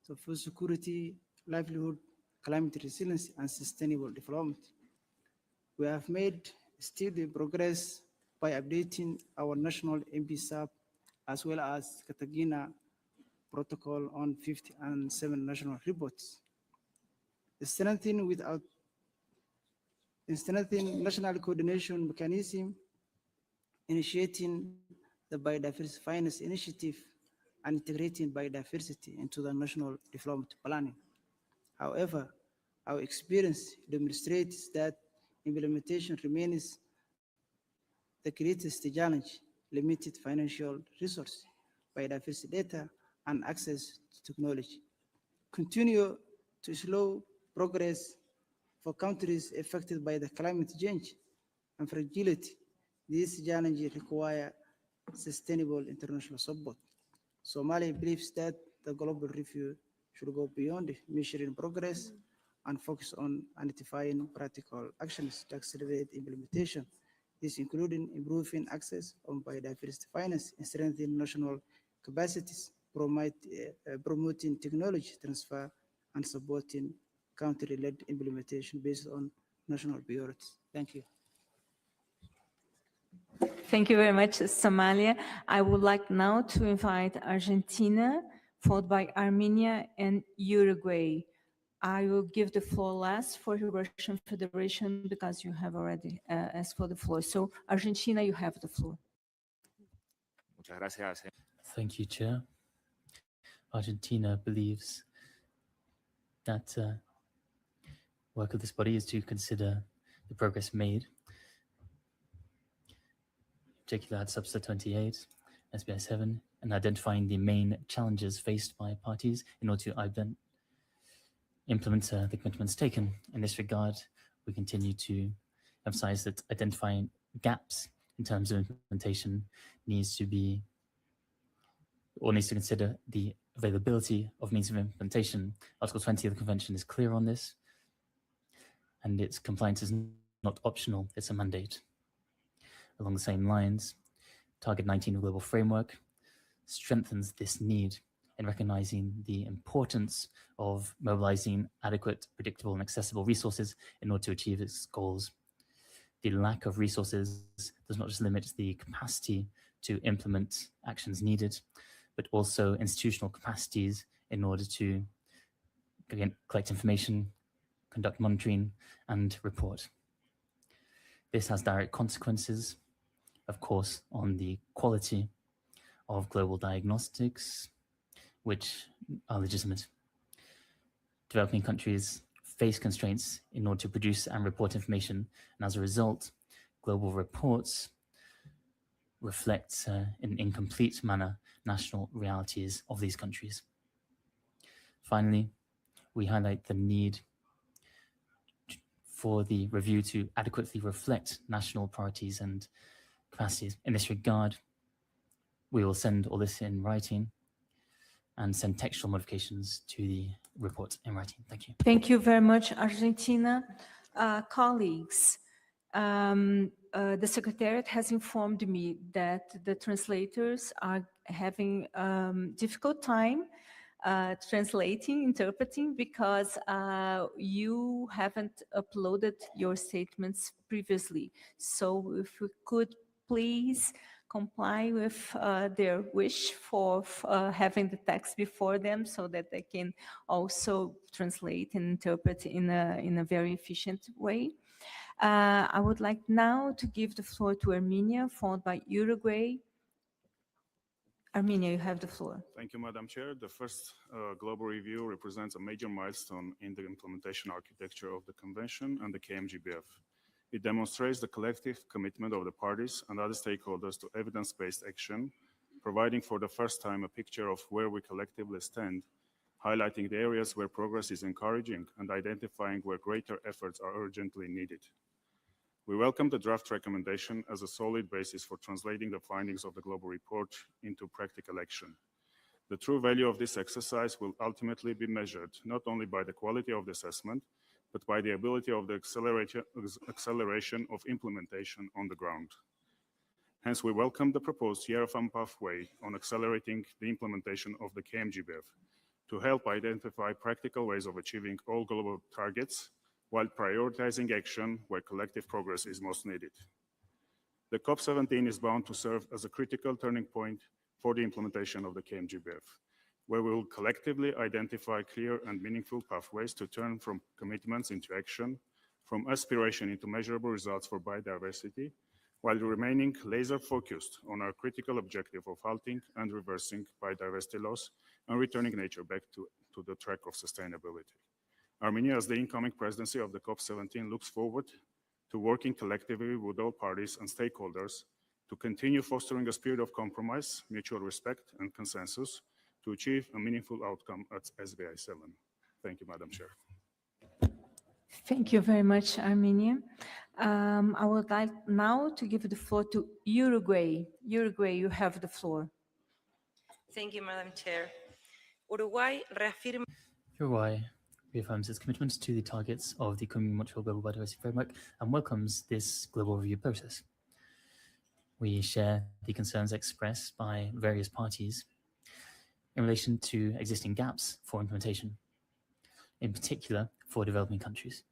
to food security, livelihood, climate resilience, and sustainable development. We have made steady progress by updating our national MPSAP as well as Cartagena Protocol on 50 and 7 national reports. Strengthening national coordination mechanism, initiating the Biodiversity Finance Initiative, and integrating biodiversity into the national development planning. However, our experience demonstrates that implementation remains the greatest challenge: limited financial resources, biodiversity data, and access to technology continue to slow progress for countries affected by the climate change and fragility. These challenges require sustainable international support. Somalia believes that the global review should go beyond measuring progress and focus on identifying practical actions to accelerate implementation, This including improving access on biodiversity finance and strengthening national capacities, promoting technology transfer, and supporting country-led implementation based on national priorities. Thank you. Thank you very much, Somalia. I would like now to invite Argentina, followed by Armenia and Uruguay. I will give the floor last for the Russian Federation because you have already asked for the floor. So Argentina, you have the floor. Thank you, Chair. Argentina believes that work of this body is to consider the progress made, particularly at Subsidiary 28, SBI-7, and identifying the main challenges faced by parties in order to implement the commitments taken. In this regard, we continue to emphasize that identifying gaps in terms of implementation needs to consider the availability of means of implementation. Article 20 of the Convention is clear on this, and its compliance is not optional, it's a mandate. Along the same lines, Target 19 of the Global Framework strengthens this need in recognizing the importance of mobilizing adequate, predictable, and accessible resources in order to achieve its goals. The lack of resources does not just limit the capacity to implement actions needed, but also institutional capacities in order to, again, collect information, conduct monitoring, and report. This has direct consequences, of course, on the quality of global diagnostics, which are legitimate. Developing countries face constraints in order to produce and report information, and as a result, global reports reflect in an incomplete manner national realities of these countries. Finally, we highlight the need for the review to adequately reflect national priorities and capacities. In this regard, we will send all this in writing and send textual modifications to the report in writing. Thank you. Thank you very much, Argentina. Colleagues, the Secretariat has informed me that the translators are having difficult time interpreting because you haven't uploaded your statements previously. So if we could please comply with their wish for having the text before them so that they can also translate and interpret in a very efficient way. I would like now to give the floor to Armenia, followed by Uruguay. Armenia, you have the floor. Thank you, Madam Chair. The first global review represents a major milestone in the implementation architecture of the Convention and the KMGBF. It demonstrates the collective commitment of the parties and other stakeholders to evidence-based action, providing for the first time a picture of where we collectively stand, highlighting the areas where progress is encouraging and identifying where greater efforts are urgently needed. We welcome the draft recommendation as a solid basis for translating the findings of the global report into practical action. The true value of this exercise will ultimately be measured not only by the quality of the assessment, but by the ability of the acceleration of implementation on the ground. Hence, we welcome the proposed year-of-1 pathway on accelerating the implementation of the KMGBF to help identify practical ways of achieving all global targets while prioritizing action where collective progress is most needed. The COP17 is bound to serve as a critical turning point for the implementation of the KMGBF, where we will collectively identify clear and meaningful pathways to turn from commitments into action, from aspiration into measurable results for biodiversity, while remaining laser-focused on our critical objective of halting and reversing biodiversity loss and returning nature back to the track of sustainability. Armenia, as the incoming presidency of the COP17, looks forward to working collectively with all parties and stakeholders to continue fostering a spirit of compromise, mutual respect, and consensus to achieve a meaningful outcome at SBI-7. Thank you, Madam Chair. Thank you very much, Armenia. I would like now to give the floor to Uruguay. Uruguay, you have the floor. Thank you, Madam Chair. Uruguay reaffirms its commitment to the targets of the Montreal Global Biodiversity Framework and welcomes this global review process. we share the concerns expressed by various parties in relation to existing gaps for implementation, in particular for developing countries.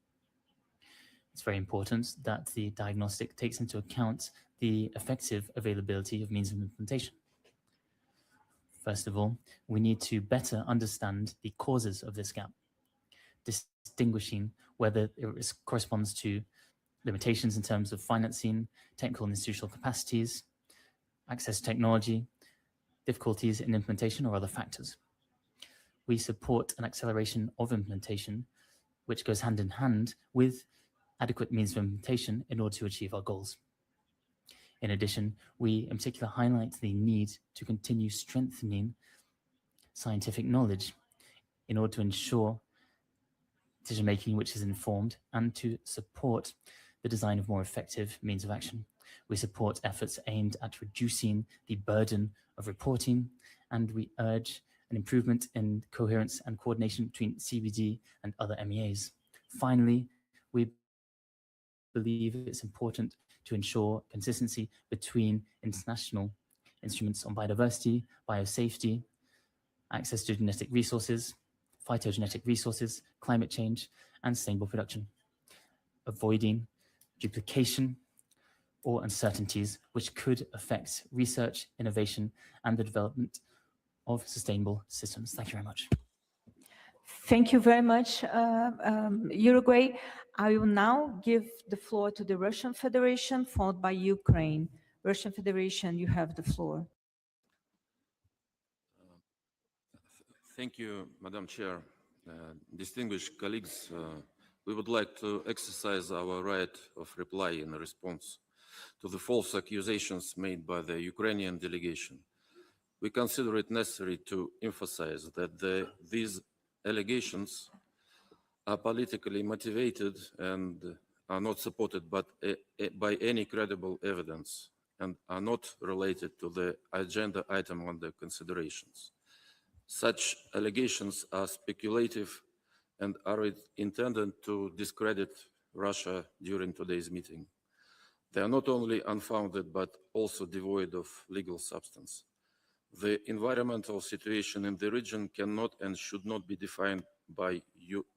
It's very important that the diagnostic takes into account the effective availability of means of implementation. First of all, we need to better understand the causes of this gap, distinguishing whether it corresponds to limitations in terms of financing, technical and institutional capacities, access to technology, difficulties in implementation, or other factors. We support an acceleration of implementation, which goes hand in hand with adequate means of implementation in order to achieve our goals. In addition, we in particular highlight the need to continue strengthening scientific knowledge in order to ensure decision-making which is informed and to support the design of more effective means of action. We support efforts aimed at reducing the burden of reporting, and we urge an improvement in coherence and coordination between CBD and other MEAs. Finally, we believe it's important to ensure consistency between international instruments on biodiversity, biosafety, access to genetic resources, phytogenetic resources, climate change, and sustainable production, avoiding duplication or uncertainties which could affect research, innovation, and the development of sustainable systems. Thank you very much. Thank you very much, Uruguay. I will now give the floor to the Russian Federation, followed by Ukraine. Russian Federation, you have the floor. Thank you, Madam Chair. Distinguished colleagues, we would like to exercise our right of reply in response to the false accusations made by the Ukrainian delegation. We consider it necessary to emphasize that these allegations are politically motivated and are not supported by any credible evidence and are not related to the agenda item under considerations. Such allegations are speculative and are intended to discredit Russia during today's meeting. They are not only unfounded, but also devoid of legal substance. The environmental situation in the region cannot and should not be defined by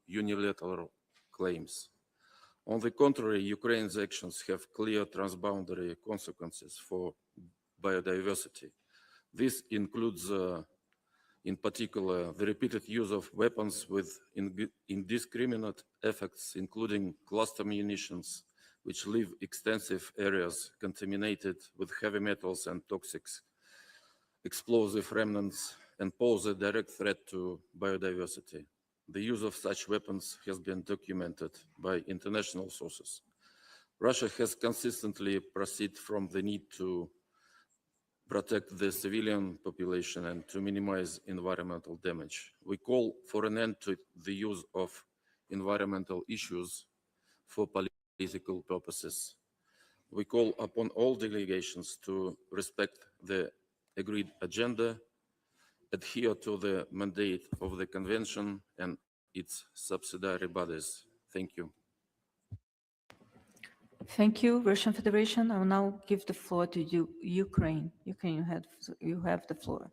unilateral claims. On the contrary, Ukraine's actions have clear transboundary consequences for biodiversity. This includes, in particular, the repeated use of weapons with indiscriminate effects, including cluster munitions, which leave extensive areas contaminated with heavy metals and toxic explosive remnants and pose a direct threat to biodiversity. The use of such weapons has been documented by international sources. Russia has consistently proceeded from the need to protect the civilian population and to minimize environmental damage. We call for an end to the use of environmental issues for political purposes. We call upon all delegations to respect the agreed agenda, adhere to the mandate of the Convention and its subsidiary bodies. Thank you. Thank you, Russian Federation. I will now give the floor to Ukraine. Ukraine, you have the floor.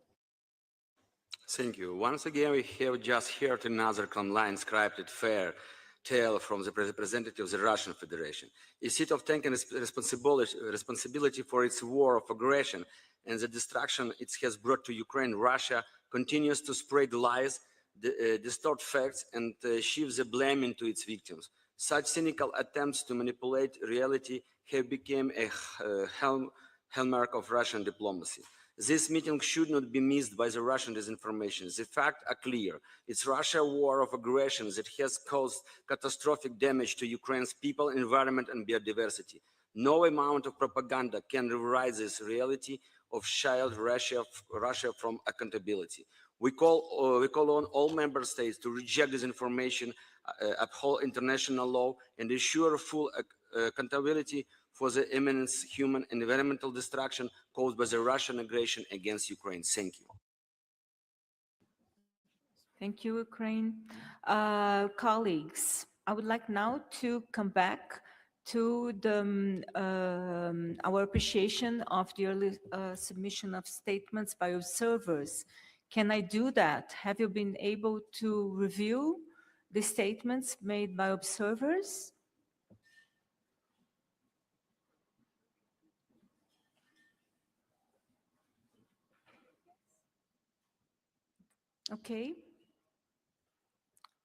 Thank you. Once again, we have just heard another online scripted fair tale from the representative of the Russian Federation. Instead of taking responsibility for its war of aggression and the destruction it has brought to Ukraine, Russia continues to spread lies, distort facts, and shift the blame into its victims. Such cynical attempts to manipulate reality have become a hallmark of Russian diplomacy. This meeting should not be missed by the Russian disinformation. The facts are clear. It's Russia's war of aggression that has caused catastrophic damage to Ukraine's people, environment, and biodiversity. No amount of propaganda can rewrite this reality of shield Russia from accountability. We call on all member states to reject disinformation, uphold international law, and ensure full accountability for the imminent human and environmental destruction caused by the Russian aggression against Ukraine. Thank you. Thank you, Ukraine. Colleagues, I would like now to come back to our appreciation of the early submission of statements by observers. Can I do that? Have you been able to review the statements made by observers? Okay.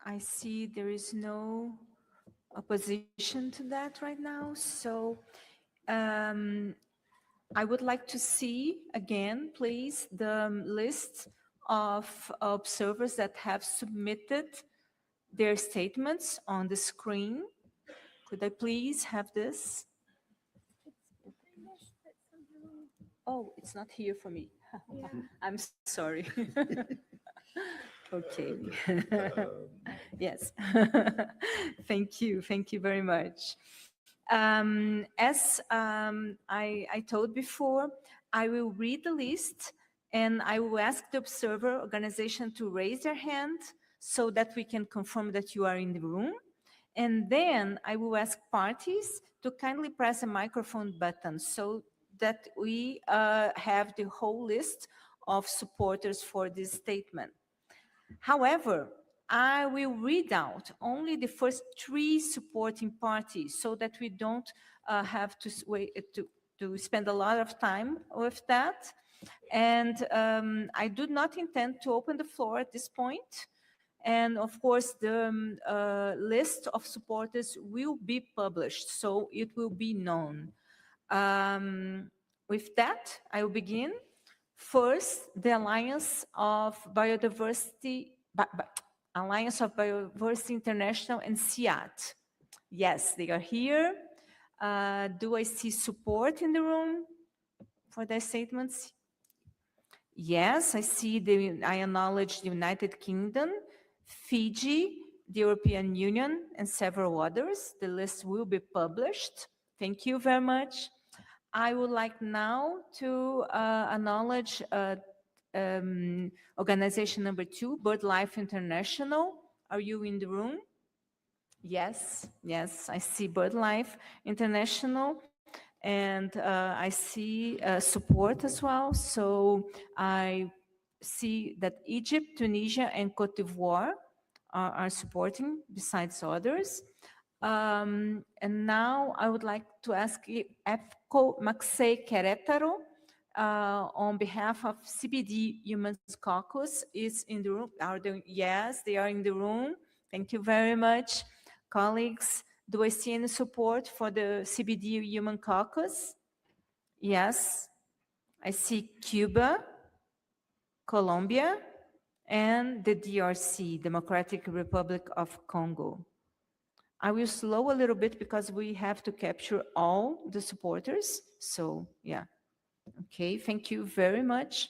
I see there is no opposition to that right now. So I would like to see again, please, the list of observers that have submitted their statements on the screen. Could I please have this? Oh, it's not here for me. I'm sorry. Okay. Yes. Thank you. Thank you very much. As I told before, I will read the list and I will ask the observer organization to raise their hand so that we can confirm that you are in the room. And then I will ask parties to kindly press the microphone button so that we have the whole list of supporters for this statement. However, I will read out only the first 3 supporting parties so that we don't have to wait to spend a lot of time with that. And I do not intend to open the floor at this point. And of course, the list of supporters will be published, so it will be known. With that, I will begin. First, the Alliance of Biodiversity International and SIAT. Yes, they are here. Do I see support in the room for their statements? Yes, I see. I acknowledge the United Kingdom, Fiji, the European Union, and several others. The list will be published. Thank you very much. I would like now to acknowledge organization number 2, BirdLife International. Are you in the room? Yes, yes, I see BirdLife International. And I see support as well. So I see that Egypt, Tunisia, and Cote d'Ivoire are supporting besides others. And now I would like to ask EFCO Maxey Querétaro on behalf of CBD Humans Caucus is in the room. Yes, they are in the room. Thank you very much, colleagues. Do I see any support for the CBD Human Caucus? Yes. I see Cuba, Colombia, and the DRC, Democratic Republic of Congo. I will slow a little bit because we have to capture all the supporters. So, yeah. Okay, thank you very much.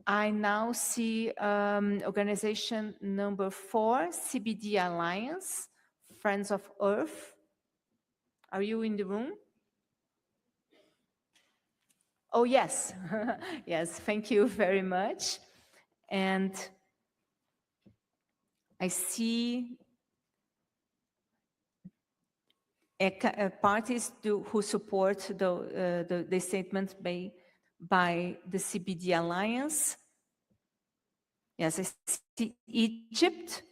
I now see organization number 4, CBD Alliance, Friends of Earth. Are you in the room? Oh, yes. Yes, thank you very much. And I see parties who support the statement by the CBD Alliance. Yes, I see Egypt,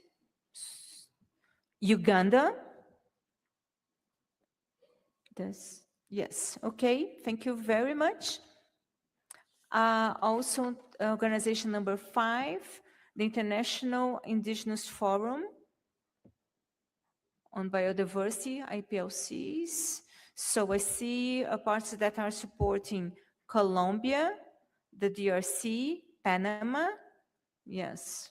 Uganda. Yes, okay, thank you very much. Also, organization number 5, the International Indigenous Forum on Biodiversity, IPLCs. So I see parts that are supporting Colombia, the DRC, Panama. Yes.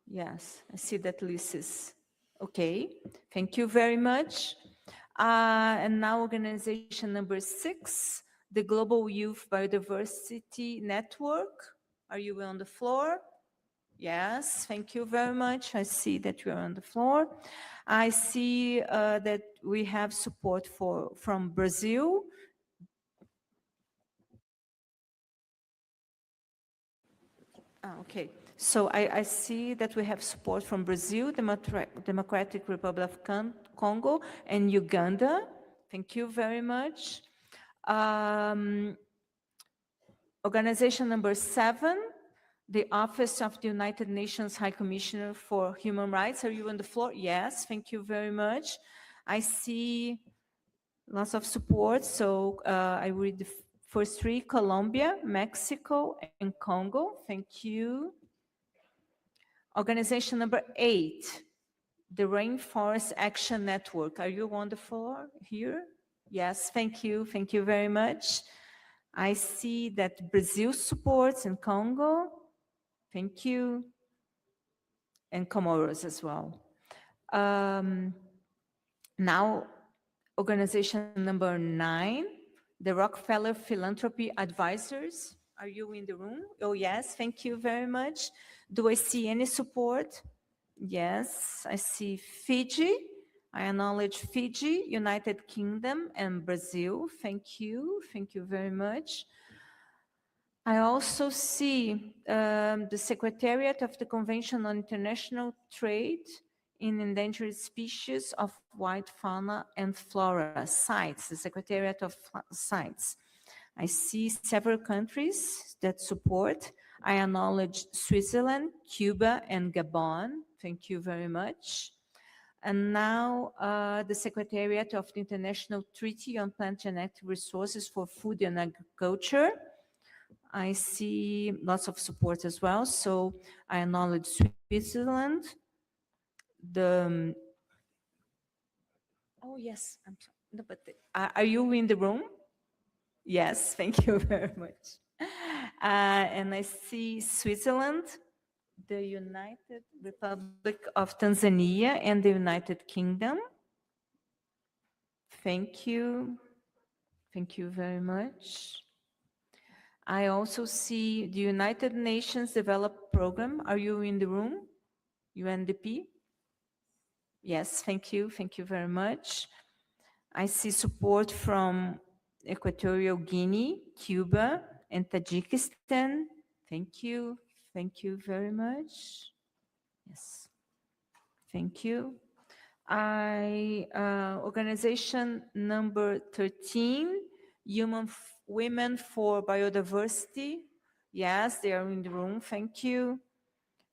Yes, I see that list is okay. Thank you very much. And now organization number 6, the Global Youth Biodiversity Network. Are you on the floor? Yes, thank you very much. I see that you are on the floor. I see that we have support from Brazil. Okay, So I see that we have support from Brazil, Democratic Republic of Congo, and Uganda. Thank you very much. Organization number 7, the Office of the United Nations High Commissioner for Human Rights. Are you on the floor? Yes, thank you very much. I see lots of support. So I read the first 3, Colombia, Mexico, and Congo. Thank you. Organization number 8, the Rainforest Action Network. Are you on the floor here? Yes, thank you. Thank you very much. I see that Brazil supports in Congo. Thank you. And Comoros as well. Now, organization number 9, the Rockefeller Philanthropy Advisors. Are you in the room? Oh, yes, thank you very much. Do I see any support? Yes, I see Fiji. I acknowledge Fiji, United Kingdom, and Brazil. Thank you very much. I also see the Secretariat of the Convention on International Trade in Endangered Species of Wild Fauna and Flora, CITES, the Secretariat of CITES. I see several countries that support. I acknowledge Switzerland, Cuba, and Gabon. Thank you very much. And now the Secretariat of the International Treaty on Plant Genetic Resources for Food and Agriculture. I see lots of support as well. So I acknowledge Switzerland. Oh yes, I'm sorry. No, but are you in the room? Yes, thank you very much. And I see Switzerland, the United Republic of Tanzania, and the United Kingdom. Thank you. Thank you very much. I also see the United Nations Development Program. Are you in the room? UNDP? Yes, thank you. Thank you very much. I see support from Equatorial Guinea, Cuba, and Tajikistan. Thank you. Thank you very much. Yes. Thank you. Organization number 13, Women for Biodiversity. Yes, they are in the room. Thank you.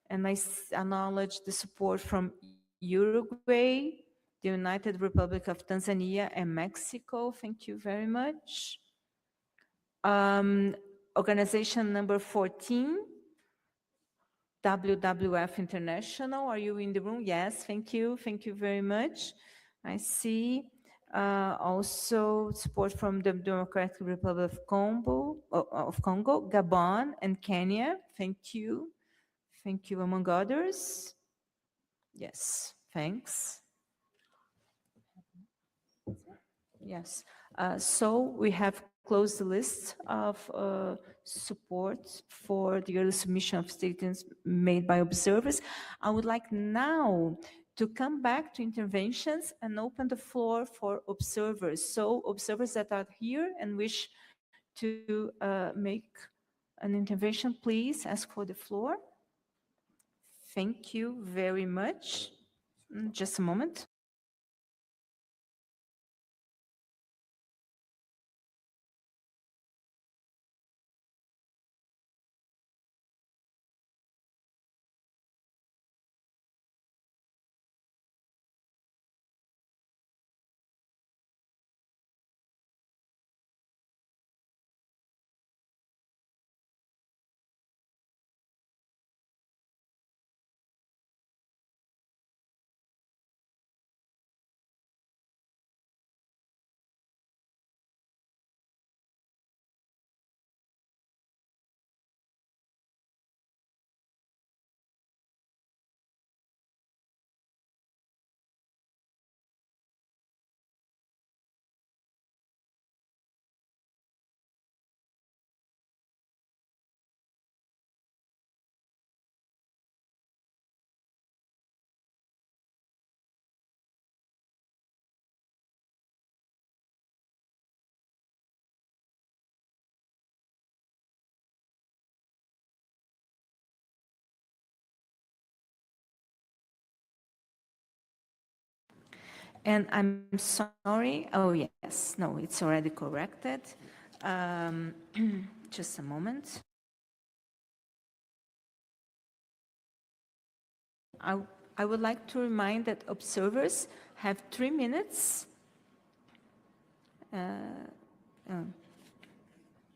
And I acknowledge the support from Uruguay, the United Republic of Tanzania, and Mexico. Thank you very much. Organization number 14, WWF International. Are you in the room? Yes, thank you. Thank you very much. I see also support from the Democratic Republic of Congo, Gabon, and Kenya. Thank you. Thank you, among others. Yes, thanks. Yes, so we have closed the list of support for the early submission of statements made by observers. I would like now to come back to interventions and open the floor for observers. So observers that are here and wish to make an intervention, please ask for the floor. Thank you very much. Just a moment. And I'm sorry, oh yes, no, it's already corrected. Um, just a moment. I would like to remind that observers have 3 minutes.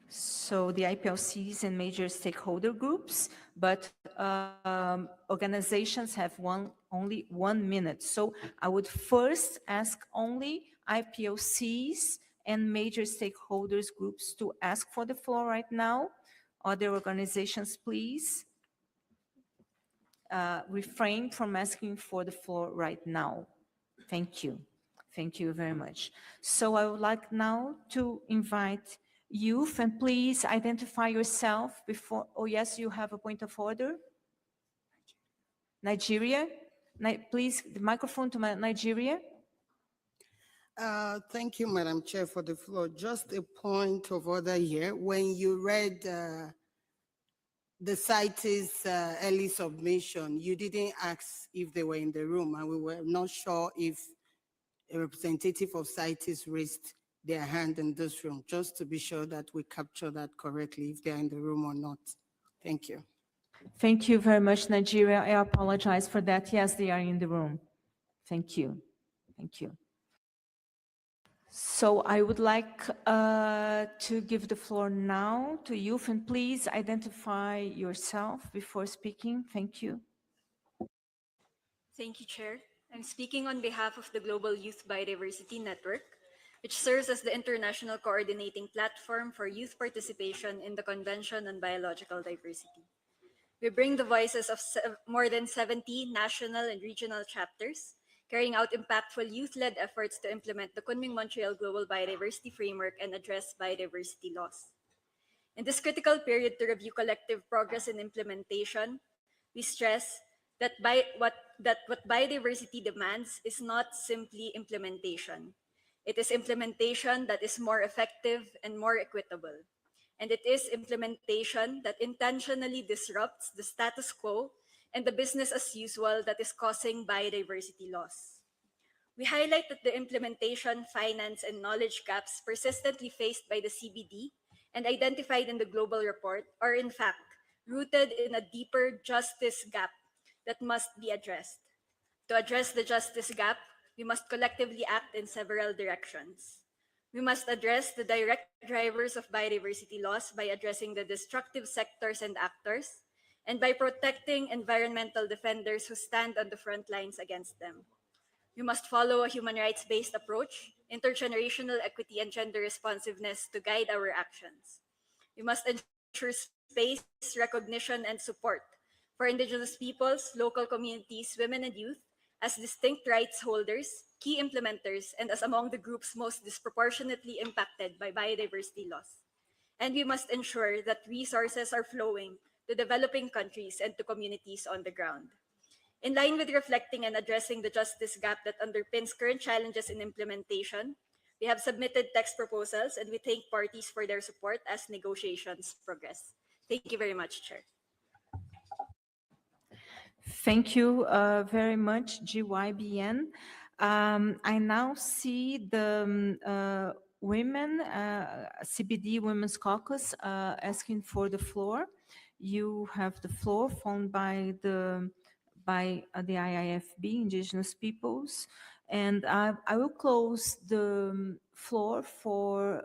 So the IPLCs and major stakeholder groups, but organizations have only 1 minute. So I would first ask only IPLCs and major stakeholders groups to ask for the floor right now. Other organizations, please refrain from asking for the floor right now. Thank you. Thank you very much. So I would like now to invite youth, and please identify yourself before, oh yes, you have a point of order. Nigeria, please, the microphone to Nigeria. Thank you, Madam Chair, for the floor. Just a point of order here. When you read the CITES early submission, you didn't ask if they were in the room, and we were not sure if a representative of CITES raised their hand in this room, just to be sure that we capture that correctly, if they're in the room or not. Thank you. Thank you very much, Nigeria. I apologize for that. Yes, they are in the room. Thank you. Thank you. So I would like to give the floor now to youth, and please identify yourself before speaking. Thank you. Thank you, Chair. I'm speaking on behalf of the Global Youth Biodiversity Network, which serves as the international coordinating platform for youth participation in the Convention on Biological Diversity. We bring the voices of more than 70 national and regional chapters, carrying out impactful youth-led efforts to implement the Kunming-Montreal Global Biodiversity Framework and address biodiversity loss. In this critical period to review collective progress in implementation, we stress that what biodiversity demands is not simply implementation. It is implementation that is more effective and more equitable. And it is implementation that intentionally disrupts the status quo and the business as usual that is causing biodiversity loss. We highlight that the implementation, finance, and knowledge gaps persistently faced by the CBD and identified in the global report are in fact rooted in a deeper justice gap that must be addressed. To address the justice gap, we must collectively act in several directions. We must address the direct drivers of biodiversity loss by addressing the destructive sectors and actors, and by protecting environmental defenders who stand on the front lines against them. We must follow a human rights-based approach, intergenerational equity, and gender responsiveness to guide our actions. We must ensure space, recognition, and support for Indigenous peoples, local communities, women, and youth as distinct rights holders, key implementers, and as among the groups most disproportionately impacted by biodiversity loss. And we must ensure that resources are flowing to developing countries and to communities on the ground. In line with reflecting and addressing the justice gap that underpins current challenges in implementation, we have submitted text proposals, and we thank parties for their support as negotiations progress. Thank you very much, Chair. Thank you very much, GYBN. I now see the women, CBD Women's Caucus asking for the floor. You have the floor, followed by the IIFB, Indigenous Peoples. And I will close the floor for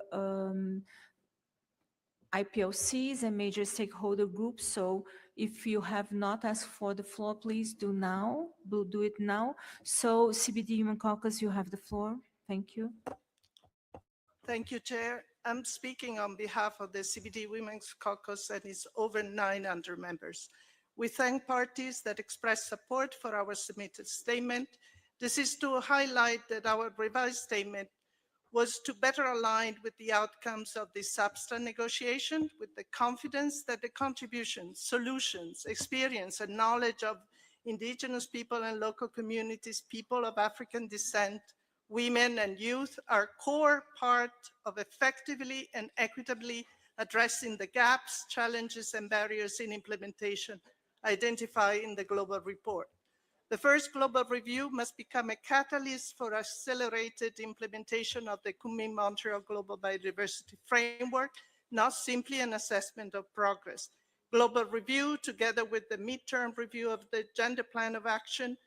IPLCs and major stakeholder groups. So if you have not asked for the floor, please do now. We'll do it now. So CBD Women Caucus, you have the floor. Thank you. Thank you, Chair. I'm speaking on behalf of the CBD Women's Caucus and its over 900 members. We thank parties that express support for our submitted statement. This is to highlight that our revised statement was to better align with the outcomes of the SABSTA negotiation, with the confidence that the contributions, solutions, experience, and knowledge of Indigenous people and local communities, people of African descent, women and youth are core part of effectively and equitably addressing the gaps, challenges, and barriers in implementation identified in the global report. The first global review must become a catalyst for accelerated implementation of the Kunming-Montreal Global Biodiversity Framework, not simply an assessment of progress. Global review, together with the midterm review of the Gender Plan of Action,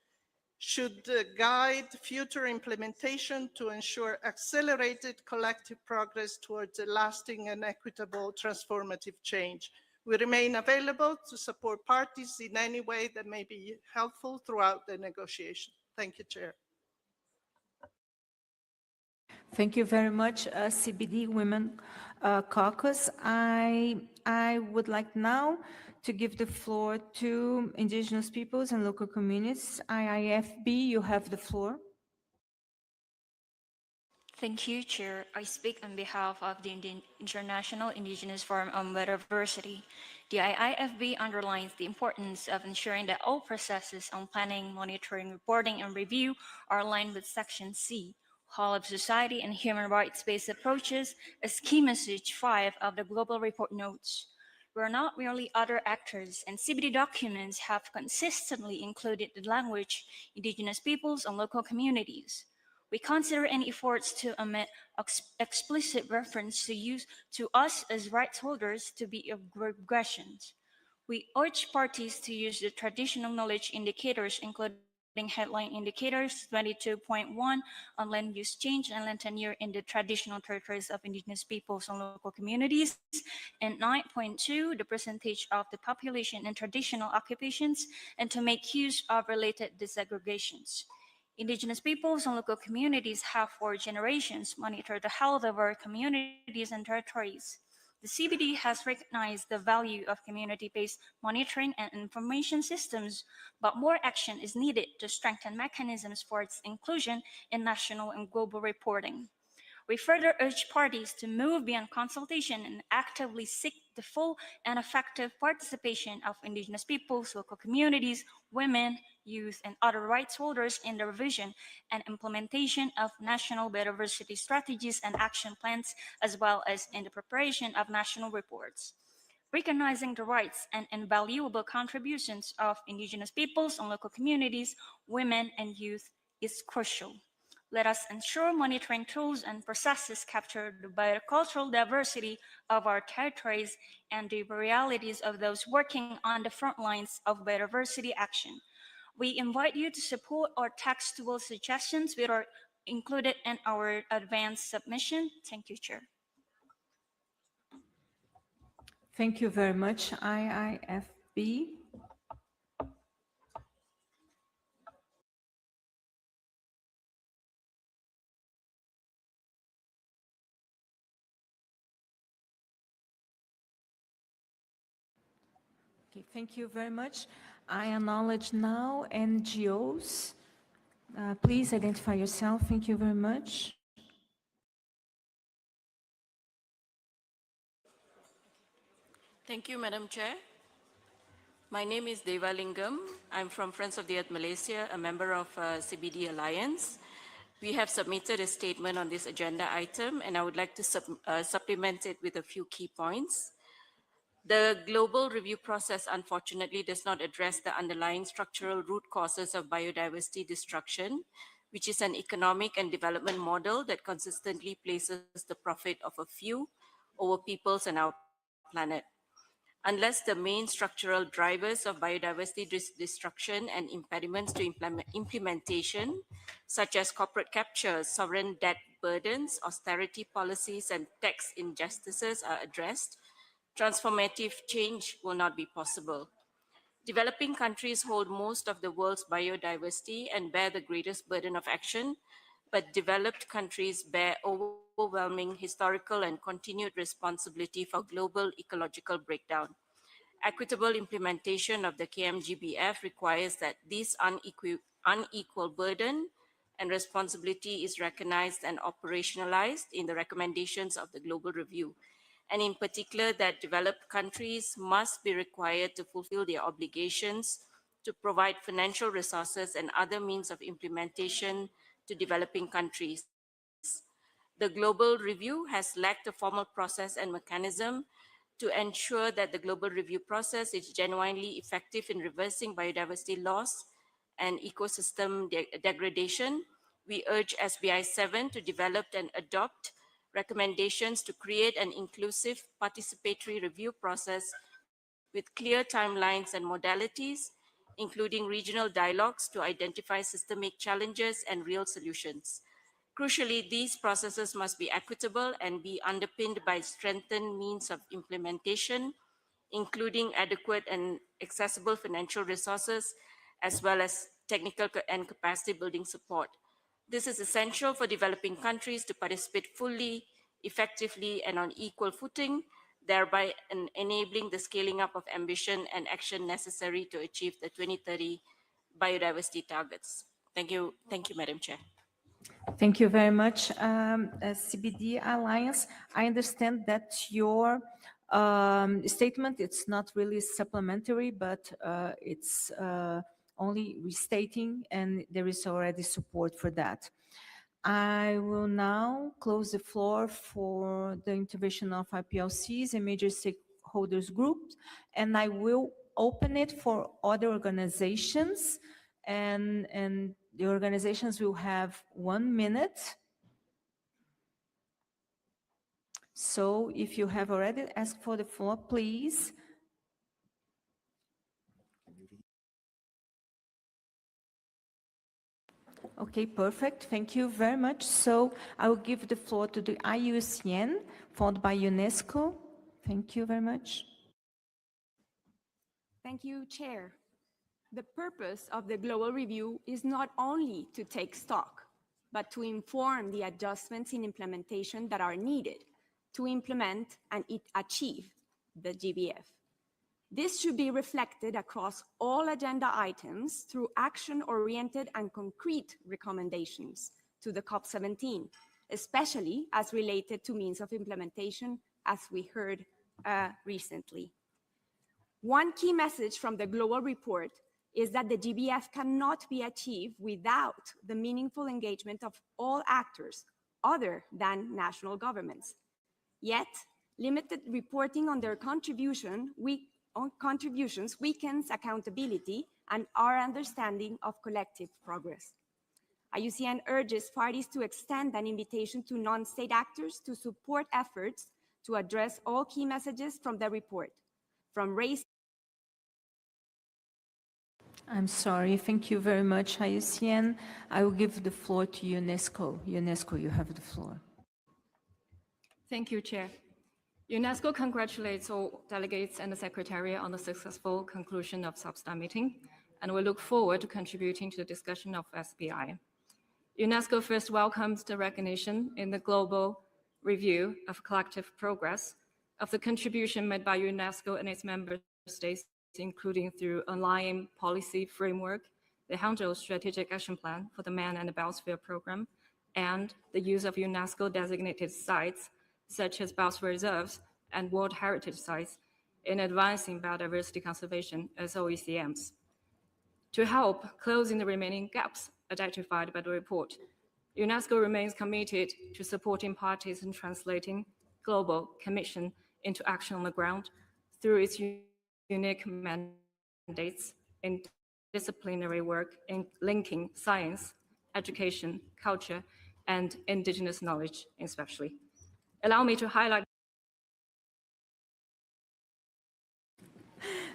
should guide future implementation to ensure accelerated collective progress towards a lasting and equitable transformative change. We remain available to support parties in any way that may be helpful throughout the negotiation. Thank you, Chair. Thank you very much, CBD Women Caucus. I would like now to give the floor to Indigenous peoples and local communities. IIFB, you have the floor. Thank you, Chair. I speak on behalf of the International Indigenous Forum on Biodiversity. The IIFB underlines the importance of ensuring that all processes on planning, monitoring, reporting, and review are aligned with Section C, Whole of Society and Human Rights-Based Approaches, as key message 5 of the Global Report notes. We are not merely other actors, and CBD documents have consistently included the language Indigenous peoples and local communities. We consider any efforts to omit explicit reference to us as rights holders to be of regressions. We urge parties to use the traditional knowledge indicators, including headline indicators 22.1 on land use change and land tenure in the traditional territories of Indigenous peoples and local communities, and 9.2, the percentage of the population in traditional occupations, and to make use of related disaggregations. Indigenous peoples and local communities have for generations monitored the health of our communities and territories. The CBD has recognized the value of community-based monitoring and information systems, but more action is needed to strengthen mechanisms for its inclusion in national and global reporting. We further urge parties to move beyond consultation and actively seek the full and effective participation of Indigenous peoples, local communities, women, youth, and other rights holders in the revision and implementation of national biodiversity strategies and action plans, as well as in the preparation of national reports. Recognizing the rights and invaluable contributions of Indigenous peoples and local communities, women, and youth is crucial. Let us ensure monitoring tools and processes capture the biocultural diversity of our territories and the realities of those working on the front lines of biodiversity action. We invite you to support our textual suggestions which are included in our advanced submission. Thank you, Chair. Thank you very much, IIFB. Okay, thank you very much. I acknowledge now NGOs. Please identify yourself. Thank you very much. Thank you, Madam Chair. My name is Deva Lingam. I'm from Friends of the Earth Malaysia, a member of CBD Alliance. We have submitted a statement on this agenda item, and I would like to supplement it with a few key points. The global review process, unfortunately, does not address the underlying structural root causes of biodiversity destruction, which is an economic and development model that consistently places the profit of a few over peoples and our planet. Unless the main structural drivers of biodiversity destruction and impediments to implementation, such as corporate capture, sovereign debt burdens, austerity policies, and tax injustices are addressed, transformative change will not be possible. Developing countries hold most of the world's biodiversity and bear the greatest burden of action, but developed countries bear overwhelming historical and continued responsibility for global ecological breakdown. Equitable implementation of the KMGBF requires that this unequal burden and responsibility is recognized and operationalized in the recommendations of the Global Review, and in particular that developed countries must be required to fulfill their obligations to provide financial resources and other means of implementation to developing countries. The Global Review has lacked a formal process and mechanism to ensure that the Global Review process is genuinely effective in reversing biodiversity loss and ecosystem degradation, we urge SBI-7 to develop and adopt recommendations to create an inclusive participatory review process with clear timelines and modalities, including regional dialogues to identify systemic challenges and real solutions. Crucially, these processes must be equitable and be underpinned by strengthened means of implementation, including adequate and accessible financial resources, as well as technical and capacity building support. This is essential for developing countries to participate fully, effectively, and on equal footing, thereby enabling the scaling up of ambition and action necessary to achieve the 2030 biodiversity targets. Thank you, Madam Chair. Thank you very much, CBD Alliance. I understand that your statement, it's not really supplementary, but it's only restating, and there is already support for that. I will now close the floor for the intervention of IPLCs and major stakeholders groups, and I will open it for other organizations, and the organizations will have 1 minute. So if you have already asked for the floor, please. Okay, perfect. Thank you very much. So I will give the floor to the IUCN, followed by UNESCO. Thank you very much. Thank you, Chair. The purpose of the global review is not only to take stock, but to inform the adjustments in implementation that are needed to implement and achieve the GBF. This should be reflected across all agenda items through action-oriented and concrete recommendations to the COP17, especially as related to means of implementation, as we heard recently. One key message from the global report is that the GBF cannot be achieved without the meaningful engagement of all actors other than national governments. Yet, limited reporting on their contributions weakens accountability and our understanding of collective progress. IUCN urges parties to extend an invitation to non-state actors to support efforts to address all key messages from the report, from race. I'm sorry. Thank you very much, IUCN. I will give the floor to UNESCO. UNESCO, you have the floor. Thank you, Chair. UNESCO congratulates all delegates and the Secretariat on the successful conclusion of Substar meeting, and we look forward to contributing to the discussion of SBI. UNESCO first welcomes the recognition in the global review of collective progress of the contribution made by UNESCO and its member states, including through online policy framework, the Hangzhou Strategic Action Plan for the Man and the Biosphere Program, and the use of UNESCO designated sites such as biosphere reserves and World Heritage Sites in advancing biodiversity conservation as OECMs. To help closing the remaining gaps identified by the report, UNESCO remains committed to supporting parties in translating global commission into action on the ground through its unique mandates in disciplinary work in linking science, education, culture, and indigenous knowledge especially. Allow me to highlight.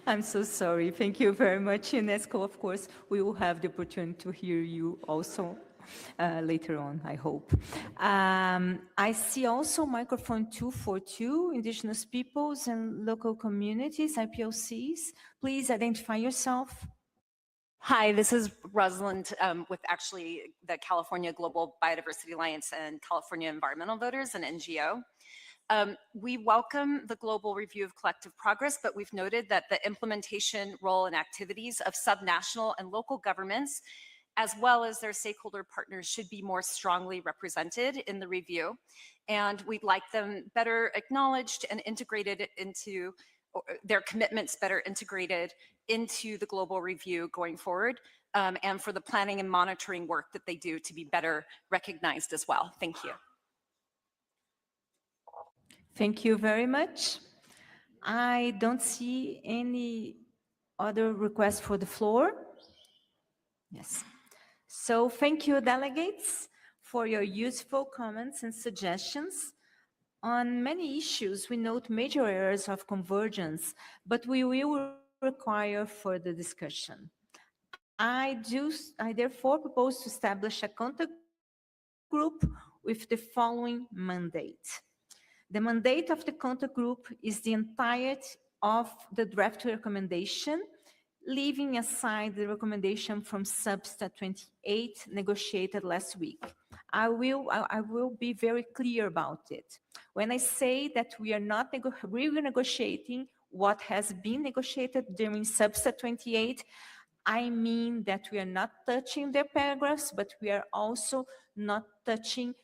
I'm so sorry. Thank you very much, UNESCO. Of course, we will have the opportunity to hear you also later on, I hope. I see also microphone 242, Indigenous Peoples and Local Communities, IPLCs. Please identify yourself. Hi, this is Rosalind with actually the California Global Biodiversity Alliance and California Environmental Voters, an NGO. We welcome the global review of collective progress, but we've noted that the implementation role and activities of subnational and local governments, as well as their stakeholder partners, should be more strongly represented in the review. And we'd like them better acknowledged and integrated into their commitments better integrated into the global review going forward, and for the planning and monitoring work that they do to be better recognized as well. Thank you. Thank you very much. I don't see any other requests for the floor. Yes. So thank you, delegates, for your useful comments and suggestions. On many issues, we note major areas of convergence, but we will require further discussion. I therefore propose to establish a contact group with the following mandate. The mandate of the contact group is the entirety of the draft recommendation, leaving aside the recommendation from Substa 28 negotiated last week. I will be very clear about it. When I say that we are not renegotiating what has been negotiated during Substa 28, I mean that we are not touching their paragraphs, but we are also not touching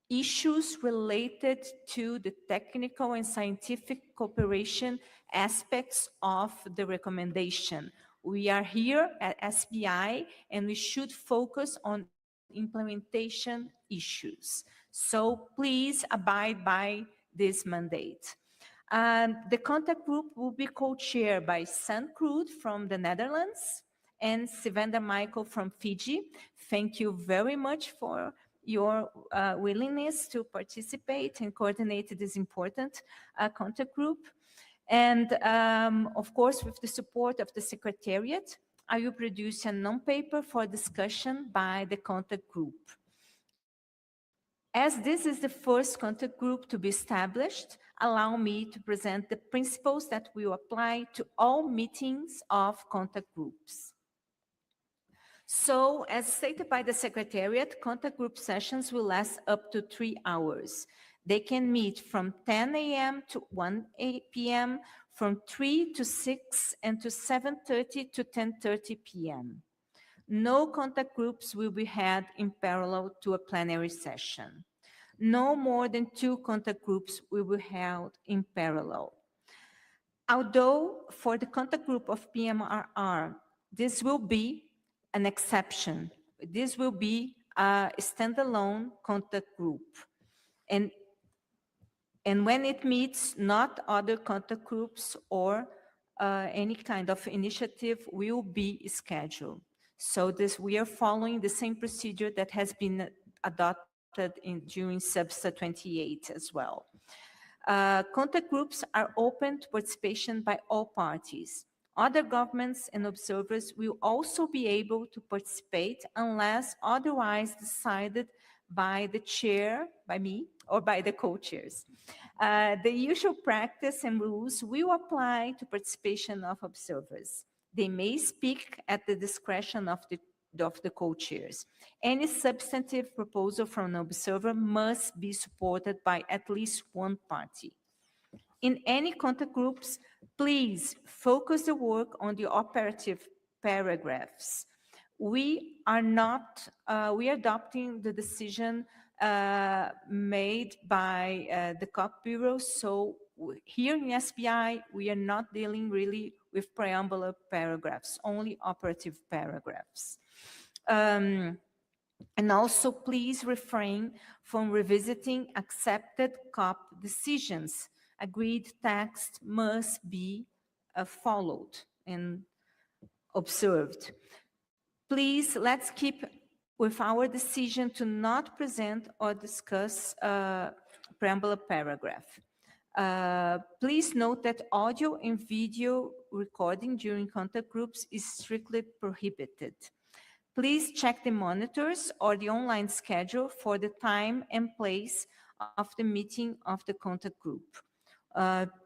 issues related to the technical and scientific cooperation aspects of the recommendation. We are here at SBI and we should focus on implementation issues. So please abide by this mandate. The contact group will be co-chaired by San Kroed from the Netherlands and Sivenda Michael from Fiji. Thank you very much for your willingness to participate and coordinate this important contact group. And of course, with the support of the Secretariat, I will produce a non-paper for discussion by the contact group. As this is the first contact group to be established, allow me to present the principles that will apply to all meetings of contact groups. So, as stated by the Secretariat, contact group sessions will last up to 3 hours. They can meet from 10 a.m. to 1 p.m., from 3 to 6, and to 7:30 to 10:30 p.m. No contact groups will be had in parallel to a plenary session. No more than 2 contact groups will be held in parallel. Although for the contact group of PMRR, this will be an exception. This will be a standalone contact group. And when it meets, not other contact groups or any kind of initiative will be scheduled. So we are following the same procedure that has been adopted during Substa 28 as well. Contact groups are open to participation by all parties. Other governments and observers will also be able to participate unless otherwise decided by the chair, by me, or by the co-chairs. The usual practice and rules will apply to participation of observers. They may speak at the discretion of the co-chairs. Any substantive proposal from an observer must be supported by at least one party. In any contact groups, please focus the work on the operative paragraphs. We are adopting the decision made by the COP Bureau. So here in SBI, we are not dealing really with preambular paragraphs, only operative paragraphs. And also please refrain from revisiting accepted COP decisions. Agreed text must be followed and observed. Please, let's keep with our decision to not present or discuss preambular paragraph. Please note that audio and video recording during contact groups is strictly prohibited. Please check the monitors or the online schedule for the time and place of the meeting of the contact group.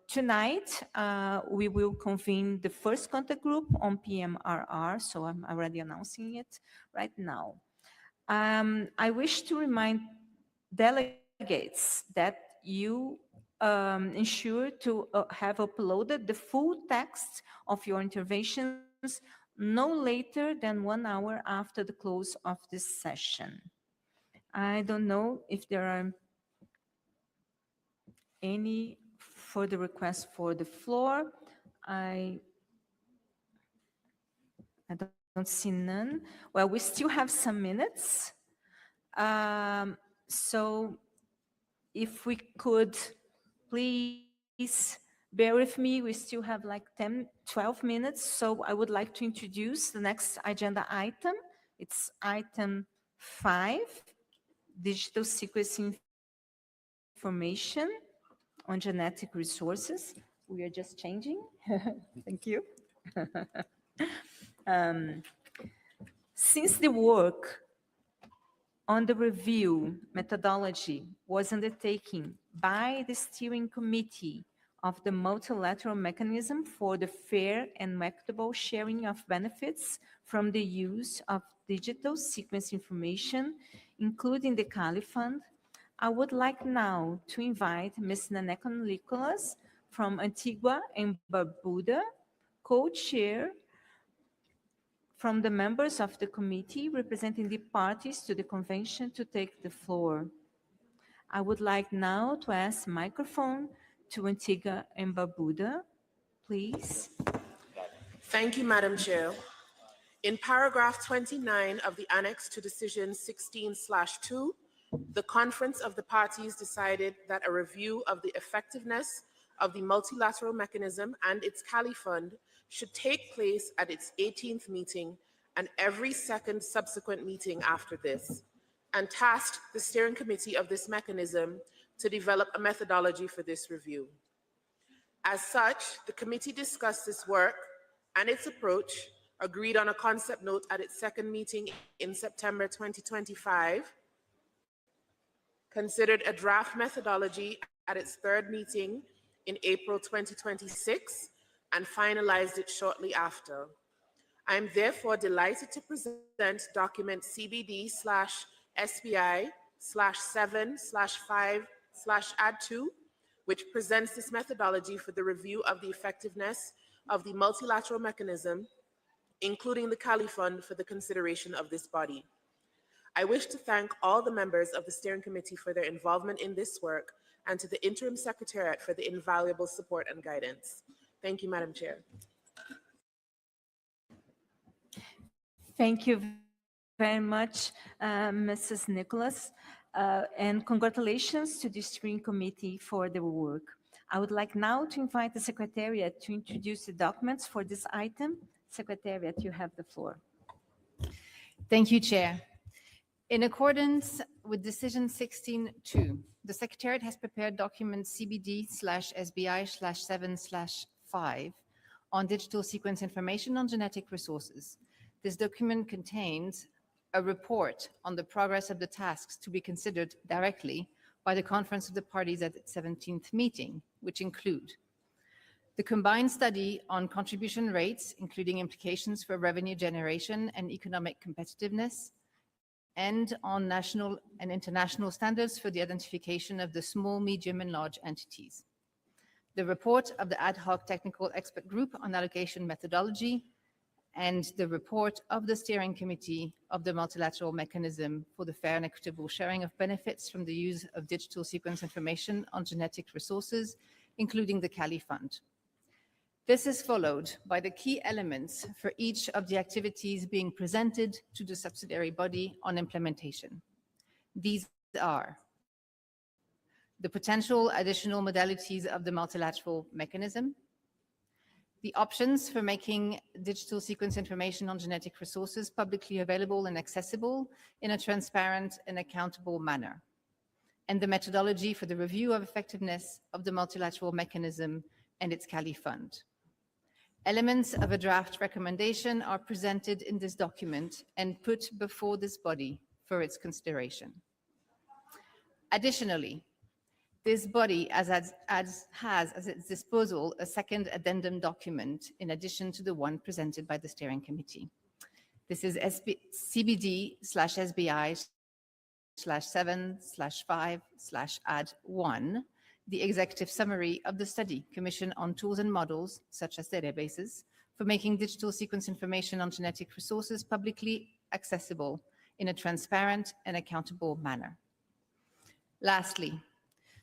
Tonight, we will convene the first contact group on PMRR, so I'm already announcing it right now. I wish to remind delegates that you ensure to have uploaded the full text of your interventions no later than 1 hour after the close of this session. I don't know if there are any further requests for the floor. I don't see none. Well, we still have some minutes. So if we could please bear with me, we still have like 10, 12 minutes. So I would like to introduce the next agenda item, It's item 5, digital sequencing information on genetic resources. We are just changing. Thank you. Since the work on the review methodology was undertaken by the steering committee of the multilateral mechanism for the fair and equitable sharing of benefits from the use of digital sequence information, including the Kali Fund, I would like now to invite Ms. Naneko Nicholas from Antigua and Barbuda, co-chair from the members of the committee representing the parties to the convention to take the floor. I would like now to ask microphone to Antigua and Barbuda, please. Thank you, Madam Chair. In paragraph 29 of the annex to decision 16/2, the Conference of the Parties decided that a review of the effectiveness of the multilateral mechanism and its Kali Fund should take place at its 18th meeting and every second subsequent meeting after this, and tasked the steering committee of this mechanism to develop a methodology for this review. As such, the committee discussed this work and its approach, agreed on a concept note at its second meeting in September 2025, considered a draft methodology at its third meeting in April 2026, and finalized it shortly after. I am therefore delighted to present document CBD/SBI/7/5/add2, which presents this methodology for the review of the effectiveness of the multilateral mechanism, including the Kali Fund, for the consideration of this body. I wish to thank all the members of the steering committee for their involvement in this work and to the interim secretariat for the invaluable support and guidance. Thank you, Madam Chair. Thank you very much, Mrs. Nicholas, and congratulations to the steering committee for the work. I would like now to invite the Secretariat to introduce the documents for this item. Secretariat, you have the floor. Thank you, Chair. In accordance with Decision 16.2, the Secretariat has prepared document CBD/SBI/7/5 on digital sequence information on genetic resources. This document contains a report on the progress of the tasks to be considered directly by the Conference of the Parties at its 17th meeting, which include the combined study on contribution rates, including implications for revenue generation and economic competitiveness, and on national and international standards for the identification of the small, medium, and large entities. The report of the ad hoc technical expert group on allocation methodology, and the report of the steering committee of the multilateral mechanism for the fair and equitable sharing of benefits from the use of digital sequence information on genetic resources, including the Kali Fund. This is followed by the key elements for each of the activities being presented to the subsidiary body on implementation. These are the potential additional modalities of the multilateral mechanism, the options for making digital sequence information on genetic resources publicly available and accessible in a transparent and accountable manner, and the methodology for the review of effectiveness of the multilateral mechanism and its Kali Fund. Elements of a draft recommendation are presented in this document and put before this body for its consideration. Additionally, this body has at its disposal a second addendum document in addition to the one presented by the steering committee. This is CBD/SBI/7/5/add1, the executive summary of the study commission on tools and models, such as databases, for making digital sequence information on genetic resources publicly accessible in a transparent and accountable manner. Lastly,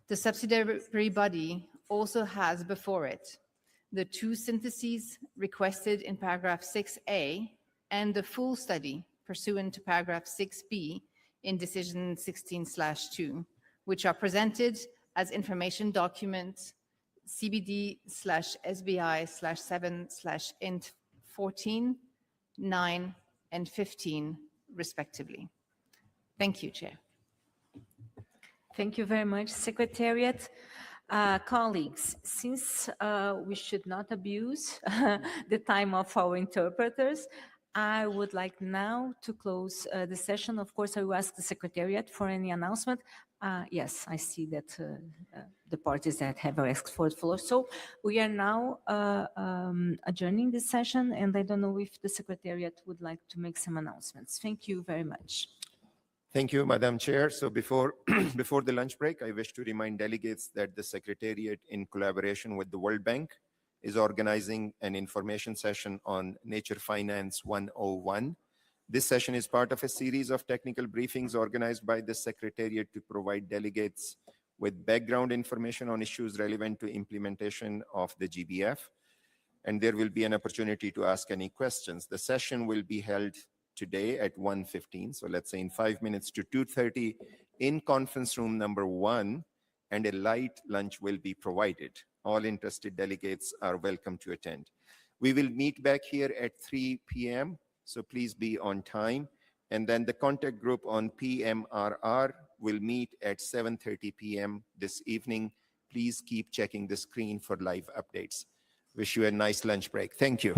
the subsidiary body also has before it the two syntheses requested in paragraph 6A and the full study pursuant to paragraph 6B in decision 16/2, which are presented as information documents CBD/SBI/7/int 14, 9, and 15 respectively. Thank you, Chair. Thank you very much, Secretariat. Colleagues, since we should not abuse the time of our interpreters, I would like now to close the session. Of course, I will ask the Secretariat for any announcement. Yes, I see that the parties that have asked for the floor. So we are now adjourning this session, and I don't know if the Secretariat would like to make some announcements. Thank you very much. Thank you, Madam Chair. So before, before the lunch break, I wish to remind delegates that the Secretariat, in collaboration with the World Bank, is organizing an information session on Nature Finance 101. This session is part of a series of technical briefings organized by the Secretariat to provide delegates with background information on issues relevant to implementation of the GBF. And there will be an opportunity to ask any questions. The session will be held today at 1:15, so let's say in 5 minutes, to 2:30 in conference room number 1, and a light lunch will be provided. All interested delegates are welcome to attend. We will meet back here at 3 p.m., so please be on time. And then the contact group on PMRR will meet at 7:30 p.m. this evening. Please keep checking the screen for live updates. Wish you a nice lunch break. Thank you.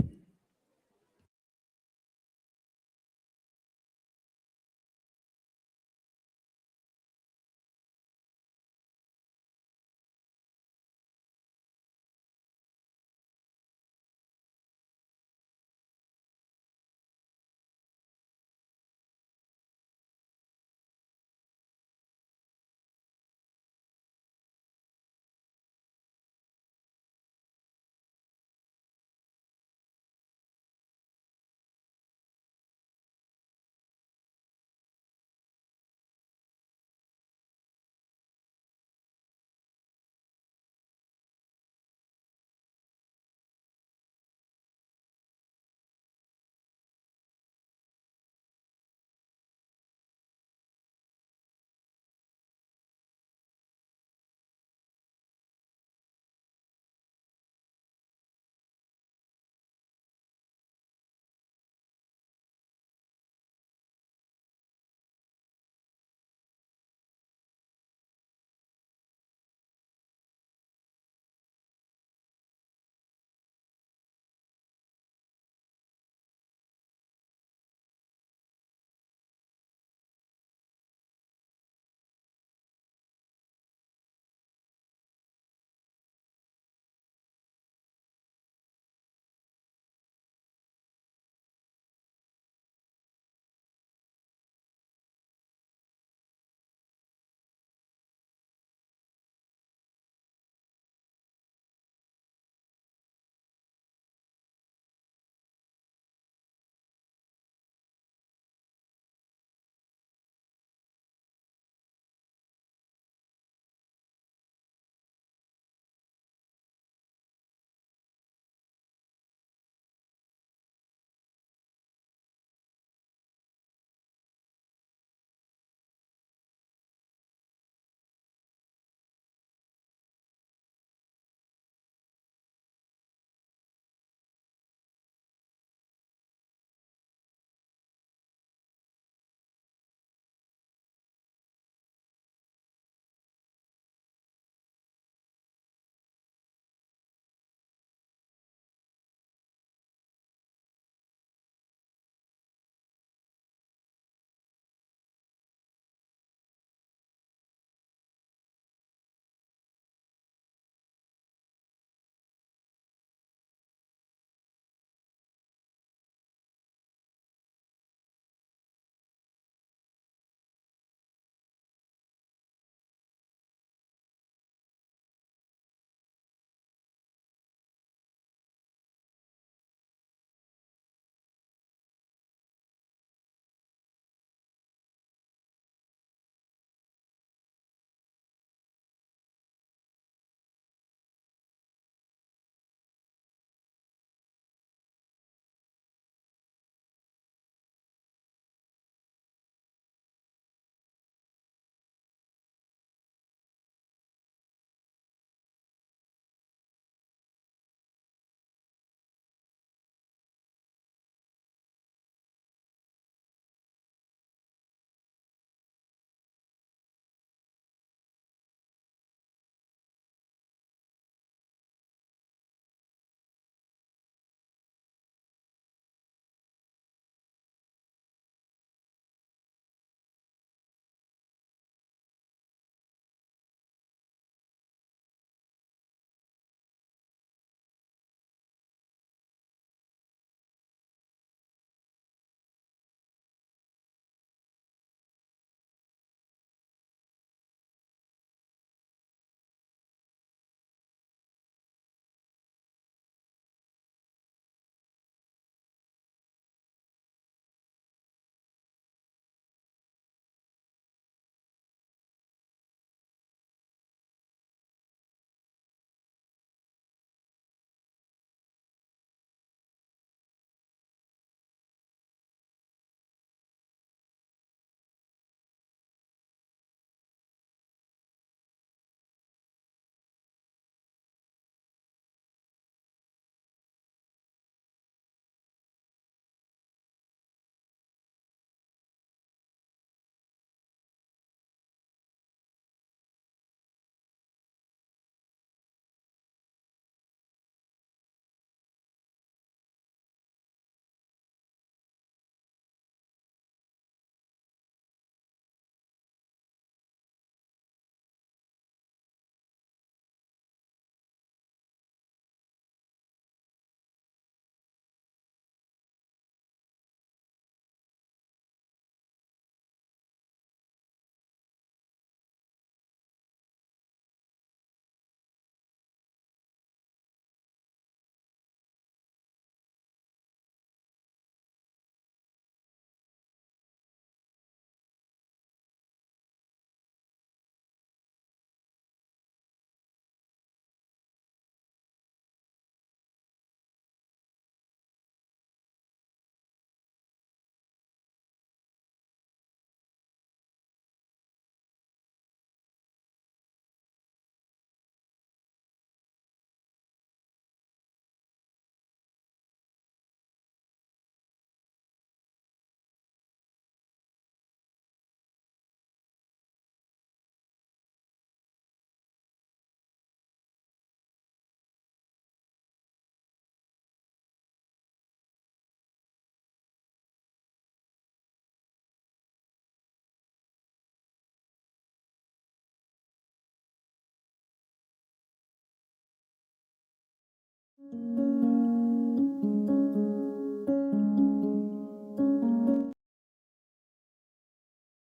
you.